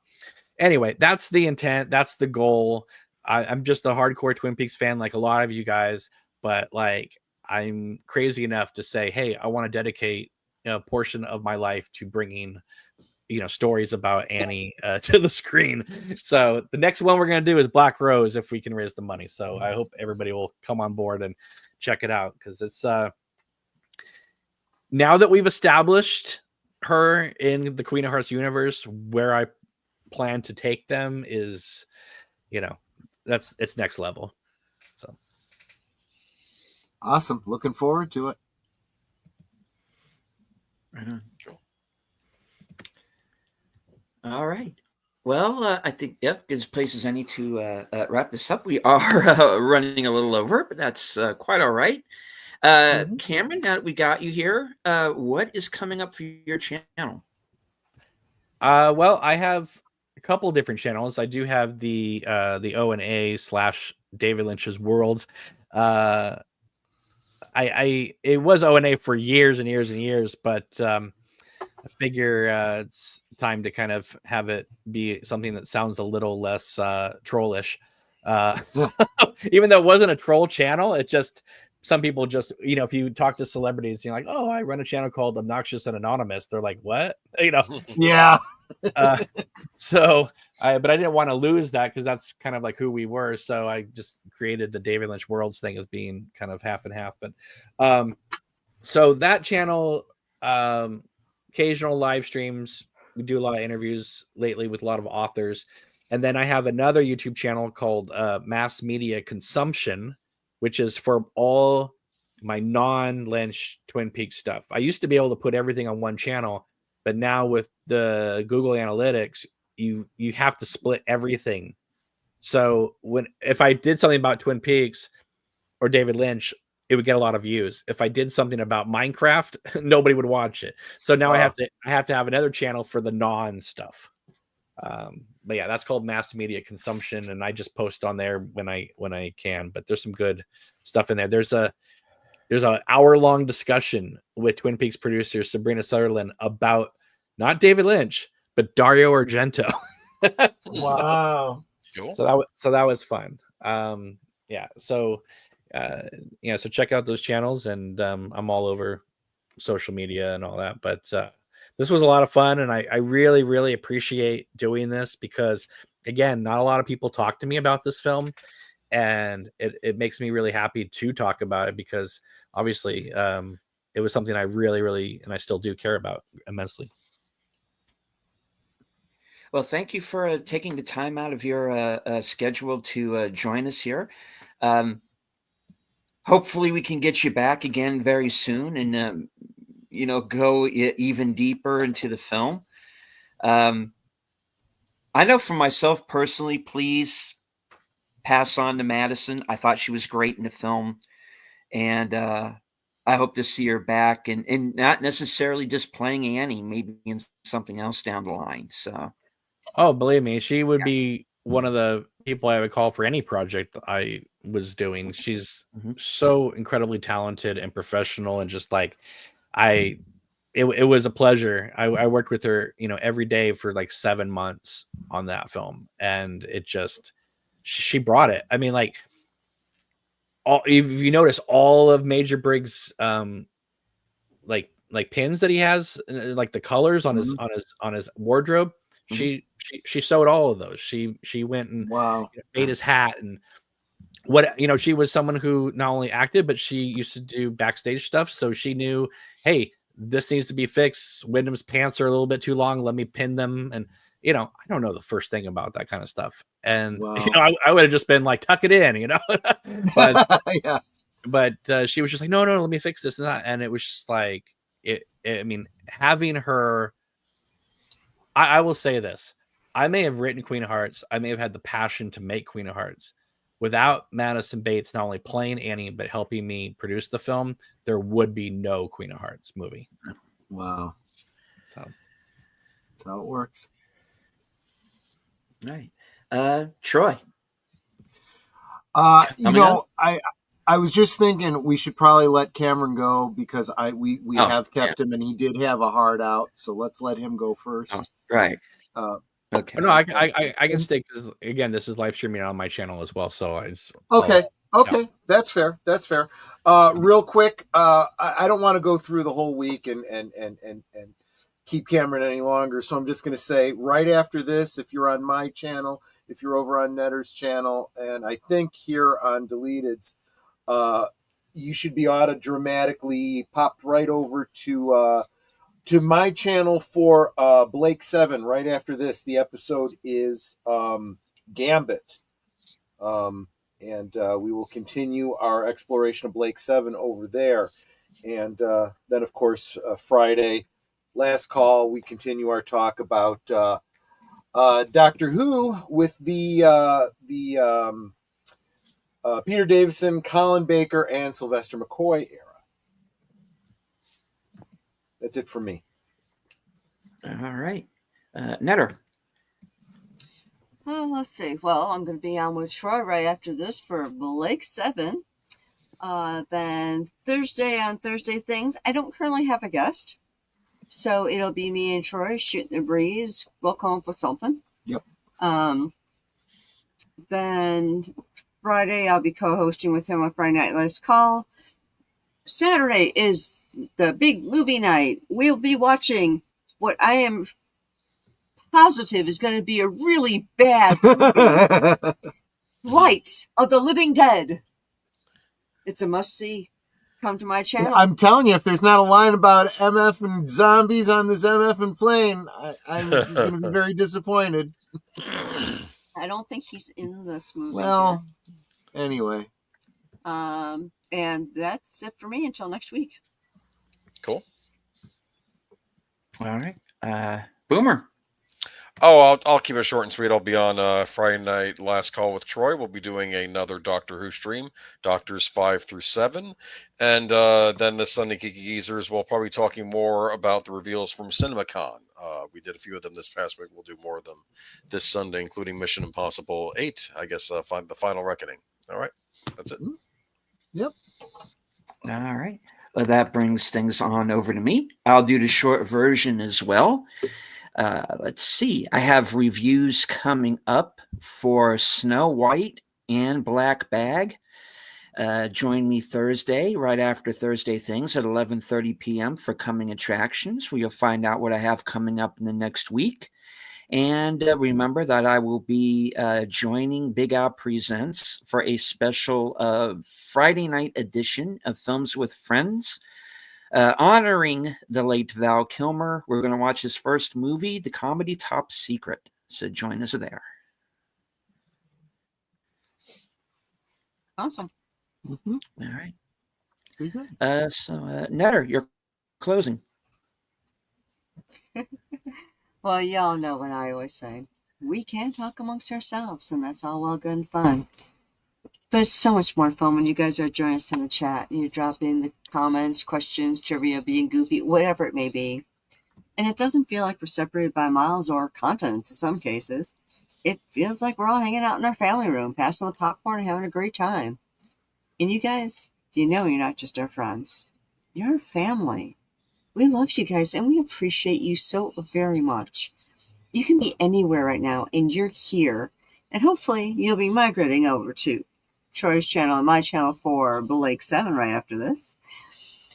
anyway, that's the intent. That's the goal. I'm just a hardcore Twin Peaks fan, like a lot of you guys, but like I'm crazy enough to say, hey, I want to dedicate a portion of my life to bringing, you know, stories about Annie to the screen. So the next one we're going to do is Black Rose, if we can raise the money. So I hope everybody will come on board and check it out, because it's now that we've established her in the Queen of Hearts universe, where I plan to take them is, you know, it's next level. So awesome. Looking forward to it. Right on. All right. Well, I think, as places I need to wrap this up. We are running a little over, but that's quite all right. Cameron, now that we got you here, what is coming up for your channel? Well, I have a couple of different channels. I do have the O&A / David Lynch's World. It was O&A for years and years and years, but I figure it's time to kind of have it be something that sounds a little less trollish. Even though it wasn't a troll channel, it just, some people just, if you talk to celebrities, you're like, oh, I run a channel called Obnoxious and Anonymous. They're like, what? Yeah. But I didn't want to lose that because that's kind of like who we were. So I just created the David Lynch Worlds thing as being kind of half and half. But so that channel, occasional live streams. We do a lot of interviews lately with a lot of authors. And then I have another YouTube channel called Mass Media Consumption, which is for all my non-Lynch Twin Peaks stuff. I used to be able to put everything on one channel, but now with the Google Analytics, you have to split everything. So if I did something about Twin Peaks or David Lynch, it would get a lot of views. If I did something about Minecraft, nobody would watch it. So now I have to have another channel for the non stuff. But yeah, that's called Mass Media Consumption, and I just post on there when I can. But there's some good stuff in there. There's an hour-long discussion with Twin Peaks producer Sabrina Sutherland about not David Lynch, but Dario Argento. Wow. Cool. So that was fun. Yeah. So so check out those channels, and I'm all over social media and all that. But this was a lot of fun, and I really, really appreciate doing this because, again, not a lot of people talk to me about this film, and it makes me really happy to talk about it because obviously it was something I really, really, and I still do care about immensely. Well, thank you for taking the time out of your schedule to join us here. Hopefully we can get you back again very soon and, go even deeper into the film. I know for myself personally, please pass on to Madison. I thought she was great in the film, and I hope to see her back and not necessarily just playing Annie, maybe in something else down the line. So, oh, believe me, she would be one of the people I would call for any project I was doing. She's so incredibly talented and professional, and just like it was a pleasure. I worked with her, every day for like 7 months on that film, and it just, she brought it. I mean, like, if you notice all of Major Briggs, like pins that he has, like the colors on his wardrobe, she sewed all of those. She went and made his hat, and she was someone who not only acted, but she used to do backstage stuff. So she knew, hey, this needs to be fixed. Wyndham's pants are a little bit too long. Let me pin them. And, I don't know the first thing about that kind of stuff. And, I would have just been like, tuck it in, but, but she was just like, no, let me fix this and that. And it was just like, having her, I will say this. I may have written Queen of Hearts. I may have had the passion to make Queen of Hearts. Without Madison Bates not only playing Annie, but helping me produce the film, there would be no Queen of Hearts movie. Wow. So that's how it works. Right. Troy. I was just thinking we should probably let Cameron go because we have kept him and he did have a heart out. So let's let him go first. Oh, right. Okay. No, I can stay because again, this is live streaming on my channel as well. So it's okay. That's fair. Real quick, I don't want to go through the whole week and keep Cameron any longer. So I'm just going to say right after this, if you're on my channel, if you're over on Netter's channel, and I think here on Deleted's, you should be auto-dramatically popped right over to my channel for Blake 7. Right after this, the episode is Gambit. And we will continue our exploration of Blake 7 over there. And then, of course, Friday, last call, we continue our talk about Doctor Who with the Peter Davison, Colin Baker, and Sylvester McCoy era. That's it for me. All right. Netter. Let's see. Well, I'm going to be on with Troy right after this for Blake 7. Then Thursday on Thursday Things, I don't currently have a guest. So it'll be me and Troy shooting the breeze. We'll come up with something. Yep. Then Friday, I'll be co-hosting with him on Friday Night Last Call. Saturday is the big movie night. We'll be watching what I am positive is going to be a really bad movie. Light of the Living Dead. It's a must-see. Come to my channel. I'm telling you, if there's not a line about MF and zombies on this MF and plane, I'm going to be very disappointed. I don't think he's in this movie. Well, anyway. And that's it for me until next week. Cool. All right. Boomer. Oh, I'll keep it short and sweet. I'll be on Friday Night Last Call with Troy. We'll be doing another Doctor Who stream, Doctors 5 through 7. And then this Sunday, Geeky Geezers, we'll probably be talking more about the reveals from CinemaCon. We did a few of them this past week. We'll do more of them this Sunday, including Mission Impossible 8, I guess, the Final Reckoning. All right. That's it. Yep. All right. Well, that brings things on over to me. I'll do the short version as well. Let's see. I have reviews coming up for Snow White and Black Bag. Join me Thursday, right after Thursday Things at 11:30 p.m. for coming attractions, where you'll find out what I have coming up in the next week. And remember that I will be joining Big Al Presents for a special Friday night edition of Films with Friends, honoring the late Val Kilmer. We're going to watch his first movie, the comedy Top Secret. So join us there. Awesome. Mm-hmm. All right. Very good. Netter, you're closing. Well, y'all know what I always say. We can talk amongst ourselves, and that's all well good and fun. But it's so much more fun when you guys are joining us in the chat. You drop in the comments, questions, trivia, being goofy, whatever it may be. And it doesn't feel like we're separated by miles or continents in some cases. It feels like we're all hanging out in our family room, passing the popcorn and having a great time. And you guys, you know you're not just our friends. You're our family. We love you guys, and we appreciate you so very much. You can be anywhere right now, and you're here. And hopefully, you'll be migrating over to Troy's channel and my channel for Blake 7 right after this.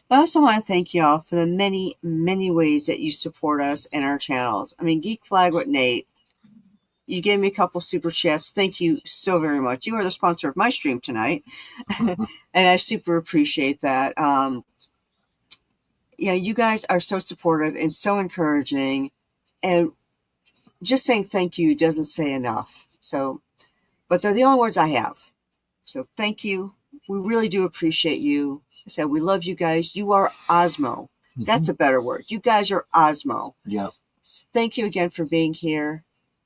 But I also want to thank you all for the many, many ways that you support us and our channels. I mean, Geek Flag with Nate, you gave me a couple super chats. Thank you so very much. You are the sponsor of my stream tonight, and I super appreciate that. Yeah, you guys are so supportive and so encouraging, and just saying thank you doesn't say enough. So, but they're the only words I have. So thank you. We really do appreciate you. I said, we love you guys. You are Osmo. That's a better word. You guys are Osmo. Yeah. So thank you again for being here.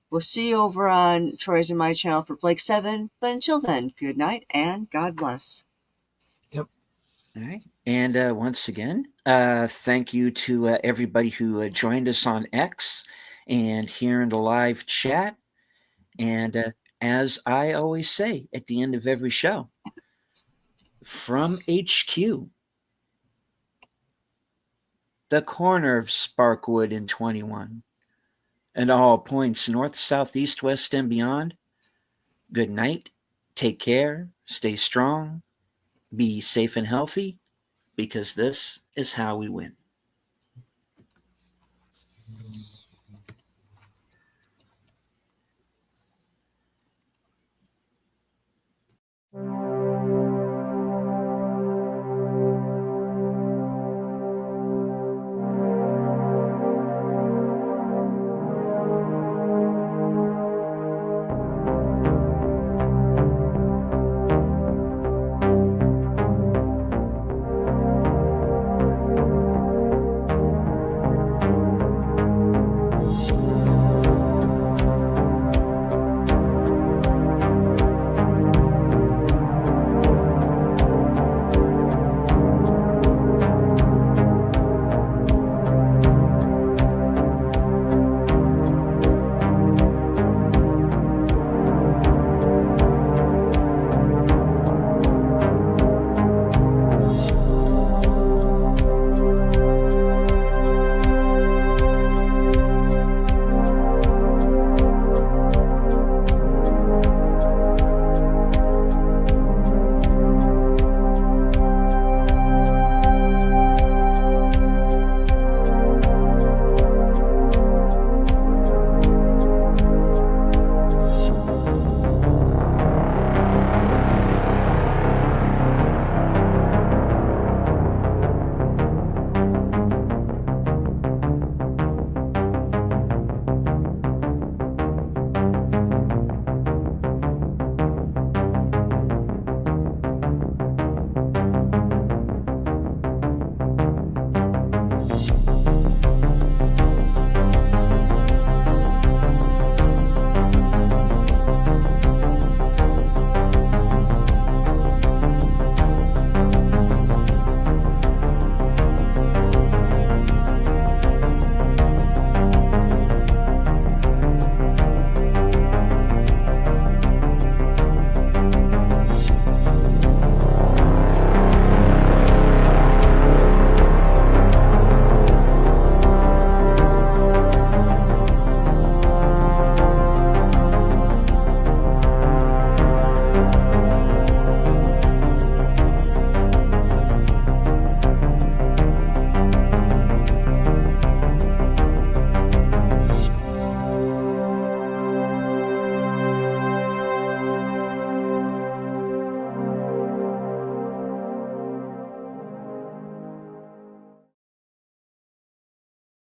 We'll see you over on Troy's and my channel for Blake 7. But until then, good night and God bless. Yep. All right. And once again, thank you to everybody who joined us on X and here in the live chat. And as I always say at the end of every show, from HQ, the corner of Sparkwood and 21, and all points north, south, east, west, and beyond, good night, take care, stay strong, be safe and healthy, because this is how we win.